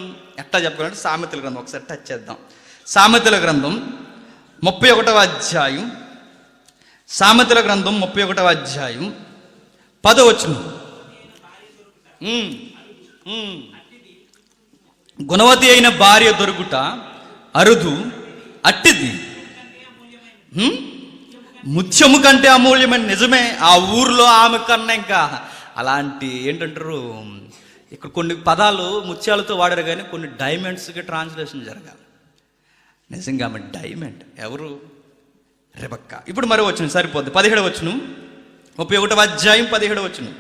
అంటే సామెతల గ్రంథం ఒకసారి టచ్ చేద్దాం. సామెతల గ్రంథం 31వ అధ్యాయం, 31వ అధ్యాయం 10వ వచనం. గుణవతి అయిన భార్య దొరుకుట అరుదు, అట్టిది ముత్యము కంటే అమూల్యమైన. నిజమే, ఆ ఊర్లో ఆమె కన్నా ఇంకా అలాంటి ఏంటంటారు, ఇక్కడ కొన్ని పదాలు ముత్యాలతో వాడారు కానీ కొన్ని డైమండ్స్కి ట్రాన్స్లేషన్ జరగాలి. నిజంగా ఆమె డైమండ్. ఎవరు? రెబెక్కా. ఇప్పుడు మరో వచ్చిన సరిపోద్ది, 17వ వచనం, 31వ అధ్యాయం 17వ వచనం.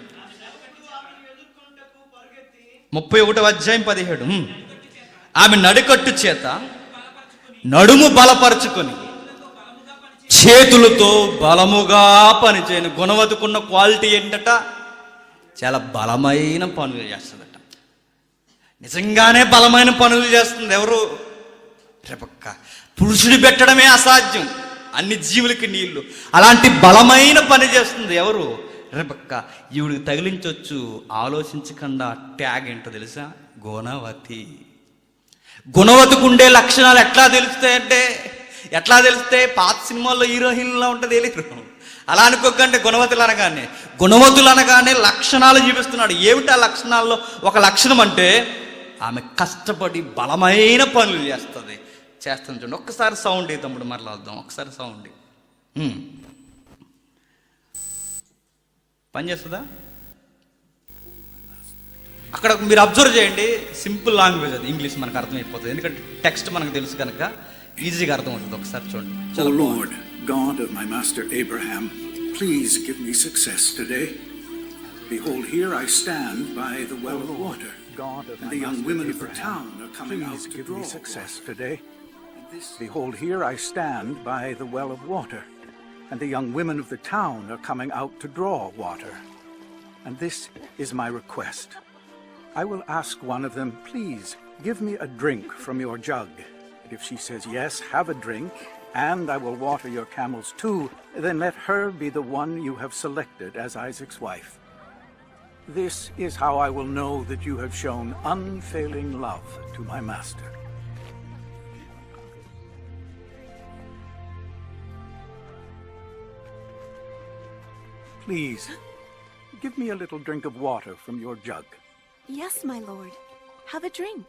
31వ అధ్యాయం 17. ఆమె నడికట్టు చేత నడుము బలపరుచుకొని చేతులతో బలముగా పనిచేయను. గుణవతికున్న క్వాలిటీ ఏంటట? చాలా బలమైన పనులు చేస్తుందట. నిజంగానే బలమైన పనులు చేస్తుంది. ఎవరు? రెబెక్కా. పురుషుడు పెట్టడమే అసాధ్యం, అన్ని జీవులకి నీళ్లు, అలాంటి బలమైన పని చేస్తుంది. ఎవరు? రెబెక్కా. ఈవిడికి తగిలించవచ్చు ఆలోచించకుండా. ట్యాగ్ ఏంటో తెలుసా? గుణవతి. గుణవతికి ఉండే లక్షణాలు ఎట్లా తెలుస్తాయంటే, ఎట్లా తెలుస్తాయి? పాత సినిమాల్లో హీరోయిన్లా ఉంటుంది, తెలియదు. అలా అనుకోకండి. గుణవతులు అనగానే లక్షణాలు చూపిస్తున్నాడు. ఏమిటి ఆ లక్షణాల్లో ఒక లక్షణం అంటే, ఆమె కష్టపడి బలమైన పనులు చేస్తుంది. చూడండి. ఒక్కసారి సౌండ్ తమ్ముడు మరలాద్దాం. ఒకసారి సౌండ్ పని చేస్తుందా? అక్కడ మీరు అబ్జర్వ్ చేయండి, సింపుల్ లాంగ్వేజ్ అది, ఇంగ్లీష్ మనకు అర్థమైపోతుంది, ఎందుకంటే టెక్స్ట్ మనకు తెలుసు కనుక ఈజీగా అర్థం అవుతుంది. ఒకసారి చూడండి. O Lord, God of my master Abraham, please give me success today. Behold, here I stand by the well of water, and the young women of the town are coming out to draw success today. Behold, here I stand by the well of water, and the young women of the town are coming out to draw water. And this is my request. I will ask one of them, please give me a drink from your jug. And if she says, yes, have a drink, and I will water your camels too, then let her be the one you have selected as Isaac's wife. This is how I will know that you have shown unfailing love to my master. Please, give me a little drink of water from your jug. Yes, my lord. Have a drink.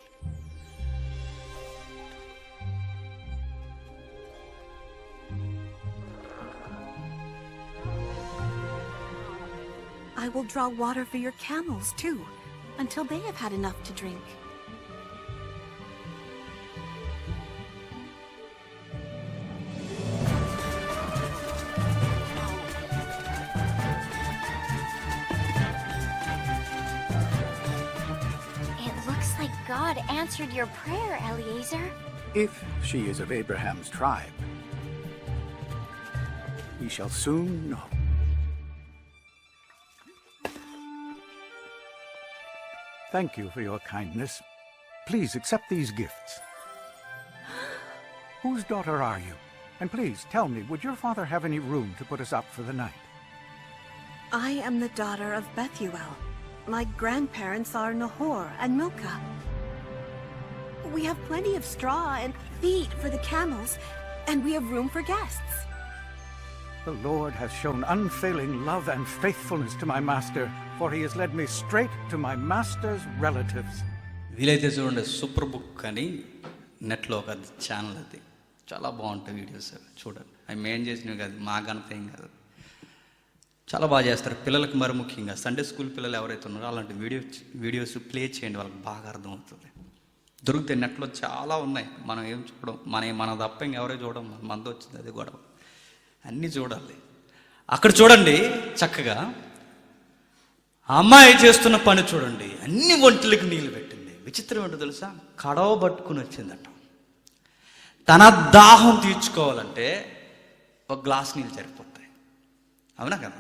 I will draw water for your camels, too, until they have had enough to drink. It looks like God answered your prayer, Eliezer. If she is of Abraham's tribe, we shall soon know. Thank you for your kindness. Please accept these gifts. Whose daughter are you? And please tell me, would your father have any room to put us up for the night? I am the daughter of Bethuel. My grandparents are Nahor and Milcah. We have plenty of straw and feed for the camels, and we have room for guests. The Lord has shown unfailing love and faithfulness to my master, for he has led me straight to my master's relatives. వీలైతే చూడండి, సూపర్ బుక్ అని నెట్లో ఒక ఛానల్, అది చాలా బాగుంటాయి వీడియోస్, చూడండి. అవి మేము చేసినవి కాదు, మా ఘనత ఏం కాదు, చాలా బాగా చేస్తారు. పిల్లలకి మరి ముఖ్యంగా సండే స్కూల్ పిల్లలు ఎవరైతే ఉన్నారో అలాంటి వీడియోస్ ప్లే చేయండి, వాళ్ళకి బాగా అర్థమవుతుంది. దొరికితే నెట్లో చాలా ఉన్నాయి, మనం ఏం చూడడం, మన తప్ప ఇంకెవరో చూడడం, మనతో వచ్చింది అది గొడవ, అన్నీ చూడాలి. అక్కడ చూడండి చక్కగా ఆ అమ్మాయి చేస్తున్న పని చూడండి, అన్ని ఒంటిలకు నీళ్ళు పెట్టింది. విచిత్రం ఏంటో తెలుసా, కడవ పట్టుకుని వచ్చిందట. తన దాహం తీర్చుకోవాలంటే ఒక గ్లాస్ నీళ్ళు సరిపోతాయి, అవునా కదా?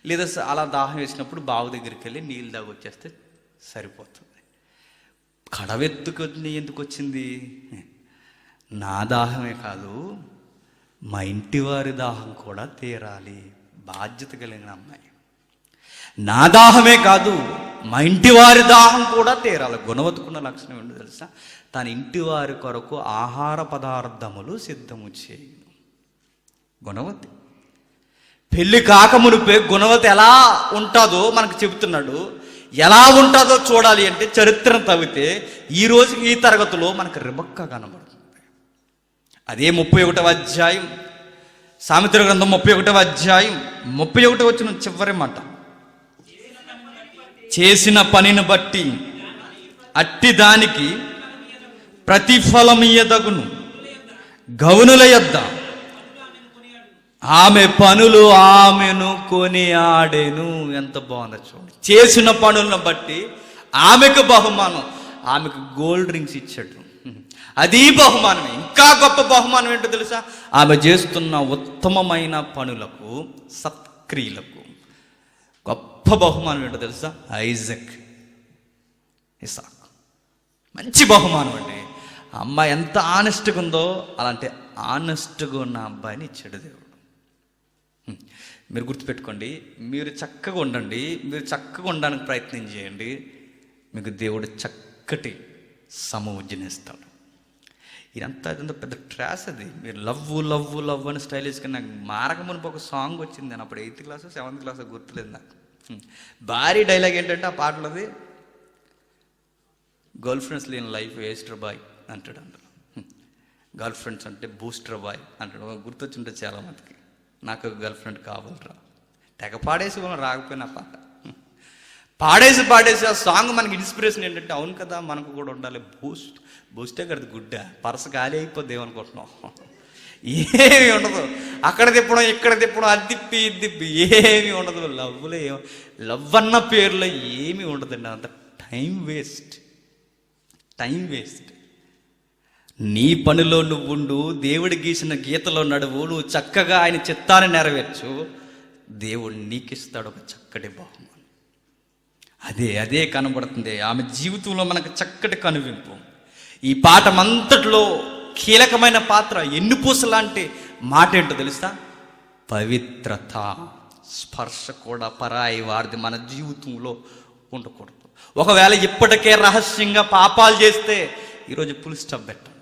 లేదా అలా దాహం వేసినప్పుడు బావి దగ్గరికి వెళ్ళి నీళ్ళు దాగి వచ్చేస్తే సరిపోతుంది. కడవెత్తుకొని ఎందుకు వచ్చింది? నా దాహమే కాదు, మా ఇంటి వారి దాహం కూడా తీరాలి. బాధ్యత కలిగిన అమ్మాయి. నా దాహమే కాదు, మా ఇంటి వారి దాహం కూడా తీరాలి. గుణవత్తుకున్న లక్షణం ఏంటో తెలుసా, తన ఇంటి వారి కొరకు ఆహార పదార్థములు సిద్ధము చేయను. గుణవతి పెళ్లి కాకమునిపే గుణవతి ఎలా ఉంటుందో మనకు చెబుతున్నాడు. ఎలా ఉంటుందో చూడాలి అంటే చరిత్రను తవ్వితే ఈ రోజుకి ఈ తరగతిలో మనకు రిబక్క కనబడుతుంది. అదే 31వ అధ్యాయం, సామెతల గ్రంథం 31వ అధ్యాయం 31 వచ్చిన చివరి మాట, చేసిన పనిని బట్టి అట్టి దానికి ప్రతిఫలమియ్యదగును గౌనుల యొద్ద ఆమె పనులు ఆమెను కొని ఆడెను. ఎంత బాగుందో చూడండి. చేసిన పనులను బట్టి ఆమెకు బహుమానం, ఆమెకు గోల్డ్ రింగ్స్ ఇచ్చాడు, అది బహుమానమే. ఇంకా గొప్ప బహుమానం ఏంటో తెలుసా, ఆమె చేస్తున్న ఉత్తమమైన పనులకు, సత్క్రియలకు గొప్ప బహుమానం ఏంటో తెలుసా, ఐజక్, ఇసాక్. మంచి బహుమానం అండి. అమ్మాయి ఎంత ఆనెస్ట్గా ఉందో అలాంటి ఆనెస్ట్గా ఉన్న అబ్బాయిని ఇచ్చాడు దేవుడు. మీరు గుర్తుపెట్టుకోండి, మీరు చక్కగా ఉండండి, మీరు చక్కగా ఉండడానికి ప్రయత్నం చేయండి, మీకు దేవుడు చక్కటి సమవుజ్జనిస్తాడు. ఇదంతా పెద్ద ట్రాస్ అది. మీరు లవ్ లవ్ లవ్ అని స్టైలిష్గా, నాకు మారక మునుపు ఒక సాంగ్ వచ్చింది, నేను అప్పుడు 8th క్లాస్ 7th క్లాస్ గుర్తులేదు నాకు. భారీ డైలాగ్ ఏంటంటే ఆ పాటలోది, గర్ల్ ఫ్రెండ్స్ లేని లైఫ్ వేస్టర్ బాయ్ అంటాడు. అందులో గర్ల్ ఫ్రెండ్స్ అంటే బూస్టర్ బాయ్ అంటాడు. గుర్తొచ్చుంటే చాలామందికి, నాకు గర్ల్ ఫ్రెండ్ కావాలరా, తెగ పాడేసి రాకపోయినా పాట. పాడేసి ఆ సాంగ్ మనకి ఇన్స్పిరేషన్ ఏంటంటే, అవును కదా మనకు కూడా ఉండాలి, బూస్టే కదా గుడ్డ, పరస ఖాళీ అయిపోద్ది ఏమనుకుంటున్నాం. ఏమి ఉండదు, అక్కడ తిప్పడం ఇక్కడ తిప్పడం, అది తిప్పి ఇది తిప్పి ఏమి ఉండదు. లవ్ అన్న పేరులో ఏమీ ఉండదండి. అంత టైం వేస్ట్. నీ పనిలో నువ్వుండు, దేవుడు గీసిన గీతలో నడువు, నువ్వు చక్కగా ఆయన చిత్తాన్ని నెరవేర్చు, దేవుడు నీకిస్తాడు ఒక చక్కటి బహుమానం. అదే కనబడుతుంది ఆమె జీవితంలో మనకు చక్కటి కనువింపు. ఈ పాఠమంతట్లో కీలకమైన పాత్ర, ఎన్నుపూస లాంటి మాట ఏంటో తెలుసా? పవిత్రత. స్పర్శ కూడా పరాయి వారిది మన జీవితంలో ఉండకూడదు. ఒకవేళ ఇప్పటికే రహస్యంగా పాపాలు చేస్తే ఈరోజు పులి స్టాప్ పెట్టండి.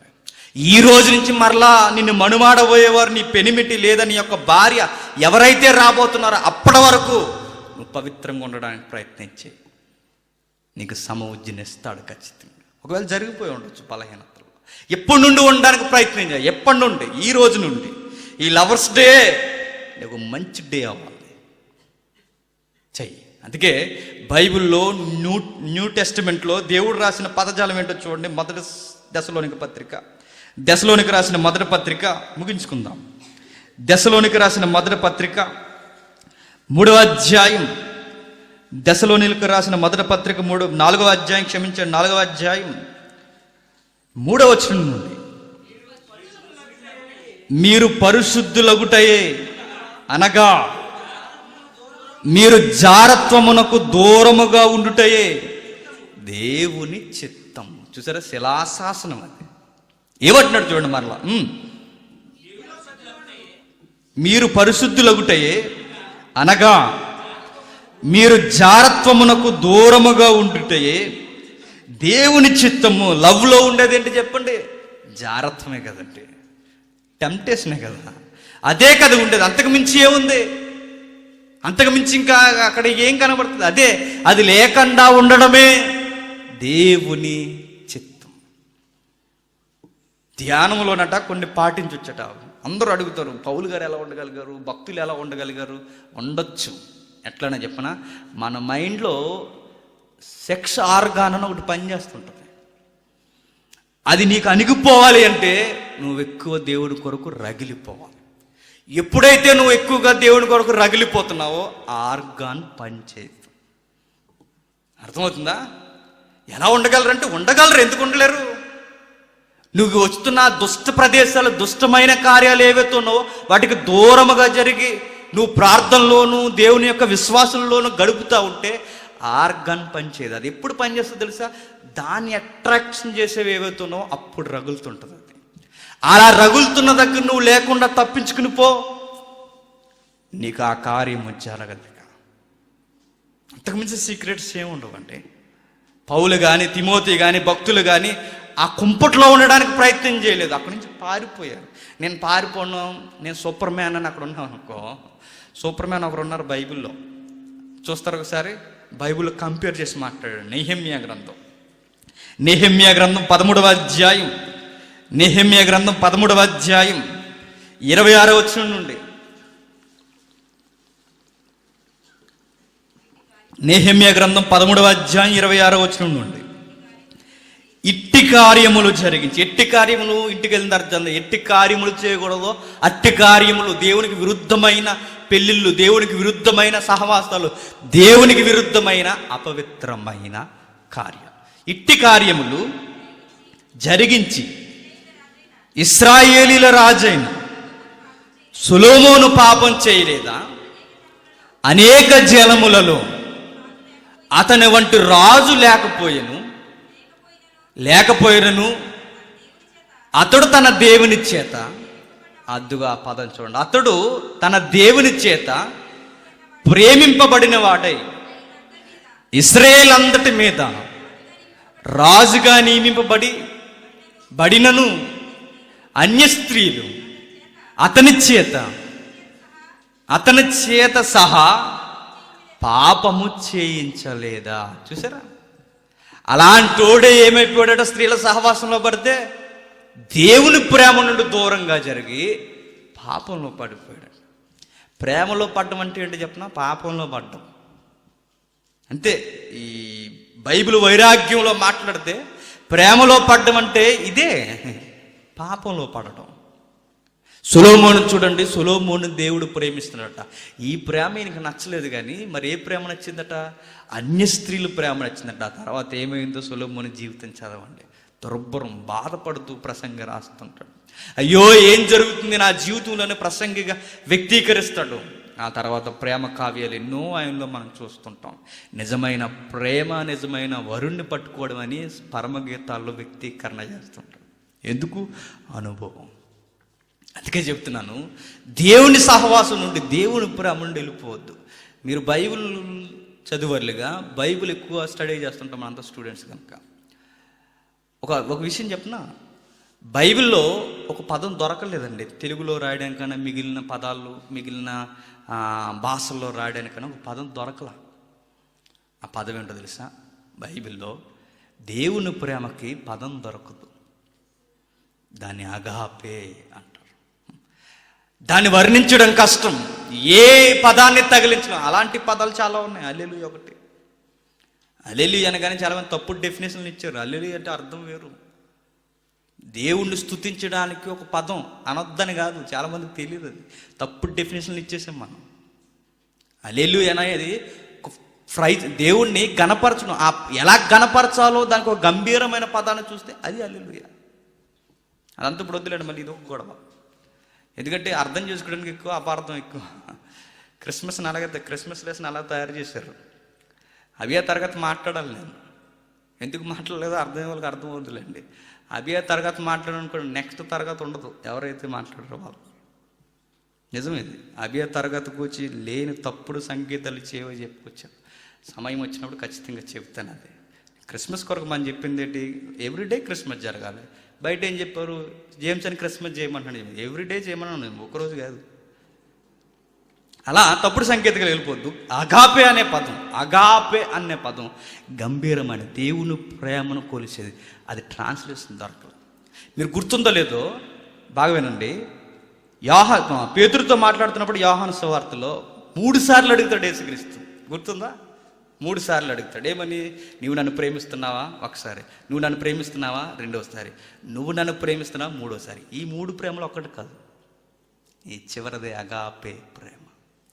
ఈ రోజు నుంచి మరలా నిన్ను మనుమాడబోయేవారు నీ పెనిమిటి లేదా నీ యొక్క భార్య ఎవరైతే రాబోతున్నారో అప్పటి వరకు నువ్వు పవిత్రంగా ఉండడానికి ప్రయత్నించే, నీకు సమవుజ్జనిస్తాడు ఖచ్చితంగా. ఒకవేళ జరిగిపోయి ఉండొచ్చు బలహీనతలు. ఎప్పటి నుండి ఉండడానికి ప్రయత్నం చేయాలి. ఎప్పటి నుండి? ఈ రోజు నుండి. ఈ లవర్స్ డే నీకు మంచి డే అవ్వాలి, చెయ్యి. అందుకే బైబిల్లో న్యూ టెస్టిమెంట్లో దేవుడు రాసిన పదజాలం ఏంటో చూడండి. మొదటి దశలోనికి రాసిన మొదటి పత్రిక ముగించుకుందాం. దశలోనికి రాసిన మొదటి పత్రిక 3వ అధ్యాయం. దశలోనికి రాసిన మొదటి పత్రిక 4వ అధ్యాయం, 4వ అధ్యాయం 3వ వచనం నుండి, మీరు పరిశుద్ధులగుటయే అనగా మీరు జారత్వమునకు దూరముగా ఉండుటయే దేవుని చిత్తం. చూసారా, శిలాశాసనం అది. ఏమంటున్నాడు చూడండి మరలా, మీరు పరిశుద్ధులగుటయే అనగా మీరు జారత్వమునకు దూరముగా ఉండుటయే దేవుని చిత్తము. లవ్లో ఉండేది ఏంటి చెప్పండి? జారత్వమే కదండి, టెంప్టేషనే కదా, అదే కదా ఉండేది. అంతకు మించి ఏముంది? అంతకు మించి ఇంకా అక్కడ ఏం కనబడుతుంది? అదే, అది లేకుండా ఉండడమే దేవుని చిత్తం. ధ్యానంలోనట కొన్ని పాటించొచ్చట. అందరూ అడుగుతారు, పౌలు గారు ఎలా ఉండగలిగారు, భక్తులు ఎలా ఉండగలిగారు? ఉండొచ్చు. ఎట్లనే చెప్పనా, మన మైండ్లో సెక్స్ ఆర్గాన్ అని ఒకటి పనిచేస్తుంటుంది. అది నీకు అణిగిపోవాలి అంటే నువ్వు ఎక్కువ దేవుడి కొరకు రగిలిపోవాలి. ఎప్పుడైతే నువ్వు ఎక్కువగా దేవుడి కొరకు రగిలిపోతున్నావో ఆర్గాన్ పనిచేయదు. అర్థమవుతుందా? ఎలా ఉండగలరంటే ఉండగలరు. ఎందుకు ఉండలేరు? నువ్వు వస్తున్న దుష్ట ప్రదేశాలు, దుష్టమైన కార్యాలు ఏవైతే ఉన్నావో వాటికి దూరముగా జరిగి నువ్వు ప్రార్థనలోను దేవుని యొక్క విశ్వాసంలోనూ గడుపుతూ ఉంటే ఆర్గాన్ పనిచేయదు. అది ఎప్పుడు పనిచేస్తుందో తెలుసా? దాన్ని అట్రాక్షన్ చేసేవి ఏవైతే ఉన్నావో అప్పుడు రగులుతుంటుంది. అది అలా రగులుతున్న దగ్గర నువ్వు లేకుండా తప్పించుకుని పో, నీకు ఆ కార్యము జరగదు. అంతకుమించి సీక్రెట్స్ ఏమి ఉండవండి. పౌలు కానీ తిమోతి కానీ భక్తులు కానీ ఆ కుంపట్లో ఉండడానికి ప్రయత్నం చేయలేదు, అక్కడి నుంచి పారిపోయారు. నేను పారిపోను, నేను సూపర్ మ్యాన్ అని అక్కడ ఉన్నాను అనుకో. సూపర్ మ్యాన్ ఒకరు ఉన్నారు బైబిల్లో, చూస్తారు ఒకసారి. బైబిల్లో కంపేర్ చేసి మాట్లాడాడు. నెహెమ్యా గ్రంథం 13వ అధ్యాయం, నెహెమ్యా గ్రంథం 13వ అధ్యాయం 26వ వచనం నుండి. నెహెమ్యా గ్రంథం 13వ అధ్యాయం 26వ వచనం నుండి, ఇట్టి కార్యములు జరిగించి, ఎట్టి కార్యములు ఇంటికి వెళ్ళిన తర్వాత ఎట్టి కార్యములు చేయకూడదో అట్టి కార్యములు, దేవునికి విరుద్ధమైన పెళ్ళిళ్ళు, దేవునికి విరుద్ధమైన సహవాసాలు, దేవునికి విరుద్ధమైన అపవిత్రమైన కార్యం, ఇట్టి కార్యములు జరిగించి ఇశ్రాయేలీల రాజైన సొలొమోను పాపం చేయలేదా? అనేక జనములలో అతని వంటి రాజు లేకపోయినను అతడు తన దేవుని చేత, అద్దుగా పదం చూడండి, అతడు తన దేవుని చేత ప్రేమింపబడిన వాడై ఇశ్రాయేలు అంతటి మీద రాజుగా నియమింపబడినను అన్య స్త్రీలు అతని చేత సహా పాపము చేయించలేదా? చూసారా, అలాంటోడే ఏమైపోయాడట? స్త్రీల సహవాసంలో పడితే దేవుని ప్రేమ నుండి దూరంగా జరిగి పాపంలో పడిపోయాడు. ప్రేమలో పడ్డం అంటే ఏంటి చెప్పినా? పాపంలో పడ్డం. అంతే. ఈ బైబిల్ వైరాగ్యంలో మాట్లాడితే ప్రేమలో పడడం అంటే ఇదే, పాపంలో పడటం. సొలొమోను చూడండి, సొలొమోను దేవుడు ప్రేమిస్తున్నాడట. ఈ ప్రేమ ఈయనకి నచ్చలేదు, కానీ మరి ఏ ప్రేమ నచ్చిందట? అన్య స్త్రీలు ప్రేమ నచ్చిందట. ఆ తర్వాత ఏమైందో సొలొమోను జీవితం చదవండి. దుర్భరం, బాధపడుతూ ప్రసంగి రాస్తుంటాడు. అయ్యో ఏం జరుగుతుంది నా జీవితంలోనే ప్రసంగిగా వ్యక్తీకరిస్తాడు. ఆ తర్వాత ప్రేమ కావ్యాలు ఎన్నో ఆయనలో మనం చూస్తుంటాం. నిజమైన ప్రేమ, నిజమైన వరుణ్ణి పట్టుకోవడం అని పరమగీతాల్లో వ్యక్తీకరణ చేస్తుంటాడు. ఎందుకు? అనుభవం. అందుకే చెప్తున్నాను, దేవుని సహవాసం నుండి, దేవుని ప్రేమ నుండి వెళ్ళిపోవద్దు. మీరు బైబిల్ చదువర్లుగా బైబిల్ ఎక్కువ స్టడీ చేస్తుంటాం మనంతా స్టూడెంట్స్ కనుక. ఒక విషయం చెప్పనా, బైబిల్లో ఒక పదం దొరకలేదండి తెలుగులో రాయడానికైనా, మిగిలిన పదాలు మిగిలిన భాషల్లో రాయడానికైనా ఒక పదం దొరకలా. ఆ పదం ఏంటో తెలుసా? బైబిల్లో దేవుని ప్రేమకి పదం దొరకదు. దాన్ని అగాపే అంటారు. దాన్ని వర్ణించడం కష్టం, ఏ పదాన్ని తగిలించడం. అలాంటి పదాలు చాలా ఉన్నాయి. హల్లెలూయా ఒకటి. హల్లెలూయా అనగానే చాలామంది తప్పుడు డెఫినేషన్లు ఇచ్చారు. హల్లెలూయా అంటే అర్థం వేరు. దేవుణ్ణి స్తుతించడానికి ఒక పదం అనొద్దని కాదు, చాలామందికి తెలియదు. అది తప్పుడు డెఫినేషన్లు ఇచ్చేసాం మనం. హల్లెలూయా అనేది దేవుణ్ణి గణపరచడం, ఎలా గణపరచాలో దానికి ఒక గంభీరమైన పదాన్ని చూస్తే అది హల్లెలూయా. అదంతా ఇప్పుడు వద్దులేండి, మళ్ళీ ఇది ఒక గొడవ. ఎందుకంటే అర్థం చేసుకోవడానికి ఎక్కువ, అపార్థం ఎక్కువ. క్రిస్మస్ని అలాగే క్రిస్మస్ లెసన్ అలా తయారు చేశారు. అవి ఆ తరగతి మాట్లాడాలి. నేను ఎందుకు మాట్లాడలేదో అర్థం వాళ్ళకి అర్థం అవుతుందిలేండి. అవి ఆ తరగతి మాట్లాడనుకోండి, నెక్స్ట్ తరగతి ఉండదు ఎవరైతే మాట్లాడారో వాళ్ళు. నిజమేది. అవి ఆ తరగతికి వచ్చి లేని తప్పుడు సంగీతాలు చేవో చెప్పుకొచ్చాను. సమయం వచ్చినప్పుడు ఖచ్చితంగా చెప్తాను. అదే క్రిస్మస్ కొరకు మనం చెప్పింది ఏంటి? ఎవ్రీడే క్రిస్మస్ జరగాలి. బయట ఏం చెప్పారు? జేమ్స్ అని క్రిస్మస్ చేయమంటాడు. ఎవ్రీడే చేయమన్నాను, ఒకరోజు కాదు. అలా తప్పుడు సంకేతాలు వెళ్ళిపోద్దు. అగాపే అనే పదం, అగాపే అనే పదం గంభీరమైన దేవుని ప్రేమను కొలిసేది. అది ట్రాన్స్లేషన్ దొరకదు. మీరు గుర్తుందో లేదో బాగా వినండి. పేతురుతో మాట్లాడుతున్నప్పుడు యోహాను సువార్తలో 3 సార్లు అడుగుతాడు యేసుక్రీస్తు. గుర్తుందా? 3 సార్లు అడుగుతాడు. ఏమని? నువ్వు నన్ను ప్రేమిస్తున్నావా? ఒకసారి. నువ్వు నన్ను ప్రేమిస్తున్నావా? రెండోసారి. నువ్వు నన్ను ప్రేమిస్తున్నావా? మూడోసారి. ఈ 3 ప్రేమలు ఒక్కటి కాదు, ఈ చివరిదే అగాపే ప్రేమ.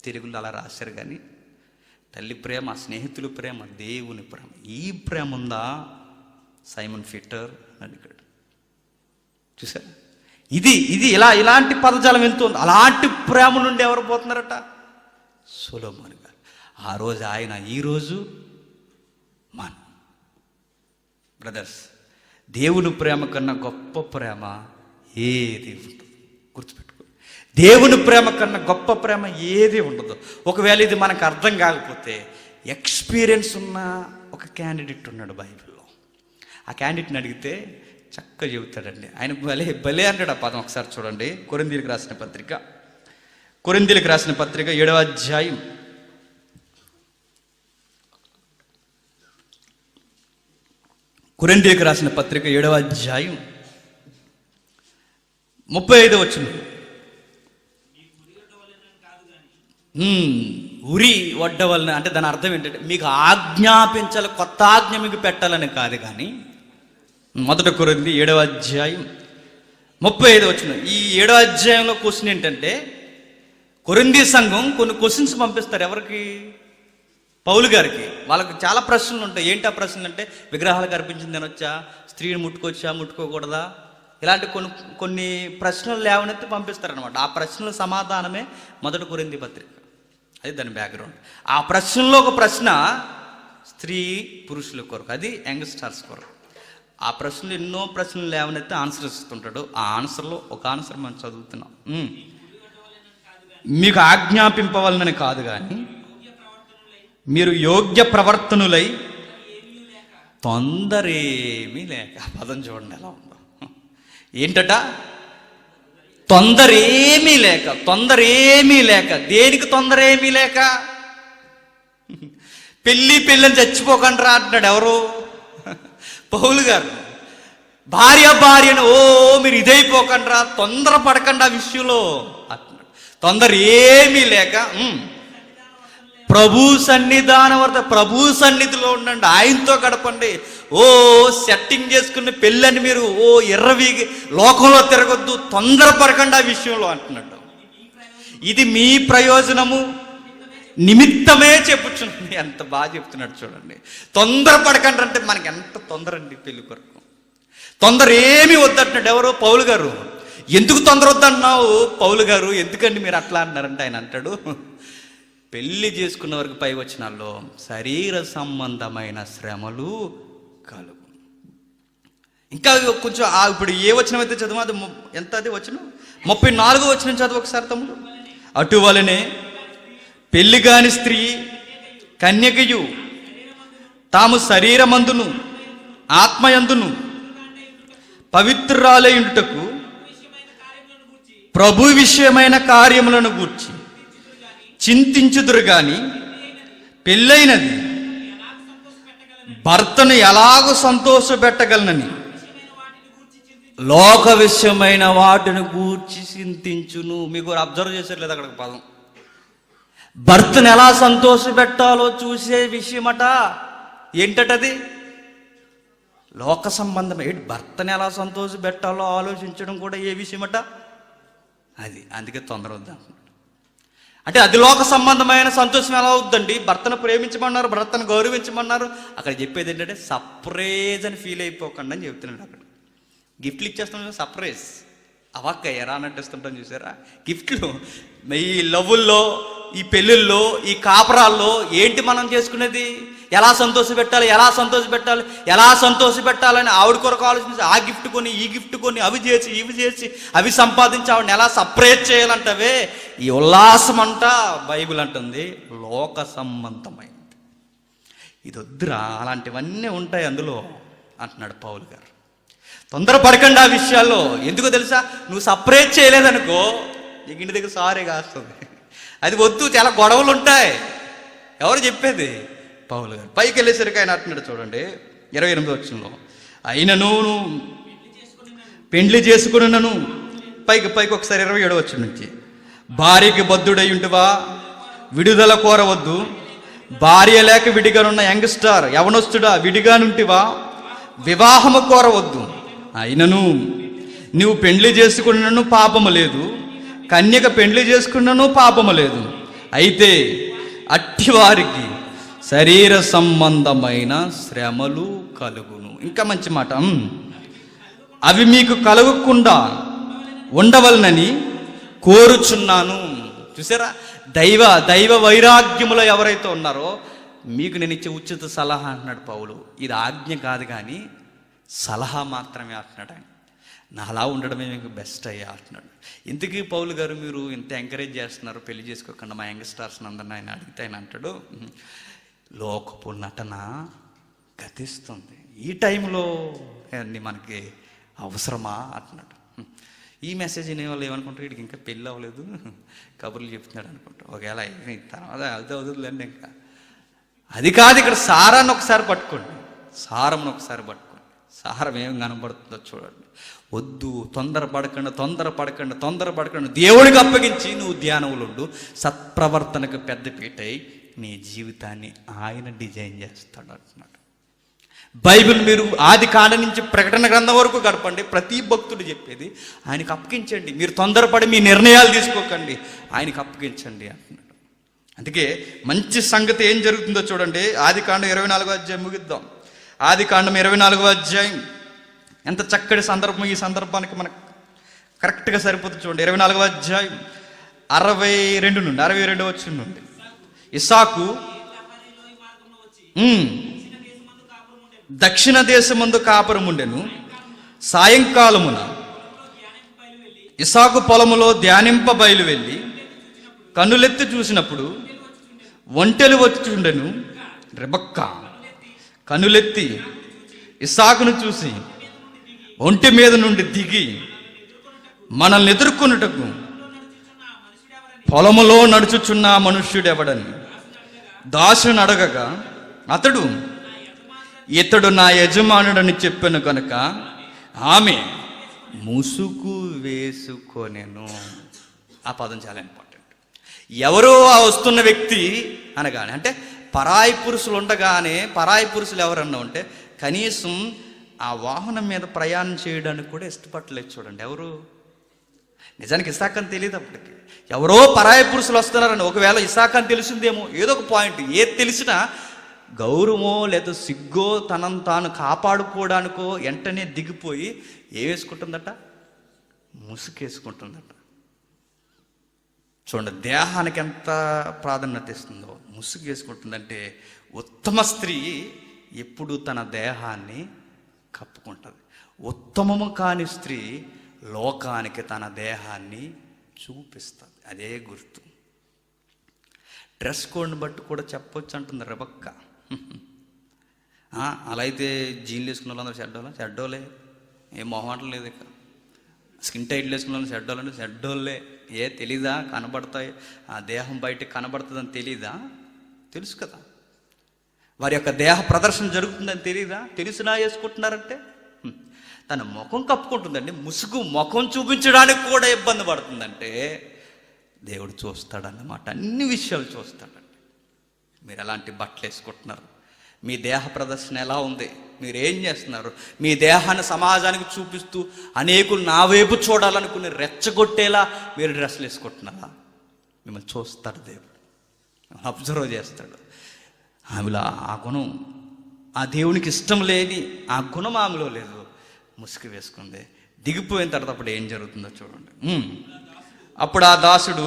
తెలుగులో అలా రాశారు, కానీ తల్లి ప్రేమ, స్నేహితుల ప్రేమ, దేవుని ప్రేమ. ఈ ప్రేమ ఉందా? సైమన్ పీటర్ అని అడిగాడు. చూసారా? ఇది ఇలాంటి పదజాలం వెళ్తుంది. అలాంటి ప్రేమ నుండి ఎవరు పోతున్నారట? సొలొమోను గారు. ఆ రోజు ఆయన, ఈరోజు మనం. బ్రదర్స్, దేవుని ప్రేమ కన్నా గొప్ప ప్రేమ ఏది ఉంటుంది? గుర్తుపెట్టుకో, దేవుని ప్రేమ కన్నా గొప్ప ప్రేమ ఏది ఉండదు. ఒకవేళ ఇది మనకు అర్థం కాకపోతే, ఎక్స్పీరియన్స్ ఉన్న ఒక క్యాండిడేట్ ఉన్నాడు బైబిల్లో. ఆ క్యాండిడేట్ని అడిగితే చక్కగా చెబుతాడండి. ఆయన భలే అంటాడు. ఆ పదం ఒకసారి చూడండి. కొరింథీయులకు రాసిన పత్రిక 7వ అధ్యాయం 7వ అధ్యాయం 35వ వచనం. ఉరి వడ్డవలన అంటే దాని అర్థం ఏంటంటే, మీకు ఆజ్ఞాపించాలి, కొత్త ఆజ్ఞ మీకు పెట్టాలని కాదు, కానీ 1 కొరింథీ 7వ అధ్యాయం 35వ వచనం. ఈ 7వ అధ్యాయంలో క్వశ్చన్ ఏంటంటే, కొరింథీ సంఘం కొన్ని క్వశ్చన్స్ పంపిస్తారు. ఎవరికి? పౌలు గారికి. వాళ్ళకి చాలా ప్రశ్నలు ఉంటాయి. ఏంటి ఆ ప్రశ్నలు అంటే, విగ్రహాలకు అర్పించింది తినొచ్చా, స్త్రీని ముట్టుకోవచ్చా, ముట్టుకోకూడదా, ఇలాంటి కొన్ని ప్రశ్నలు లేవనెత్తి పంపిస్తారనమాట. ఆ ప్రశ్నల సమాధానమే 1 కొరింథీ పత్రిక. అది దాని బ్యాక్గ్రౌండ్. ఆ ప్రశ్నలో ఒక ప్రశ్న స్త్రీ పురుషుల కొరకు, అది యంగ్స్టర్స్ కొరకు. ఆ ప్రశ్నలు ఎన్నో ప్రశ్నలు లేవనెత్తి ఆన్సర్ ఇస్తుంటాడు. ఆ ఆన్సర్లో ఒక ఆన్సర్ మనం చదువుతున్నాం. మీకు ఆజ్ఞాపింపవలనని కాదు, కానీ మీరు యోగ్య ప్రవర్తనులై తొందరేమీ లేక. పదం చూడండి ఎలా ఉందో. ఏంటట? తొందరేమీ లేక. తొందరేమీ లేక. దేనికి తొందరేమీ లేక? పెళ్ళని చచ్చిపోకండి రా అంటున్నాడు. ఎవరు? పౌలు గారు. భార్యను మీరు ఇదైపోకండి రా, తొందర పడకండి ఆ విషయంలో అంటున్నాడు. తొందర ఏమీ లేక ప్రభు సన్నిధానం వద్ద, ప్రభు సన్నిధిలో ఉండండి, ఆయనతో గడపండి. ఓ సెట్టింగ్ చేసుకున్న పెళ్ళని మీరు ఓ ఎర్రవీగి లోకంలో తిరగొద్దు, తొందరపడకండి ఆ విషయంలో అంటున్నాడు. ఇది మీ ప్రయోజనము నిమిత్తమే చెప్పుచుంది. ఎంత బాగా చెప్తున్నాడు చూడండి. తొందరపడకండి అంటే మనకి ఎంత తొందర అండి పెళ్లి కొరకు. తొందర ఏమీ వద్దంటున్నాడు. ఎవరో పౌలు గారు. ఎందుకు తొందర వద్దంటున్నావు పౌలు గారు, ఎందుకండి మీరు అట్లా అంటున్నారంటే ఆయన అంటాడు, పెళ్లి చేసుకున్న వరకు పై వచనాల్లో శరీర సంబంధమైన శ్రమలు కలుగు. ఇంకా కొంచెం ఇప్పుడు ఏ వచనం అయితే చదువు, అది ఎంత, అది వచనం 34 వచనం చదువు ఒకసారి తమ్ముడు. అటువలనే పెళ్లి కాని స్త్రీ కన్యకయు తాము శరీరమందును ఆత్మయందును పవిత్రురాలయుండుటకు ప్రభు విషయమైన కార్యములను గూర్చి చింతించుదురు గాని పెళ్ళైనది భర్తను ఎలాగో సంతోషపెట్టగలనని లోక విషయమైన వాటిని గూర్చి చింతించును. మీకు అబ్జర్వ్ చేశారు లేదు అక్కడ పదం, భర్తను ఎలా సంతోషపెట్టాలో చూసే విషయమట. ఏంటది? లోక సంబంధం. ఏంటి భర్తను ఎలా సంతోషపెట్టాలో ఆలోచించడం కూడా ఏ విషయమట అది. అందుకే తొందర వద్దాం అంటే అది లోక సంబంధమైన సంతోషం ఎలా అవుద్దండి? భర్తను ప్రేమించమన్నారు, భర్తను గౌరవించమన్నారు. అక్కడ చెప్పేది ఏంటంటే సర్ప్రైజ్ అని ఫీల్ అయిపోకండి అని చెప్తున్నాడు. అక్కడ గిఫ్ట్లు ఇచ్చేస్తాం, సర్ప్రైజ్. అవాక్క ఎరా అన్నట్టు ఇస్తుంటాం చూసారా గిఫ్ట్లు. ఈ లవ్వుల్లో, ఈ పెళ్ళిళ్ళలో, ఈ కాపరాల్లో ఏంటి మనం చేసుకునేది? ఎలా సంతోషపెట్టాలి, ఎలా సంతోషపెట్టాలి, ఎలా సంతోషపెట్టాలని ఆవిడ కొరకు ఆలోచించి ఆ గిఫ్ట్ కొని, ఈ గిఫ్ట్ కొని, అవి చేసి ఇవి చేసి అవి సంపాదించి ఆవిడని ఎలా సపరేట్ చేయాలంటవే ఈ ఉల్లాసం అంట బైబిల్ అంటుంది లోక సంబంధమైంది. ఇది వద్దురా, అలాంటివన్నీ ఉంటాయి అందులో అంటున్నాడు పౌలు గారు. తొందరపడకండి ఆ విషయాల్లో. ఎందుకో తెలుసా? నువ్వు సపరేట్ చేయలేదనుకో నీకు ఇంటి దగ్గర సారీ కాస్తుంది. అది వద్దు, చాలా గొడవలు ఉంటాయి. ఎవరు చెప్పేది? పౌలు గారు. పైకి వెళ్ళేసరికి ఆయన అంటున్నాడు చూడండి 28వ వచనంలో, అయినను పెండ్లి చేసుకున్నను, పైకి ఒకసారి 27వ వచనం నుంచి, భార్యకి బద్ధుడై ఉంటువా, విడుదల కోరవద్దు, భార్య లేక విడిగానున్న యంగ్స్టార్ యవనస్తుడా విడిగానుంటివా, వివాహము కోరవద్దు. అయినను నువ్వు పెండ్లి చేసుకున్నను పాపము లేదు, కన్యక పెండ్లి చేసుకున్నను పాపము లేదు. అయితే అట్టివారికి శరీర సంబంధమైన శ్రమలు కలుగును. ఇంకా మంచి మాట, అవి మీకు కలగకుండా ఉండవలనని కోరుచున్నాను. చూసారా? దైవ వైరాగ్యములో ఎవరైతే ఉన్నారో మీకు నేను ఇచ్చే ఉచిత సలహా అంటున్నాడు పౌలు. ఇది ఆజ్ఞ కాదు కానీ సలహా మాత్రమే అంటున్నాడు ఆయన. నా అలా ఉండడమే మీకు బెస్ట్ అయ్యా అంటున్నాడు. ఇంతకీ పౌలు గారు మీరు ఇంత ఎంకరేజ్ చేస్తున్నారు పెళ్లి చేసుకోకుండా మా యంగ్స్టార్స్ అందరిని ఆయన అడిగితే ఆయన అంటాడు, లోకపు నటన గతిస్తుంది, ఈ టైంలో అన్నీ మనకి అవసరమా అంటున్నాడు. ఈ మెసేజ్ వినే వాళ్ళు ఏమనుకుంటారు, వీడికి ఇంకా పెళ్ళి అవ్వలేదు కబుర్లు చెప్తున్నాడు అనుకుంటారు. ఒకవేళ తర్వాత అవుతుందిలేండి. ఇంకా అది కాదు, ఇక్కడ సారాన్ని ఒకసారి పట్టుకోండి, సారంను ఒకసారి పట్టుకోండి. సారం ఏం కనబడుతుందో చూడండి. వద్దు, తొందరపడకండి. దేవుడికి అప్పగించి నువ్వు ధ్యానంలో ఉండు. సత్ప్రవర్తనకు పెద్ద పీటై నీ జీవితాన్ని ఆయన డిజైన్ చేస్తాడు అంటున్నాడు. బైబిల్ మీరు ఆది కాండ నుంచి ప్రకటన గ్రంథం వరకు గడపండి. ప్రతి భక్తుడు చెప్పేది ఆయనకు అప్పగించండి. మీరు తొందరపడి మీ నిర్ణయాలు తీసుకోకండి, ఆయనకు అప్పగించండి అంటున్నాడు. అందుకే మంచి సంగతి ఏం జరుగుతుందో చూడండి. ఆది కాండం 24వ అధ్యాయం ముగిద్దాం. ఆది కాండం 24వ అధ్యాయం ఎంత చక్కటి సందర్భం. ఈ సందర్భానికి మనకు కరెక్ట్గా సరిపోతుంది చూడండి. 24వ అధ్యాయం 62 వచనం నుండి, ఇస్సాకు దక్షిణ దేశమందు కాపురం ఉండెను. సాయంకాలమున ఇస్సాకు పొలములో ధ్యానింప బయలు వెళ్ళి కన్నులెత్తి చూసినప్పుడు ఒంటెలు వచ్చుండెను. రెబెక్క కన్నులెత్తి ఇస్సాకును చూసి ఒంటె మీద నుండి దిగి మనల్ని ఎదుర్కొనుటకు పొలములో నడుచుచున్న మనుష్యుడెవడని దాసుని అడగగా అతడు, ఇతడు నా యజమానుడని చెప్పాను కనుక ఆమె ముసుగు వేసుకొనెను. ఆ పదం చాలా ఇంపార్టెంట్. ఎవరో ఆ వస్తున్న వ్యక్తి అనగానే, అంటే పరాయి పురుషులు ఉండగానే, పరాయి పురుషులు ఎవరన్నా ఉంటే కనీసం ఆ వాహనం మీద ప్రయాణం చేయడానికి కూడా ఇష్టపడలేదు. చూడండి, ఎవరు? నిజానికి ఇసాక్ అని తెలియదు అప్పటికి. ఎవరో పరాయి పురుషులు వస్తున్నారని, ఒకవేళ ఇసాక్ అని తెలిసిందేమో, ఏదో ఒక పాయింట్, ఏది తెలిసినా గౌరవమో లేదా సిగ్గో తనను తాను కాపాడుకోవడానికో వెంటనే దిగిపోయి ఏం వేసుకుంటుందట? ముసుగేసుకుంటుందట. చూడండి, దేహానికి ఎంత ప్రాధాన్యత ఇస్తుందో. ముసుగేసుకుంటుందంటే ఉత్తమ స్త్రీ ఎప్పుడు తన దేహాన్ని కప్పుకుంటుంది. ఉత్తమము కాని స్త్రీ లోకానికి తన దేహాన్ని చూపిస్తుంది. అదే గుర్తు. డ్రెస్ కోడ్ని బట్టి కూడా చెప్పొచ్చు అంటుంది రెబెక్కా. అలా అయితే జీన్లు వేసుకున్న వాళ్ళందరూ చెడ్డోళ్ళే, ఏం మొహమాటం లేదు. ఇక స్కిన్ టైట్లు వేసుకున్న వాళ్ళు చెడ్డోళ్ళంటే చెడ్డోళ్ళే. తెలీదా? కనబడతాయి, ఆ దేహం బయటకు కనబడుతుందని తెలీదా? తెలుసు కదా. వారి యొక్క దేహ ప్రదర్శన జరుగుతుందని తెలీదా? తెలిసినా వేసుకుంటున్నారంటే తన ముఖం కప్పుకుంటుందండి. ముసుగు ముఖం చూపించడానికి కూడా ఇబ్బంది పడుతుందంటే దేవుడు చూస్తాడన్నమాట. అన్ని విషయాలు చూస్తాడండి. మీరు ఎలాంటి బట్టలు వేసుకుంటున్నారు, మీ దేహ ప్రదర్శన ఎలా ఉంది, మీరు ఏం చేస్తున్నారు, మీ దేహాన్ని సమాజానికి చూపిస్తూ అనేకులు నా వైపు చూడాలనుకుని రెచ్చగొట్టేలా మీరు డ్రెస్సులు వేసుకుంటున్నారా? మిమ్మల్ని చూస్తాడు దేవుడు, అబ్జర్వ్ చేస్తాడు. ఆమెలో ఆ గుణం, ఆ దేవునికి ఇష్టం లేని ఆ గుణం ఆమెలో లేదు. ముసుగు వేసుకుంది. దిగిపోయిన తర్వాత అప్పుడు ఏం జరుగుతుందో చూడండి. అప్పుడు ఆ దాసుడు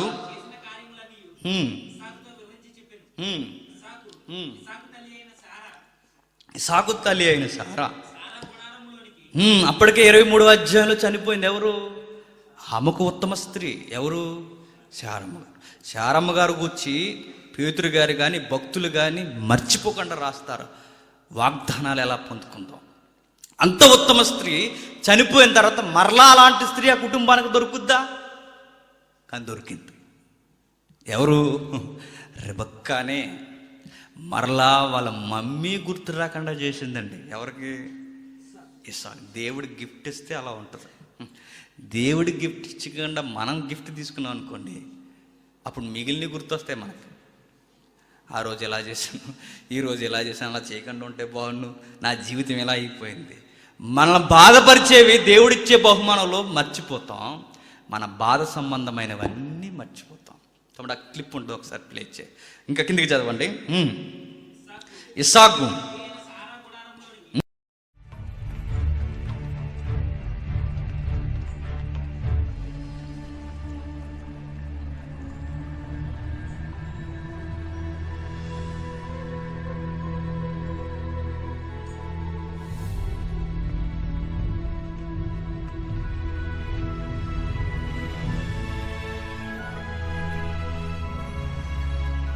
ఇసాకు తల్లి అయిన సారా అప్పటికే 23వ అధ్యాయంలో చనిపోయింది. ఎవరు? ఆమెకు ఉత్తమ స్త్రీ ఎవరు? శారమ్మ గారు. శారమ్మ గారు గురించి పేతురు గారు కానీ భక్తులు కానీ మర్చిపోకుండా రాస్తారు, వాగ్దానాలు ఎలా పొందుకుందాం. అంత ఉత్తమ స్త్రీ చనిపోయిన తర్వాత మరలా అలాంటి స్త్రీ ఆ కుటుంబానికి దొరుకుద్దా? కానీ దొరికింది. ఎవరు? రెబెక్కానే. మరలా వాళ్ళ మమ్మీ గుర్తు రాకుండా చేసిందండి. ఎవరికి? ఇసాకు. దేవుడి గిఫ్ట్ ఇస్తే అలా ఉంటుంది. దేవుడి గిఫ్ట్ ఇచ్చకుండా మనం గిఫ్ట్ తీసుకున్నాం అనుకోండి, అప్పుడు మిగిలిన గుర్తొస్తాయి మనకి. ఆ రోజు ఎలా చేశాను, ఈరోజు ఎలా చేశాను, అలా చేయకుండా ఉంటే బాగుండు, నా జీవితం ఎలా అయిపోయింది. మనల్ని బాధపరిచేవి దేవుడిచ్చే బహుమానంలో మర్చిపోతాం, మన బాధ సంబంధమైనవన్నీ మర్చిపోతాం. తమ్ముడు ఆ క్లిప్ ఉంటుంది, ఒకసారి ప్లే చేయి. ఇంకా కిందికి చదవండి. ఇస్సాకు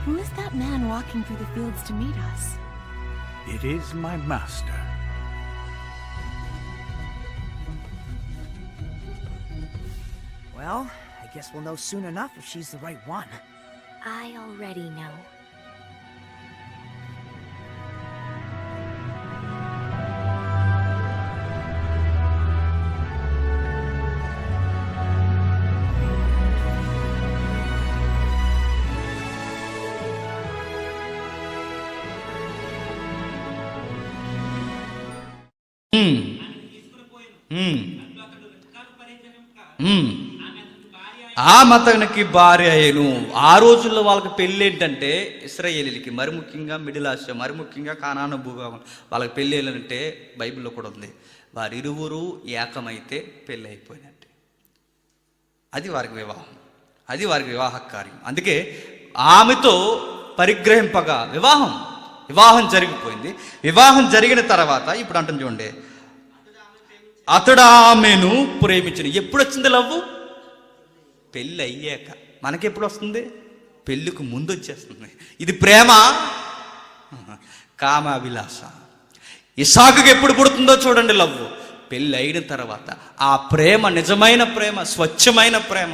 Who is that man walking through the fields to meet us? It is my master. Well, I guess we'll know soon enough if she's the right one. I already know. ఆమె అతనికి భార్య అయ్యను. ఆ రోజుల్లో వాళ్ళకి పెళ్ళి ఏంటంటే, ఇశ్రాయేలీలకి, మరి ముఖ్యంగా మిడిల్ ఆసియా, మరి ముఖ్యంగా కానాను భూభాగం వాళ్ళకి పెళ్ళి ఏంటంటే బైబిల్లో కూడా ఉంది, వారిరువురు ఏకమైతే పెళ్ళి అయిపోయినట్టే. అది వారికి వివాహం, అది వారికి వివాహ కార్యం. అందుకే ఆమెతో పరిగ్రహింపగా వివాహం జరిగిపోయింది. వివాహం జరిగిన తర్వాత ఇప్పుడు అంటుంది చూడండి, అతడు ఆమెను ప్రేమించిన. ఎప్పుడు వచ్చింది లవ్వు? పెళ్ళి అయ్యాక. మనకెప్పుడు వస్తుంది? పెళ్ళికి ముందు వచ్చేస్తుంది. ఇది ప్రేమ, కామాభిలాష. ఇసాకుకి ఎప్పుడు పుడుతుందో చూడండి లవ్వు, పెళ్ళి అయిన తర్వాత. ఆ ప్రేమ నిజమైన ప్రేమ, స్వచ్ఛమైన ప్రేమ,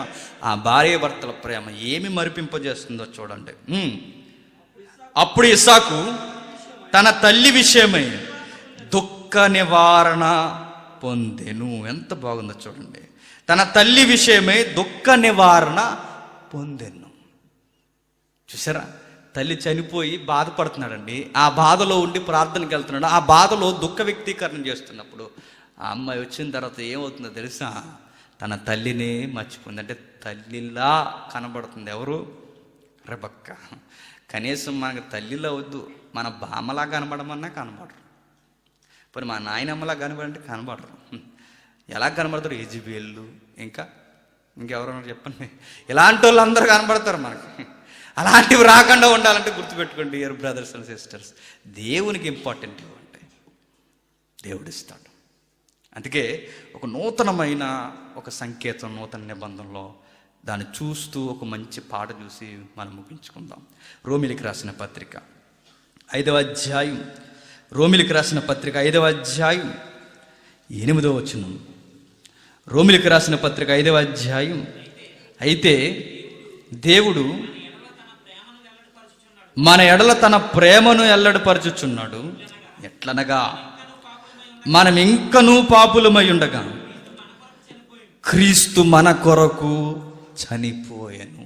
ఆ భార్య భర్తల ప్రేమ ఏమి మరిపింపజేస్తుందో చూడండి. అప్పుడు ఇసాకు తన తల్లి విషయమై దుఃఖ నివారణ పొందెను. ఎంత బాగుందో చూడండి. తన తల్లి విషయమై దుఃఖ నివారణ పొందెను. చూసారా, తల్లి చనిపోయి బాధపడుతున్నాడండి. ఆ బాధలో ఉండి ప్రార్థనకి వెళ్తున్నాడు. ఆ బాధలో దుఃఖ వ్యక్తీకరణ చేస్తున్నప్పుడు ఆ అమ్మాయి వచ్చిన తర్వాత ఏమవుతుందో తెలుసా? తన తల్లిని మర్చిపోయింది. అంటే తల్లిలా కనబడుతుంది. ఎవరు? రెబెక్కా. కనీసం మనకు తల్లిలా వద్దు, మన బామ్మలా కనబడమన్నా కనబడరు. పోనీ మా నాయనమ్మలా కనబడంటే కనబడరు. ఎలా కనబడతారు? యెజబెలు, ఇంకెవరన్నా చెప్పండి. ఇలాంటి వాళ్ళు అందరూ కనబడతారు మనకి. అలాంటివి రాకుండా ఉండాలంటే గుర్తుపెట్టుకోండి డియర్ బ్రదర్స్ అండ్ సిస్టర్స్, దేవునికి ఇంపార్టెంట్ ఇవ్వండి, దేవుడు ఇస్తాడు. అందుకే ఒక నూతనమైన ఒక సంకేతం, నూతన నిబంధనలో దాన్ని చూస్తూ ఒక మంచి పాట చూసి మనం ముగించుకుందాం. రోమిలికి రాసిన పత్రిక 5వ అధ్యాయం, రోమిలికి రాసిన పత్రిక 5వ అధ్యాయం 8వ వచనం. రోమిలికి రాసిన పత్రిక 5వ అధ్యాయం. అయితే దేవుడు మన ఎడల తన ప్రేమను వెల్లడిపరచుచున్నాడు. ఎట్లనగా మనం ఇంకనూ పాపులమై ఉండగా క్రీస్తు మన కొరకు చనిపోయాను.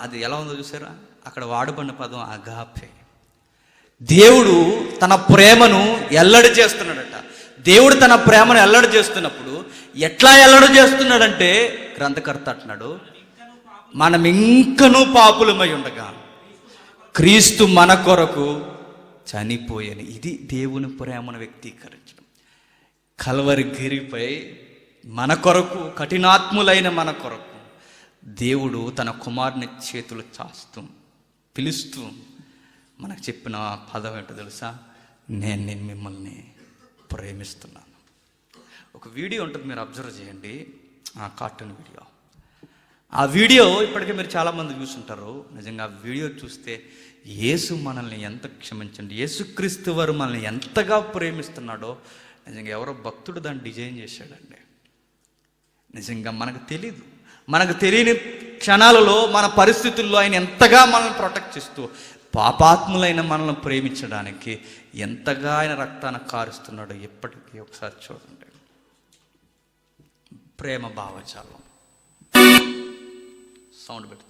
అది ఎలా ఉందో చూసారా? అక్కడ వాడబడిన పదం అగాపే. దేవుడు తన ప్రేమను ఎల్లడి చేస్తున్నాడట. దేవుడు తన ప్రేమను ఎల్లడి చేస్తున్నప్పుడు ఎట్లా ఎల్లడి చేస్తున్నాడంటే, గ్రంథకర్త అంటున్నాడు, మనం ఇంకనూ పాపులమై ఉండగా క్రీస్తు మన కొరకు చనిపోయాను. ఇది దేవుని ప్రేమను వ్యక్తీకరించడం. కల్వరి గిరిపై మన కొరకు, కఠినాత్ములైన మన కొరకు దేవుడు తన కుమారుని చేతులు చాస్తూ పిలుస్తూ మనకు చెప్పిన పదం ఏంటో తెలుసా? నేను మిమ్మల్ని ప్రేమిస్తున్నాను. ఒక వీడియో ఉంటుంది, మీరు అబ్జర్వ్ చేయండి, ఆ కార్టూన్ వీడియో. ఆ వీడియో ఇప్పటికే మీరు చాలామంది చూసుంటారు. నిజంగా ఆ వీడియో చూస్తే యేసు మనల్ని ఎంత క్షమించండి, యేసుక్రీస్తు వారు మనల్ని ఎంతగా ప్రేమిస్తున్నాడో నిజంగా ఎవరో భక్తుడు దాన్ని డిజైన్ చేశాడండి. నిజంగా మనకు తెలీదు, మనకు తెలియని క్షణాలలో మన పరిస్థితుల్లో ఆయన ఎంతగా మనల్ని ప్రొటెక్ట్ చేస్తూ పాపాత్ములైన మనల్ని ప్రేమించడానికి ఎంతగా ఆయన రక్తాన్ని కారుస్తున్నాడో ఎప్పటికీ ఒకసారి చూడండి. ప్రేమ భావజాలం సౌండ్ పెడతాం.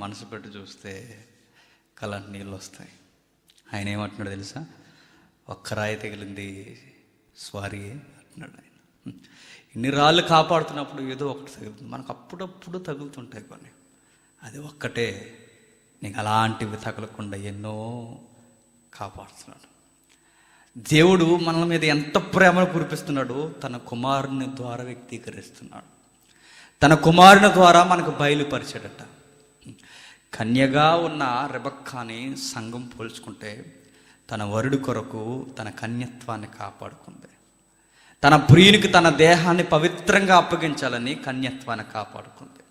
మనసు పెట్టి చూస్తే కళ్ళంటి నీళ్ళు వస్తాయి. ఆయన ఏమంటున్నాడు తెలుసా? ఒక్క రాయి తగిలింది స్వారీ అంటున్నాడు ఆయన. ఇన్ని రాళ్ళు కాపాడుతున్నప్పుడు ఏదో ఒకటి తగులుతుంది. మనకు అప్పుడప్పుడు తగులుతుంటాయి కొన్ని. అది ఒక్కటే నీకు అలాంటివి తగలకుండా ఎన్నో కాపాడుతున్నాడు. దేవుడు మన మీద ఎంత ప్రేమను కురిపిస్తున్నాడో తన కుమారుని ద్వారా వ్యక్తీకరిస్తున్నాడు. తన కుమారుని ద్వారా మనకు బయలుపరిచాడట. కన్యగా ఉన్న రెబెక్కాని సంఘం పోల్చుకుంటే తన వరుడి కొరకు తన కన్యత్వాన్ని కాపాడుకుంది. తన ప్రియునికి తన దేహాన్ని పవిత్రంగా అప్పగించాలని కన్యత్వాన్ని కాపాడుకుంది.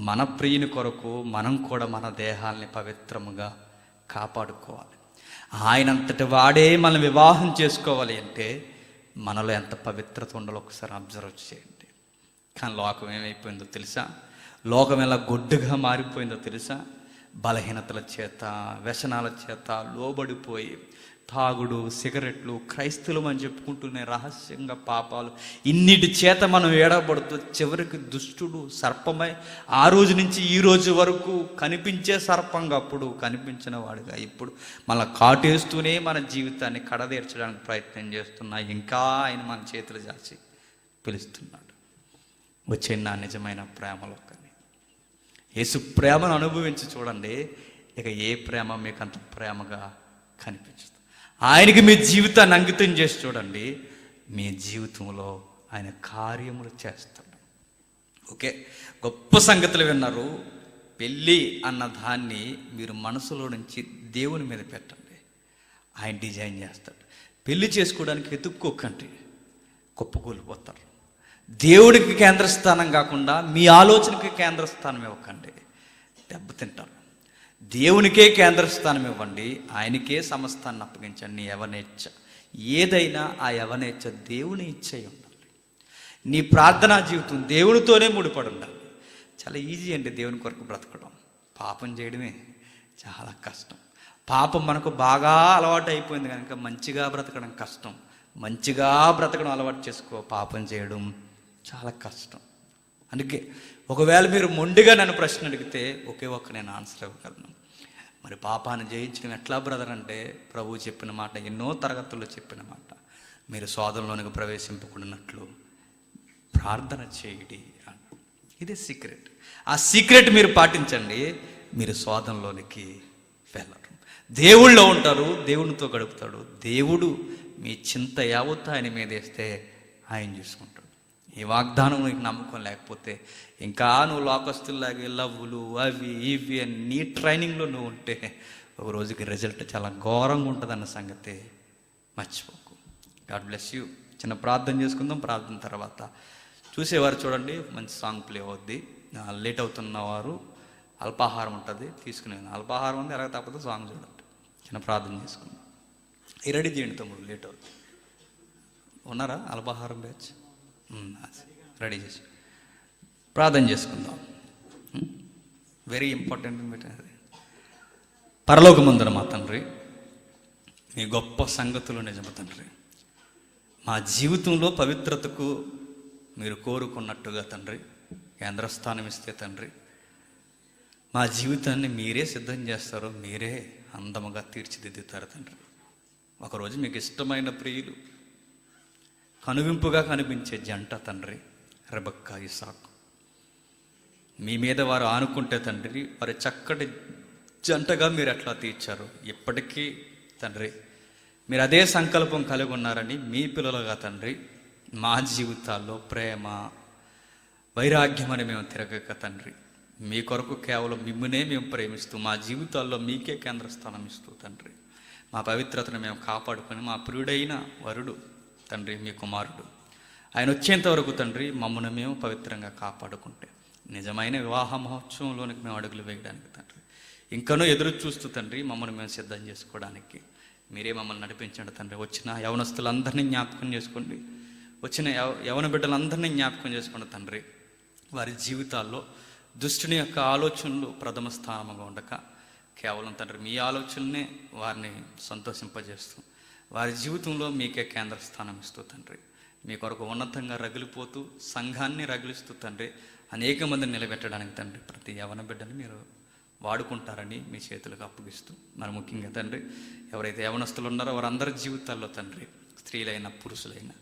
మన ప్రియుని కొరకు మనం కూడా మన దేహాల్ని పవిత్రముగా కాపాడుకోవాలి. ఆయనంతటి వాడే మనం వివాహం చేసుకోవాలి అంటే మనలో ఎంత పవిత్రత ఉండాలో ఒకసారి అబ్జర్వ్ చేయండి. కానీ లోకం ఏమైపోయిందో తెలుసా? లోకం ఎలా గొడ్డుగా మారిపోయిందో తెలుసా? బలహీనతల చేత, వ్యసనాల చేత లోబడిపోయి తాగుడు, సిగరెట్లు, క్రైస్తవులం అని చెప్పుకుంటూనే రహస్యంగా పాపాలు, ఇన్నిటి చేత మనం ఏడబడుతూ చివరికి దుష్టుడు సర్పమై ఆ రోజు నుంచి ఈ రోజు వరకు కనిపించే సర్పంగా అప్పుడు కనిపించిన వాడుగా ఇప్పుడు మళ్ళీ కాటేస్తూనే మన జీవితాన్ని కడదేర్చడానికి ప్రయత్నం చేస్తున్నా. ఇంకా ఆయన మన చేతులు చాచి పిలుస్తున్నాడు, వచ్చే నా నిజమైన ప్రేమలో. కానీ యేసు ప్రేమను అనుభవించి చూడండి, ఇక ఏ ప్రేమ మీకు అంత ప్రేమగా కనిపించదు. ఆయనకి మీ జీవితాన్ని అంకితం చేసి చూడండి, మీ జీవితంలో ఆయన కార్యములు చేస్తాడు. ఓకే, గొప్ప సంగతులు విన్నారు. పెళ్ళి అన్న దాన్ని మీరు మనసులో నుంచి దేవుని మీద పెట్టండి, ఆయన డిజైన్ చేస్తాడు. పెళ్లి చేసుకోవడానికి ఎత్తుక్కోకండి, కుప్పకూలిపోతారు. దేవుడికి కేంద్రస్థానం కాకుండా మీ ఆలోచనకి కేంద్రస్థానం ఇవ్వకండి, దెబ్బతింటారు. దేవునికే కేంద్రస్థానం ఇవ్వండి, ఆయనకే సమస్తాన్ని అప్పగించండి. నీ యవనేచ్ఛ ఏదైనా ఆ యవనేచ్ఛ దేవుని ఇచ్చే ఉండాలి. నీ ప్రార్థనా జీవితం దేవునితోనే ముడిపడి ఉండాలి. చాలా ఈజీ అండి దేవుని కొరకు బ్రతకడం. పాపం చేయడమే చాలా కష్టం. పాపం మనకు బాగా అలవాటు అయిపోయింది కనుక మంచిగా బ్రతకడం కష్టం. మంచిగా బ్రతకడం అలవాటు చేసుకో, పాపం చేయడం చాలా కష్టం. అందుకే ఒకవేళ మీరు మొండిగా నన్ను ప్రశ్న అడిగితే ఒకే ఒక్క నేను ఆన్సర్ ఇవ్వగలను. మరి పాపాన్ని జయించడం ఎట్లా బ్రదర్ అంటే, ప్రభువు చెప్పిన మాట, ఎన్నో తరగతుల్లో చెప్పిన మాట, మీరు శోధనలోనికి ప్రవేశింపకున్నట్లు ప్రార్థన చేయడి అన్నాడు. ఇదే సీక్రెట్. ఆ సీక్రెట్ మీరు పాటించండి, మీరు శోధనలోనికి వెళ్ళరు. దేవుళ్ళో ఉంటారు, దేవునితో గడుపుతాడు. దేవుడు మీ చింత యావత్తు ఆయన మీద వేస్తే ఆయన చూసుకుంటాడు. ఈ వాగ్దానం నీకు నమ్మకం లేకపోతే ఇంకా నువ్వు లోకస్తుల్లాగే లవ్వులు అవి ఇవి అని నీ ట్రైనింగ్లో నువ్వు ఉంటే ఒక రోజుకి రిజల్ట్ చాలా ఘోరంగా ఉంటుందన్న సంగతి మర్చిపోకు. God bless you. చిన్న ప్రార్థన చేసుకుందాం. ప్రార్థన తర్వాత చూసేవారు చూడండి, మంచి సాంగ్ ప్లే అవుద్ది. లేట్ అవుతున్న వారు అల్పాహారం ఉంటుంది, తీసుకునే అల్పాహారం ఉంది, ఎలాగ తప్పదు సాంగ్ చూడండి. చిన్న ప్రార్థన చేసుకుందాం. ఈ రెడీ చేయండి తమ్ముడు, లేట్ అవుతుంది. ఉన్నారా అల్పాహారం బ్యాచ్? రెడీ చేసి ప్రార్థన చేసుకుందాం. వెరీ ఇంపార్టెంట్ మీటింగ్ అది. పరలోకమందున మా తండ్రి, మీ గొప్ప సంగతులు నిజమ తండ్రి, మా జీవితంలో పవిత్రతకు మీరు కోరుకున్నట్టుగా తండ్రి కేంద్రస్థానం ఇస్తే తండ్రి, మా జీవితాన్ని మీరే సిద్ధం చేస్తారు, మీరే అందముగా తీర్చిదిద్దుతారు తండ్రి. ఒకరోజు మీకు ఇష్టమైన ప్రియులు, కనువింపుగా కనిపించే జంట తండ్రి రెబెక్కా, ఇస్సాకు, మీ మీద వారు ఆనుకుంటే తండ్రి వారి చక్కటి జంటగా మీరు ఎట్లా తీర్చారు, ఇప్పటికీ తండ్రి మీరు అదే సంకల్పం కలిగి ఉన్నారని మీ పిల్లలుగా తండ్రి మా జీవితాల్లో ప్రేమ వైరాగ్యం అని మేము తిరగక తండ్రి మీ కొరకు కేవలం మిమ్మునే మేము ప్రేమిస్తూ మా జీవితాల్లో మీకే కేంద్రస్థానం ఇస్తూ తండ్రి మా పవిత్రతను మేము కాపాడుకొని మా ప్రియుడైన వరుడు తండ్రి మీ కుమారుడు ఆయన వచ్చేంత వరకు తండ్రి మమ్మల్ని మేము పవిత్రంగా కాపాడుకుంటే నిజమైన వివాహ మహోత్సవంలోనికి మేము అడుగులు వేయడానికి తండ్రి ఇంకనూ ఎదురు చూస్తూ తండ్రి మమ్మల్ని మేము సిద్ధం చేసుకోవడానికి మీరే మమ్మల్ని నడిపించండి తండ్రి. వచ్చిన యవనస్తులందరినీ జ్ఞాపకం చేసుకోండి, వచ్చిన యవన బిడ్డలందరినీ జ్ఞాపకం చేసుకోండి తండ్రి. వారి జీవితాల్లో దుష్టుని యొక్క ఆలోచనలు ప్రథమ స్థానంగా ఉండక కేవలం తండ్రి మీ ఆలోచనలనే వారిని సంతోషింపజేస్తూ వారి జీవితంలో మీకే కేంద్ర స్థానం ఇస్తూ తండ్రి మీ కొరకు ఉన్నతంగా రగిలిపోతూ సంఘాన్ని రగిలిస్తూ తండ్రి అనేక మందిని నిలబెట్టడానికి తండ్రి ప్రతి యవన బిడ్డని మీరు వాడుకుంటారని మీ చేతులకు అప్పగిస్తూ మరి ముఖ్యంగా తండ్రి ఎవరైతే యవనస్తులు ఉన్నారో వారందరి జీవితాల్లో తండ్రి స్త్రీలైన పురుషులైన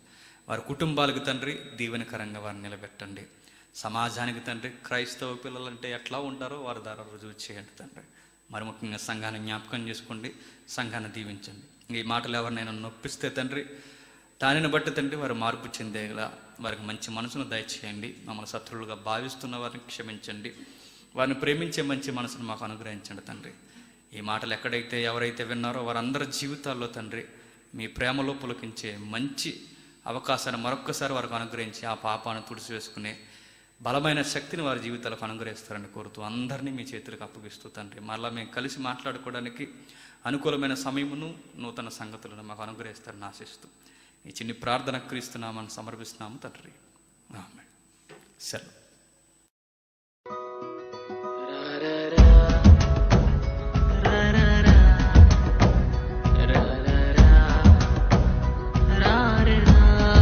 వారి కుటుంబాలకు తండ్రి దీవెనకరంగా వారిని నిలబెట్టండి. సమాజానికి తండ్రి క్రైస్తవ పిల్లలంటే ఎట్లా ఉంటారో వారి ద్వారా రుజువు చేయండి తండ్రి. మరి ముఖ్యంగా సంఘాన్ని జ్ఞాపకం చేసుకోండి, సంఘాన్ని దీవించండి. ఈ మాటలు ఎవరినైనా నొప్పిస్తే తండ్రి దానిని బట్టి తండ్రి వారు మార్పు చెందేలా వారికి మంచి మనసును దయచేయండి. మమ్మల్ని శత్రువులుగా భావిస్తున్న వారిని క్షమించండి. వారిని ప్రేమించే మంచి మనసును మాకు అనుగ్రహించండి తండ్రి. ఈ మాటలు ఎక్కడైతే ఎవరైతే విన్నారో వారందరి జీవితాల్లో తండ్రి మీ ప్రేమలో పులకించే మంచి అవకాశాన్ని మరొక్కసారి వారికి అనుగ్రహించి ఆ పాపాన్ని తుడిచివేసుకునే బలమైన శక్తిని వారి జీవితాలకు అనుగ్రహిస్తారని కోరుతూ అందరినీ మీ చేతులకు అప్పగిస్తూ తండ్రి మరలా మేము కలిసి మాట్లాడుకోవడానికి అనుకూలమైన సమయమును నూతన సంగతులను మాకు అనుగ్రహిస్తారని ఆశిస్తూ ఈ చిన్ని ప్రార్థన క్రీస్తున్నామని సమర్పిస్తున్నాము తండ్రి. ఆమేన్. సెలవు.